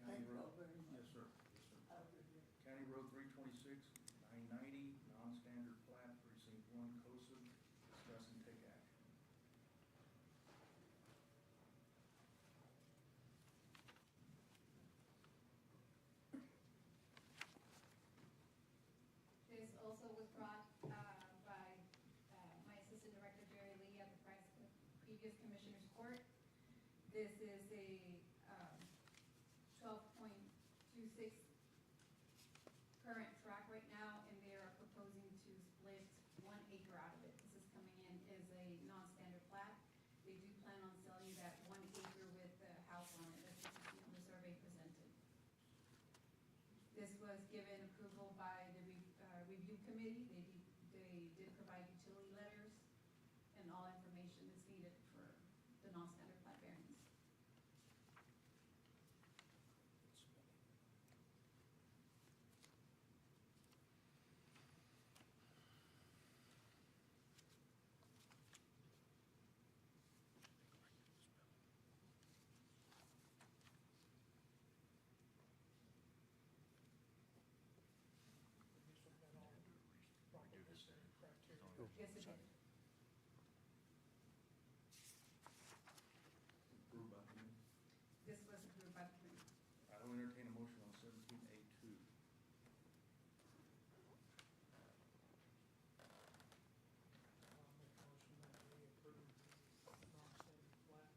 Thank County you all Road. very much. Yes, sir. Yes, sir. Have a good day. County Road 326, 990, non-standard plat, precinct 1, COSA. Discuss and take action. This also was brought by my Assistant Director Jerry Lee at the previous Commissioners Court. This is a 12.26 current track right now, and they are proposing to split 1 acre out of it. This is coming in as a non-standard plat. They do plan on selling that 1 acre with the house on it, as you can see on the survey presented. This was given approval by the review committee. They did provide utility letters and all information that's needed for the non-standard plat variance. Yes, it did. Approved by the committee. This was approved by the committee. I will entertain a motion on 17A2. I'll make a motion that we approve the non-standard plat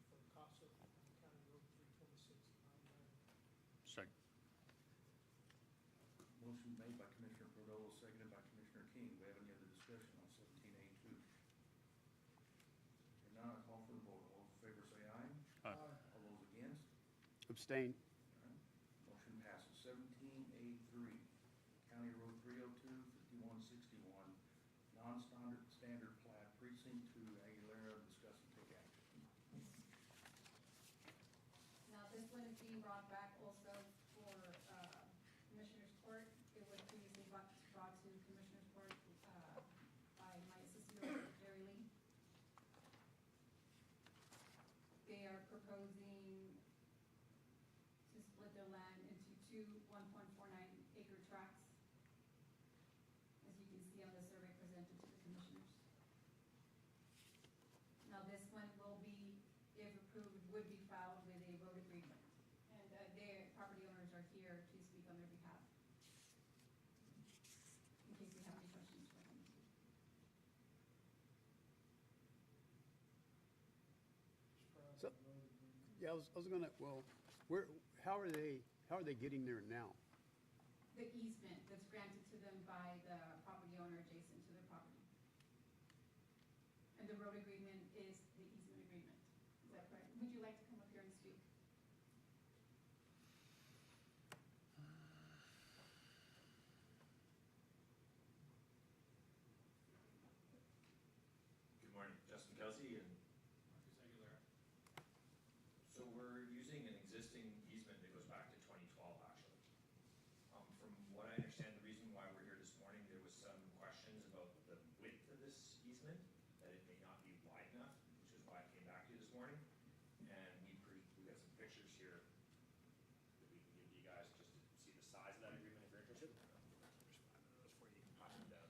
for CASA on County Road 326, 990. Second. Motion made by Commissioner Perdola, seconded by Commissioner King. Do we have any other discussion on 17A2? If not, I'll call for the vote. All those in favor say aye. Aye. All those against? Abstain. All right. Motion passes. 17A3, County Road 302, 5161, non-standard plat, precinct 2, Aguilera. Discuss and take action. Now, this one is being brought back also for Commissioners Court. It was previously brought to Commissioners Court by my Assistant Director Jerry Lee. They are proposing to split their land into two 1.49 acre tracts, as you can see on the survey presented to the Commissioners. Now, this one will be, if approved, would be filed with a road agreement. And their property owners are here to speak on their behalf. In case you have any questions for them. So, yeah, I was gonna, well, how are they getting there now? The easement that's granted to them by the property owner adjacent to their property. And the road agreement is the easement agreement. Is that correct? Would you like to come up here and speak? Good morning, Justin Kelsey and Marcus Aguilera. So we're using an existing easement that goes back to 2012, actually. From what I understand, the reason why we're here this morning, there was some questions about the width of this easement, that it may not be wide enough, which is why I came back to you this morning. And we got some pictures here that we can give you guys just to see the size of that agreement if you're interested. There's 5 of those for you, you can pass them down.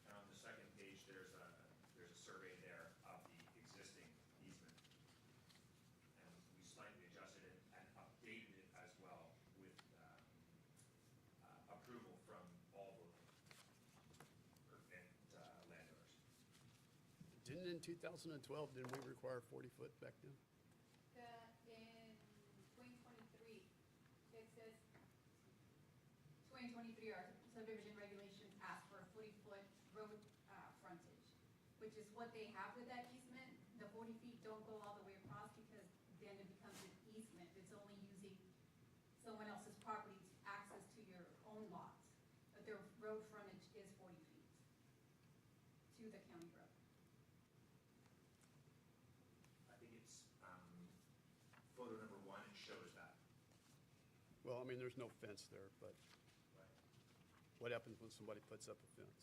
And on the second page, there's a survey there of the existing easement. And we slightly adjusted it and updated it as well with approval from all the landowners. Didn't in 2012, didn't we require 40 foot back then? In 2023, our subdivision regulations ask for a 40-foot road frontage, which is what they have with that easement. The 40 feet don't go all the way across because then it becomes an easement. It's only using someone else's property to access to your own lots. But their road frontage is 40 feet to the county road. I think it's, photo number 1, it shows that. Well, I mean, there's no fence there, but Right. what happens when somebody puts up a fence?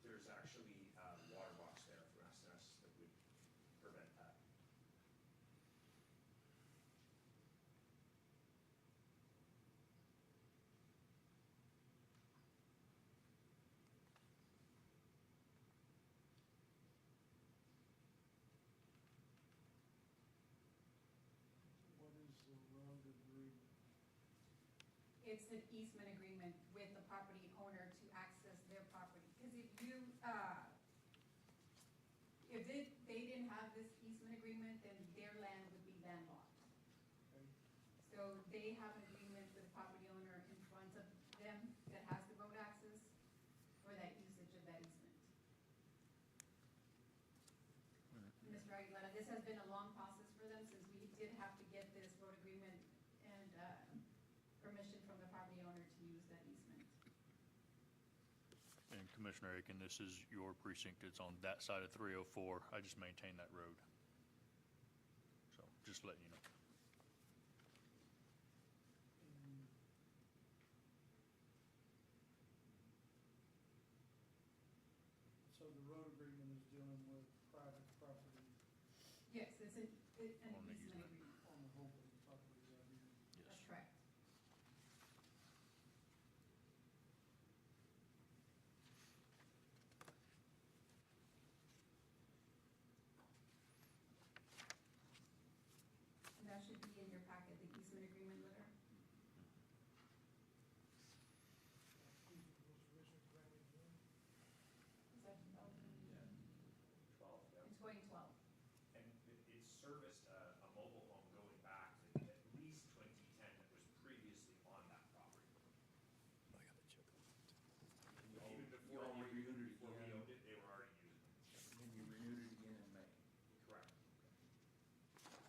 There's actually a water box there for SNS that would prevent that. What is the road agreement? It's an easement agreement with the property owner to access their property. Because if they didn't have this easement agreement, then their land would be landlocked. Okay. So they have an agreement with the property owner in front of them that has the road access for that usage of that easement. Mr. Aguilera, this has been a long process for them since we did have to get this road agreement and permission from the property owner to use that easement. And Commissioner Aiken, this is your precinct. It's on that side of 304. I just maintain that road. So just letting you know. So the road agreement is dealing with private property Yes, it's an On the easement easement. agreement. on the whole of the property right here. That's Yes. correct. And that should be in your packet, the easement agreement letter. Is that 12, yeah. in 2012? And it serviced a mobile home going back to at least 2010 that was previously on that property. I gotta check on that. Even You all renewed it before we again, owned it, they were already using it. and you renewed it again in May. Correct.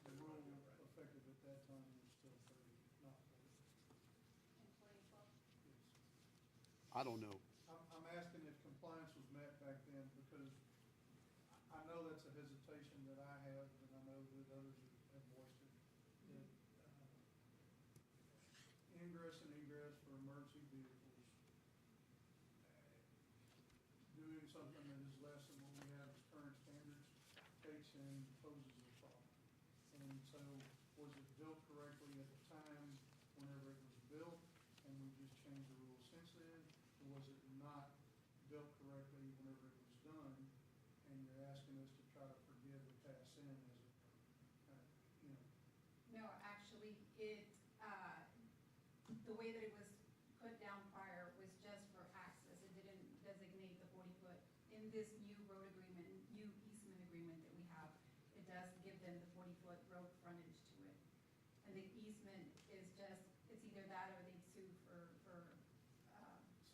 The rule effective at that time was still 30, not 40. In 2012? Yes. I don't know. I'm asking if compliance was met back then, because I know that's a hesitation that I have, and I know that others have voiced it. That ingress and egress for emergency vehicles, doing something that is less than what we have as current standards takes and poses a problem. And so, was it built correctly at the time whenever it was built, and we just changed the rules since then? Or was it not built correctly whenever it was done, and you're asking us to try to forgive and pass in as a, you know? No, actually, the way that it was put down prior was just for access. It didn't designate the 40-foot. In this new road agreement, new easement agreement that we have, it does give them the 40-foot road frontage to it. And the easement is just, it's either that or they sue for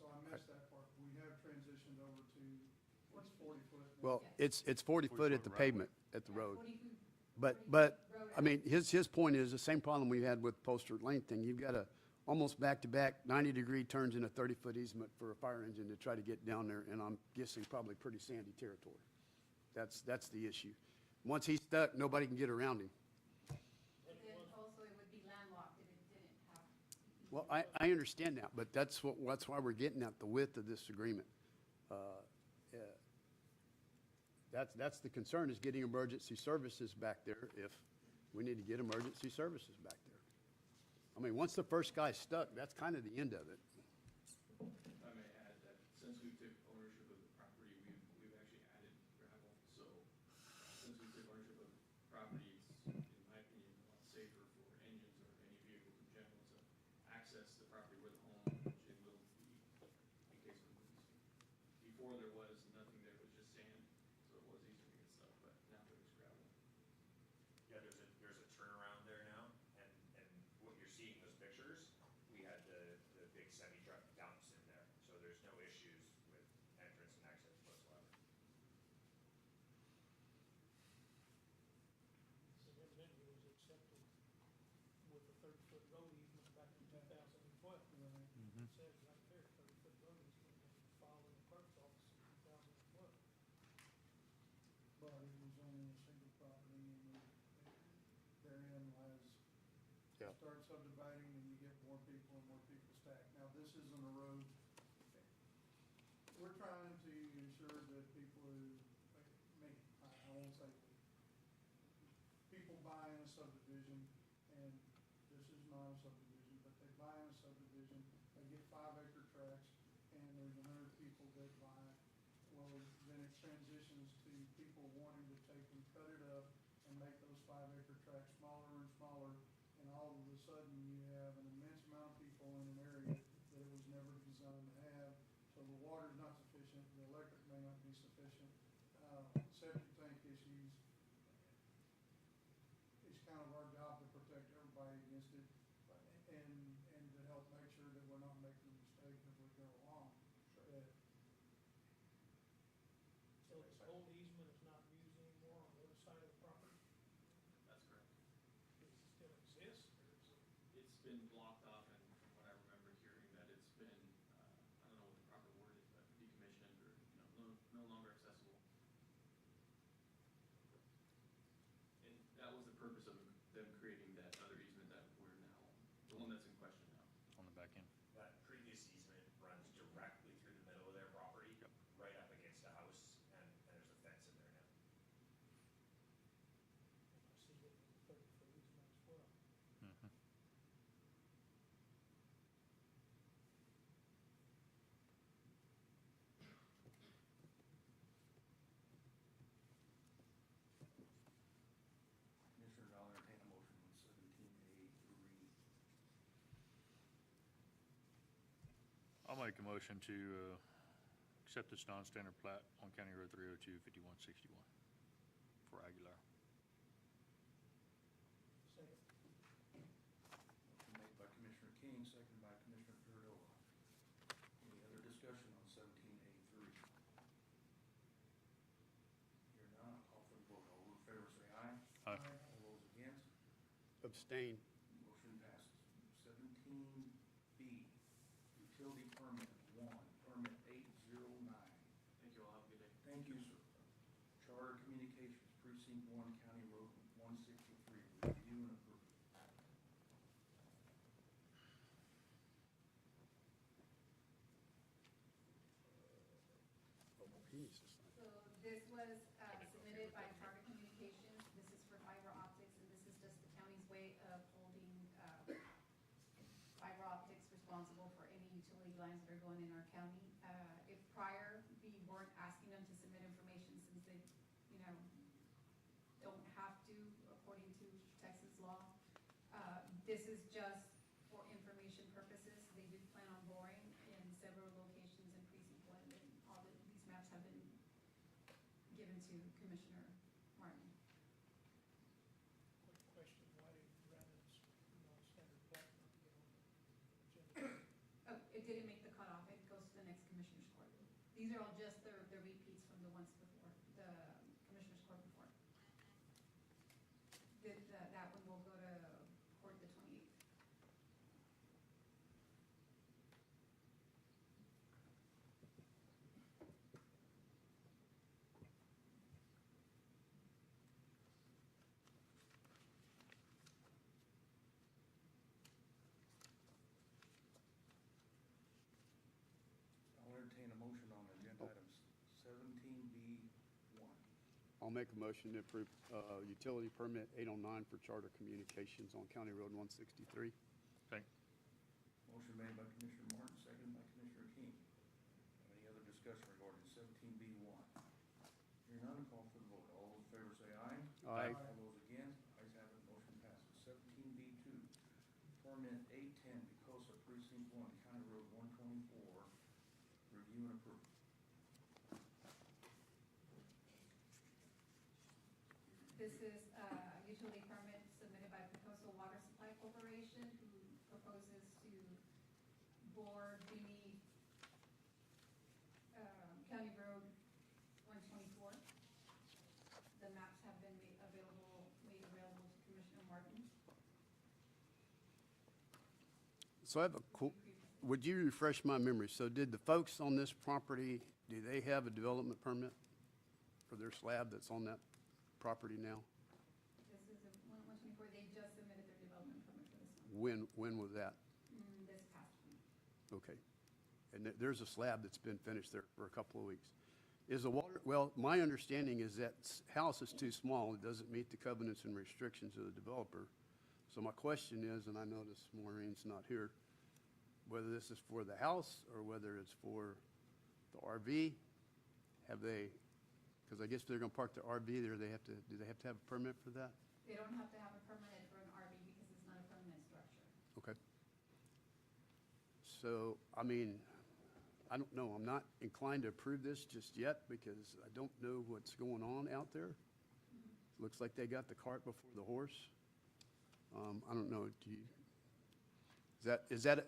So I missed that part. We have transitioned over to, it's 40 foot. now. Well, Yes. it's 40 foot at the right away. pavement, at the road. 40 feet. But, 40 feet road I mean, his point is the same problem we had with Poster Lane thing. You've got a almost back-to-back 90-degree turns in a 30-foot easement for a fire engine to try to get down there, and I'm guessing probably pretty sandy territory. That's the issue. Once he's stuck, nobody can get around him. But then also it would be landlocked if it didn't have. Well, I understand that, but that's why we're getting at the width of this agreement. That's the concern, is getting emergency services back there if we need to get emergency services back there. I mean, once the first guy's stuck, that's kind of the end of it. If I may add that since we took ownership of the property, we've actually added gravel. So since we took ownership of the property, it's, in my opinion, a lot safer for engines or any vehicles in general to access the property where the home engine will be in case of emergency. Before there was nothing there, it was just sand, so it was easier to get stuff, but now there's gravel. Yeah, there's a turnaround there now, and what you're seeing, those pictures, 30-foot road easement back in 2012. It says right there, 30-foot road easement was filed in the clerk's office in 2012. But it was only a single property, and therein lies, you Yeah. start subdividing and you get more people and more people stacked. Now, this isn't a road. We're trying to ensure that people who make, I won't say, people buy in a subdivision, and this is not a subdivision, but they buy in a subdivision, they get 5-acre tracts, and there's 100 people that buy. Well, then it transitions to people wanting to take and cut it up and make those 5-acre tracts smaller and smaller, and all of a sudden you have an immense amount of people in an area that it was never designed to have. So the water's not sufficient, the electric may not be sufficient, septic tank issues. It's kind of our job to protect everybody against it, and to help make sure that we're not making a mistake as we go along. That- So this whole easement is not used anymore on the other side of the property? That's correct. Does it still exist, or is it? It's been blocked off, and from what I remember hearing, that it's been, I don't know what the proper word is, but decommissioned or, no longer accessible. And that was the purpose of them creating that other easement that we're now, the one that's in question now. On the back end. That previous easement runs directly through the middle of their property, Yep. right up against a house, and there's a fence in there now. I see it as a 30-foot easement as well. Mhm. Commissioners, I'll entertain a motion on 17A3. I'll make a motion to accept this non-standard plat on County Road 302, 5161 for Aguilar. Second. Motion made by Commissioner King, seconded by Commissioner Cardova. Any other discussion on 17A3? Hearing none, I'll call for the vote. All those in favor say aye. Aye. All those against, Abstain. motion passes. 17B, utility permit 1, permit 809. Thank you all, have a good day. Thank you, sir. Charter Communications, Precinct 1, County Road 163, review and approve. So this was submitted by Charter Communications. This is for fiber optics, and this is just the county's way of holding fiber optics responsible for any utility lines that are going in our county. If prior, we weren't asking them to submit information since they, don't have to according to Texas law. This is just for information purposes. They do plan on boring in several locations in precinct 1, and all these maps have been given to Commissioner Martin. Quick question, why did Brandon's non-standard plat not get on the agenda? Oh, it didn't make the cutoff. It goes to the next Commissioner's Court. These are all just the repeats from the ones before, the Commissioner's Court before. That one will go to court the 28th. I'll entertain a motion on agenda items 17B1. I'll make a motion to approve utility permit 809 for Charter Communications on County Road 163. Okay. Motion made by Commissioner Martin, seconded by Commissioner King. Any other discussion regarding 17B1? Hearing none, call for the vote. All those in favor say aye. Aye. All those against, ayes have it, motion passes. 17B2, permit 810, Picosa Precinct 1, County Road 124, review and approve. This is a utility permit submitted by Picosa Water Supply Corporation, who proposes to bore beneath County Road 124. The maps have been made available to Commissioner Martin. So I have a would you refresh my memory? So did the folks on this property, do they have a development permit for their slab that's on that property now? This is, 124, they just submitted their development permit for this one. When was that? This past week. Okay. And there's a slab that's been finished there for a couple of weeks. Is the water, well, my understanding is that house is too small. It doesn't meet the covenants and restrictions of the developer. So my question is, and I notice Maureen's not here, whether this is for the house or whether it's for the RV, have they, because I guess if they're going to park their RV there, do they have to have a permit for that? They don't have to have a permit for an RV because it's not a permanent structure. Okay. So, I mean, I don't know. I'm not inclined to approve this just yet because I don't know what's going on out there. Looks like they got the cart before the horse. I don't know. Do you, is that,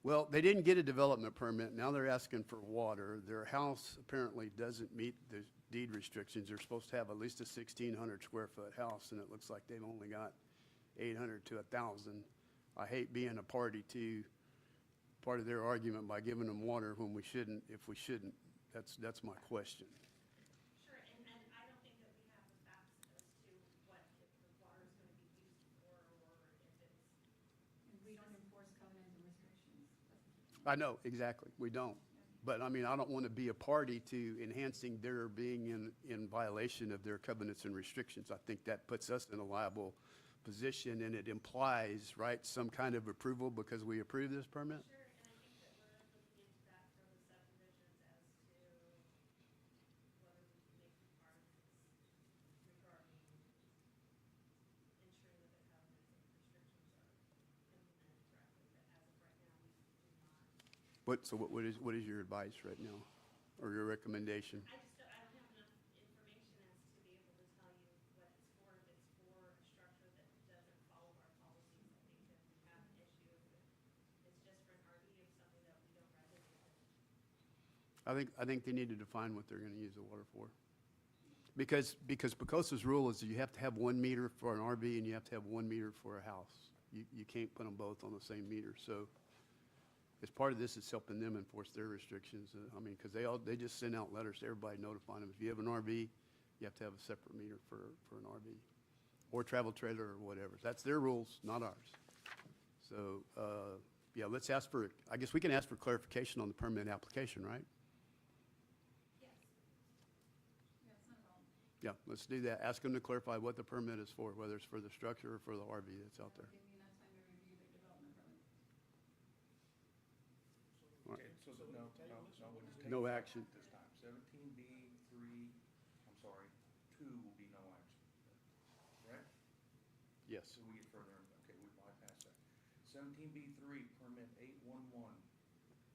well, they didn't get a development permit. Now they're asking for water. Their house apparently doesn't meet the deed restrictions. They're supposed to have at least a 1,600 square foot house, and it looks like they've only got 800 to 1,000. I hate being a party to part of their argument by giving them water when we shouldn't, if we shouldn't. That's my question. Sure, and I don't think that we have the facts as to what if the water is going to be used for, or if it's. And we don't enforce covenants and restrictions. I know, exactly. We don't. But I mean, I don't want to be a party to enhancing their being in violation of their covenants and restrictions. I think that puts us in a liable position, and it implies, right, some kind of approval because we approve this permit? Sure, and I think that we're looking into that for the subdivisions as to whether we can make it part of this regarding ensuring that the covenants and restrictions are implemented correctly, but as of right now, we do not. So what is your advice right now, or your recommendation? I don't have enough information as to be able to tell you what it's for. If it's for a structure that doesn't follow our policies, I think that we have an issue. If it's just for an RV of something that we don't regulate. I think they need to define what they're going to use the water for. Because Picosa's rule is that you have to have 1 meter for an RV and you have to have 1 meter for a house. You can't put them both on the same meter. So as part of this, it's helping them enforce their restrictions. I mean, because they just send out letters to everybody notifying them. If you have an RV, you have to have a separate meter for an RV or travel trailer or whatever. That's their rules, not ours. So, yeah, let's ask for, I guess we can ask for clarification on the permit application, right? Yes. Yeah, it's not a problem. Yeah, let's do that. Ask them to clarify what the permit is for, whether it's for the structure or for the RV that's out there. Give me enough time to review their development permit. Okay, so no, we'll just take. No action. This time, 17B3, I'm sorry, 2 will be no action, correct? Yes. So we get further, okay, we bypass that. 17B3, permit 811,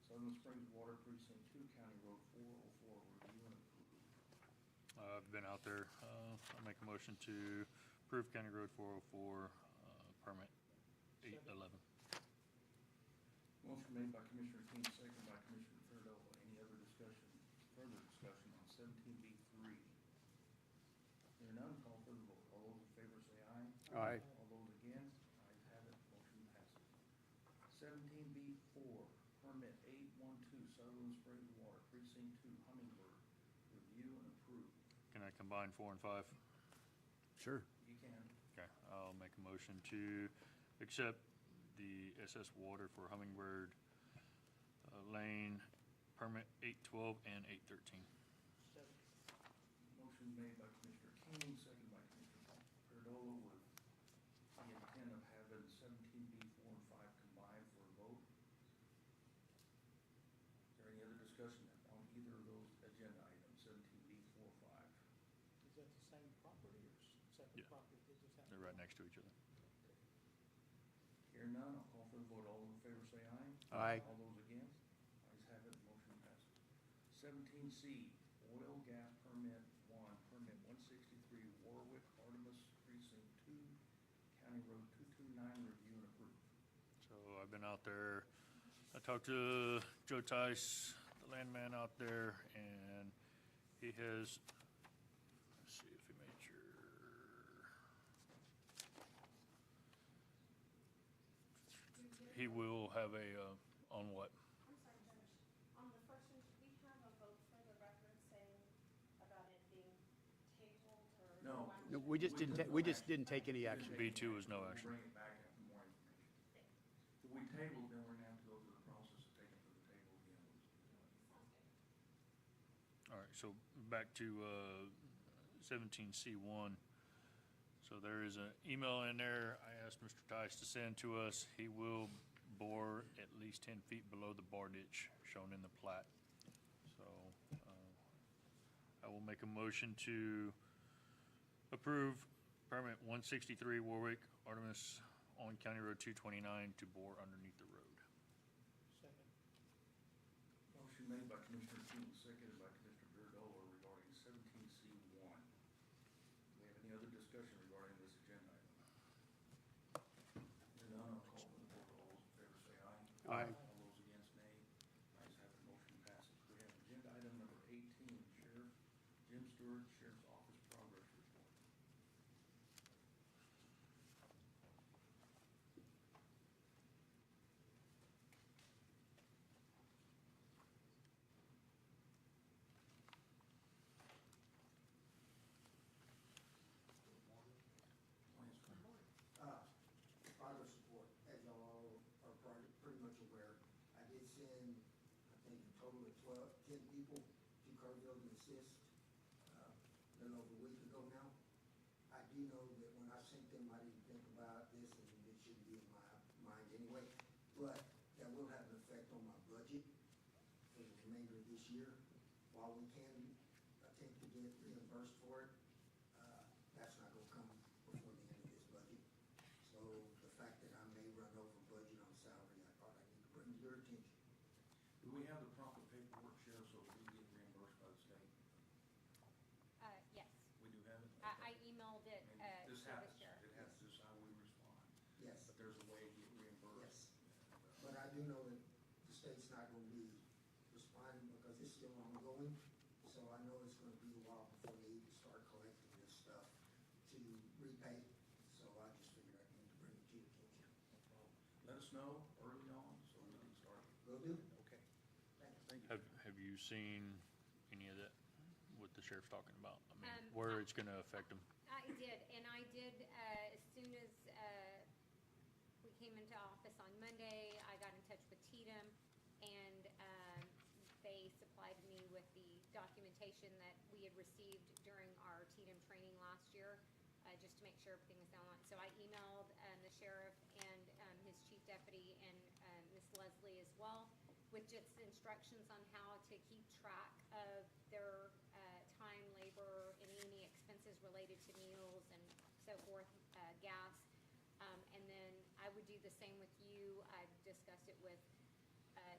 Sutherland Springs Water Precinct 2, County Road 404, review and approve. I've been out there. I'll make a motion to approve County Road 404, permit 811. Motion made by Commissioner King, second by Commissioner Farrelletto. Any other discussion, further discussion on 17B3? Hearing none, call for the vote. All those in favor say aye. Aye. All those against, ayes have it, motion passes. 17B4, permit 812, Sutherland Springs Water, Precinct 2, Hummingbird, review and approve. Can I combine 4 and 5? Sure. You can. Okay, I'll make a motion to accept the SS Water for Hummingbird Lane permit 812 and 813. Motion made by Commissioner King, second by Commissioner Farrelletto, with the intent of having 17B4 and 5 combined for a vote. Is there any other discussion on either of those agenda items, 17B4, 5? Is that the same property or separate Yeah. property? They just have. They're right next to each other. Hearing none, I'll call for the vote. All those in favor say aye. Aye. All those against, ayes have it, motion passes. 17C, oil gas permit 1, permit 163, Warwick Artemis Precinct 2, County Road 229, review and approve. So I've been out there. I talked to Joe Tice, the landman out there, and he has, let's see if he made sure. he will have a, on what? I'm sorry, Judge. On the first one, should we have a vote for the record saying about it being tabled or? No. No, we just didn't take any action. B2 was no action. Bring it back after more information. If we tabled, then we're gonna have to go through the process of taking it to the table again. All right, so back to 17C1. So there is an email in there I asked Mr. Tice to send to us. He will bore at least 10 feet below the bar ditch shown in the plat. So I will make a motion to approve permit 163 Warwick Artemis on County Road 229 to bore underneath the road. Second. Motion made by Commissioner Keaton, seconded by Commissioner Gurdola regarding 17C1. Do we have any other discussion regarding this agenda item? Hearing none, I'll call for the vote. All those in favor say aye. Aye. All those against, nay. Ayes have it, motion passes. We have agenda item number 18, Sheriff Jim Stewart, Sheriff's Office Progress Report. Progress report, as y'all are pretty much aware, I did send, I think, a total of 10 people to Carville to assist, a little over a week ago now. I do know that when I sent them, I didn't think about this, and it shouldn't be in my mind anyway, but that will have an effect on my budget for the remainder of this year. While we can attempt to get reimbursed for it, that's not gonna come before the end of this budget. So the fact that I may run over budget on salary, I thought I need to bring to your attention. Do we have the proper paperwork, Sheriff, so we can get reimbursed by the state? Yes. We do have it? I emailed it And to this the happens, sheriff. it has, this is how we respond. Yes. But there's a way to get reimbursed. But I do know that the state's not gonna be responding because it's still ongoing. So I know it's gonna be a while before they even start collecting this stuff to repay. So I just figured I need to bring it to your attention. Let us know early on so we can start. Will do. Okay. Thank you. Thank you. Have you seen any of that, what the sheriff's talking about? I mean, Um, where it's gonna affect them? I did, and I did, as soon as we came into office on Monday, I got in touch with Tatum, and they supplied me with the documentation that we had received during our Tatum training last year, just to make sure everything was down. So I emailed the sheriff and his chief deputy and Miss Leslie as well, with just instructions on how to keep track of their time, labor, any expenses related to meals and so forth, gas. And then I would do the same with you. I've discussed it with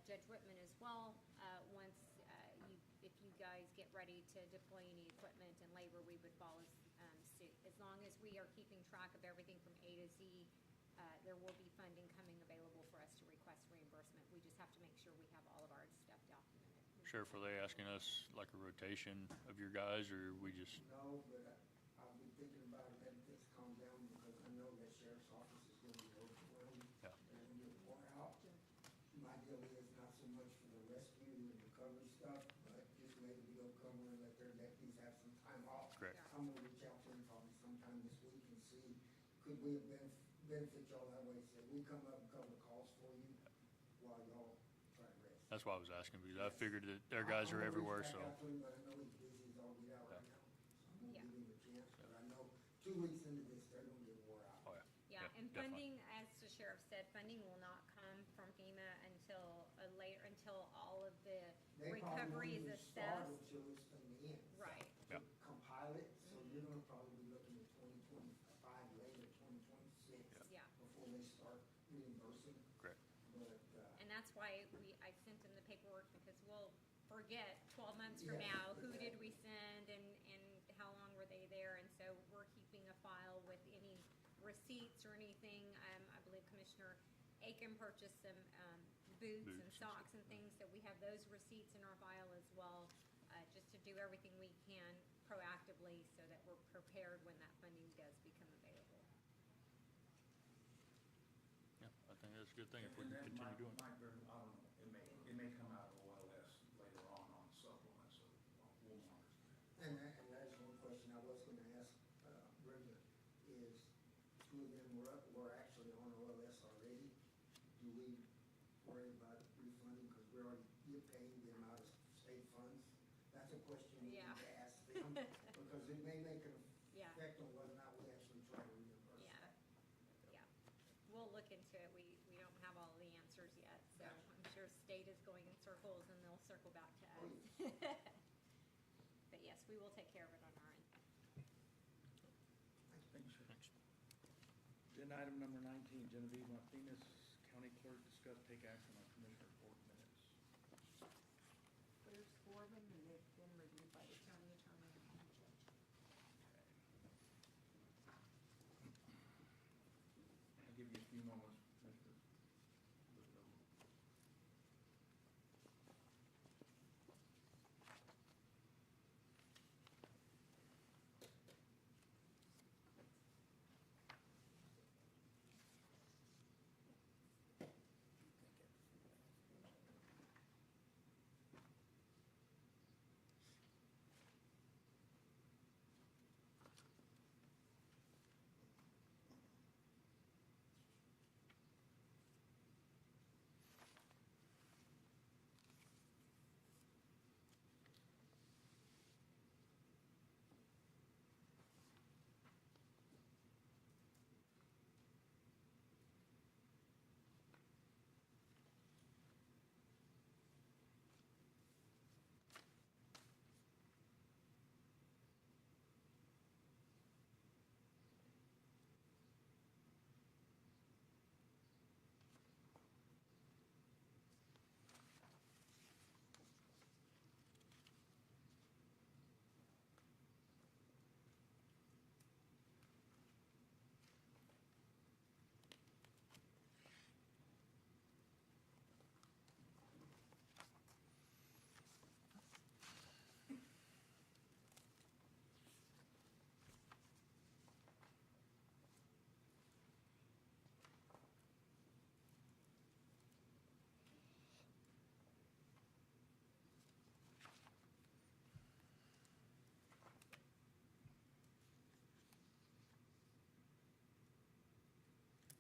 Judge Whitman as well. Once if you guys get ready to deploy any equipment and labor, we would follow suit. As long as we are keeping track of everything from A to Z, there will be funding coming available for us to request reimbursement. We just have to make sure we have all of our stuff documented. Sheriff, are they asking us like a rotation of your guys, or we just, No, but I'll be thinking about it as things calm down because I know that sheriff's office is gonna be overwhelmed. Yeah. They're gonna get worn out. My deal is not so much for the rescue and recovery stuff, but just maybe to go cover and let their deputies have some time off. Correct. I'm gonna reach out to them probably sometime this week and see, could we benefit y'all that way? Say, we come up and cover calls for you while y'all try to rest. that's why I was asking, because I figured that their guys are everywhere, so. I'm gonna reach back out to him, but I know he's busy as all get out right now. So I'm Yeah. gonna give him a chance, but I know 2 weeks into this, they're gonna get wore out. Oh, yeah. Yeah, and definitely. funding, as the sheriff said, funding will not come from FEMA until until all of the They recovery is probably won't even start assessed. until this thing ends. Right. To compile it, so you're gonna probably be looking at 2025, later 2026. Yeah. Before they start reimbursing. Correct. But, And that's why I sent them the paperwork, because we'll forget 12 months from Yeah, now, who did exactly. we send and how long were they there? And so we're keeping a file with any receipts or anything. I believe Commissioner Aiken purchased some boots and socks and things, so we have those receipts in our file as well, just to do everything we can proactively so that we're prepared when that funding does become available. Yeah, I think that's a good thing if we And can that continue doing it. might very, I don't know, it may come out of OLS later on supplement, so we'll monitor that. And that's one question I was gonna ask, Brenda, is two of them were actually on OLS already. Do we worry about refunding, because you're paying them out of state funds? That's a question we need Yeah. to ask them, because it may make an Yeah. effect on whether or not we actually try to reimburse them. Yeah. We'll look into it. We don't have all the answers yet, so Gotcha. I'm sure state is going in circles and they'll circle back to Oh, us. But yes, we will take care of it on our end. Thanks, sir. Thanks. Agenda item number 19, Genevieve Martinez, County Clerk, discuss take action on Commissioner Court minutes. There's 4 of them, and they've been reviewed by the county attorney and the judge. I'll give you a few moments, Commissioner. Look it over.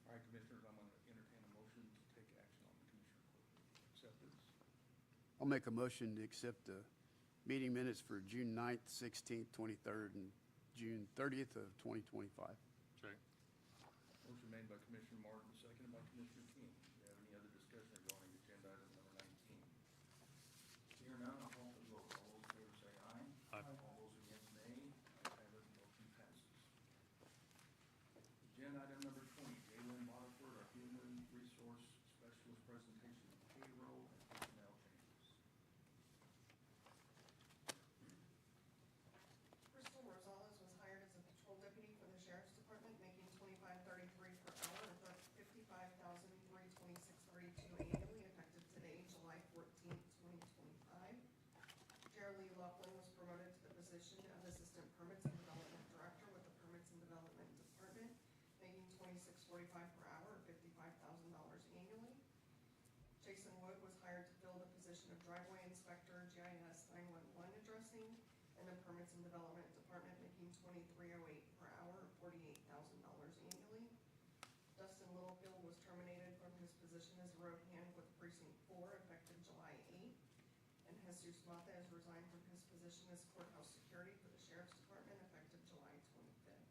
All right, Commissioners, I'm going to entertain a motion to take action on the Commissioner Court acceptance. I'll make a motion to accept the meeting minutes for June 9th, 16th, 23rd, and June 30th of 2025. Second. Motion made by Commissioner Martin, seconded by Commissioner King. Do you have any other discussion regarding agenda item number 19? Hearing none, I'll call for the vote. All those in favor say aye. Aye. All those against, nay. Ayes have it, motion passes. Agenda item number 20, Jalen Waterford, our Human Resource Specialist, presentation of payroll and personnel changes. Crystal Rosales was hired as a patrol deputy for the sheriff's department, making $25.33 per hour, or $55,326.32 annually, effective today, July 14th, 2025. Gerald Lee Laughlin was promoted to the position of Assistant Permits and Development Director with the Permits and Development Department, making $26.45 per hour, or $55,000 annually. Jason Wood was hired to fill the position of Driveway Inspector, GIS 911 addressing, in the Permits and Development Department, making $23.08 per hour, or $48,000 annually. Dustin Littlefield was terminated from his position as a road hand with Precinct 4, effective July 8th. And Jesus Mata has resigned from his position as courthouse security for the sheriff's department, effective July 25th.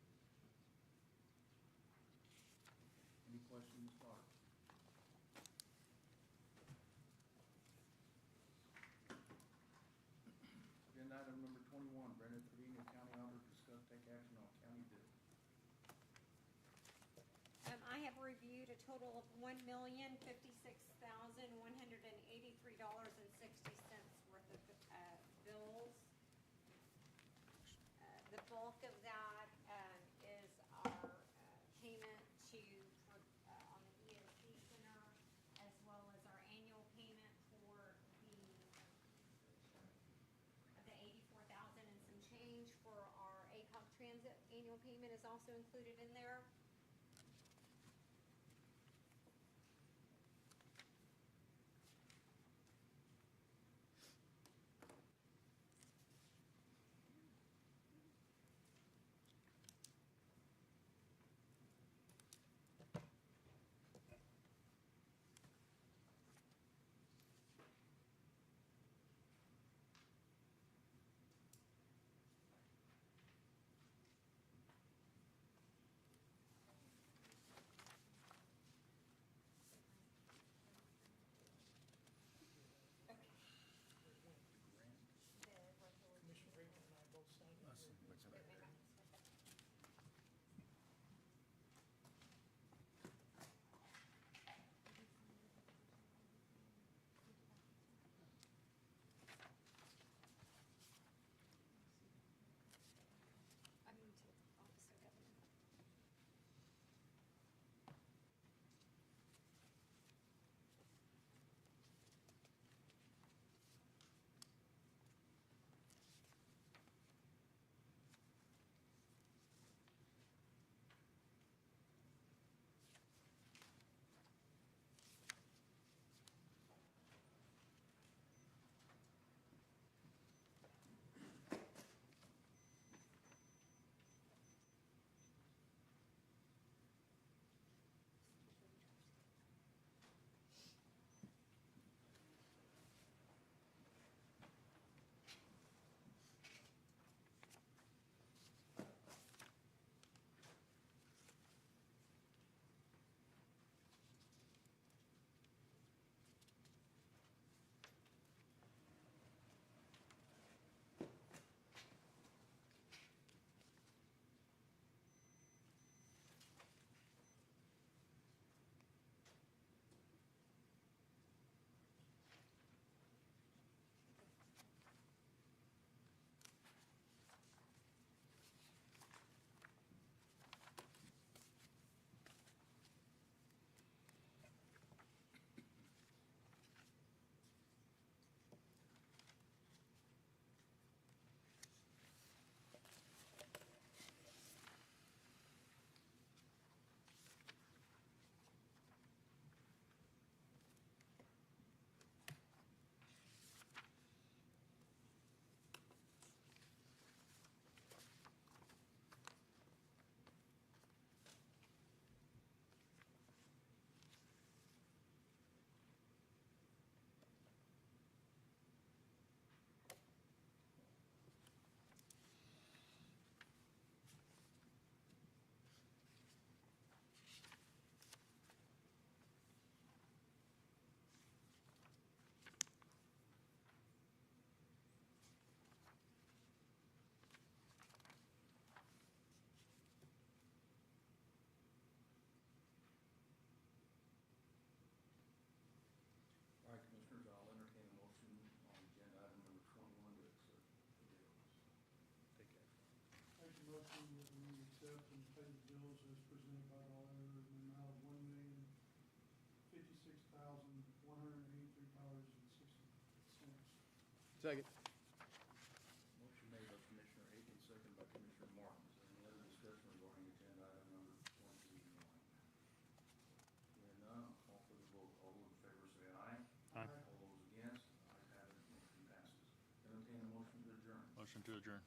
Any questions, Barb? Agenda item number 21, Brendan Trevino, County Auditor, discuss take action on county bill. I have reviewed a total of $1,056,183.60 worth of bills. The bulk of that is our payment to, on the EOC Center, as well as our annual payment for the 84,000 and some change for our ACOG Transit annual payment is also included in there. Second. Motion made by Commissioner Aiken, second by Commissioner Martin. Is there any other discussion regarding agenda item number 21? Hearing none, I'll call for the vote. All those in favor say aye. Aye. All those against, ayes have it, motion passes. Entertain a motion to adjourn. Motion to adjourn.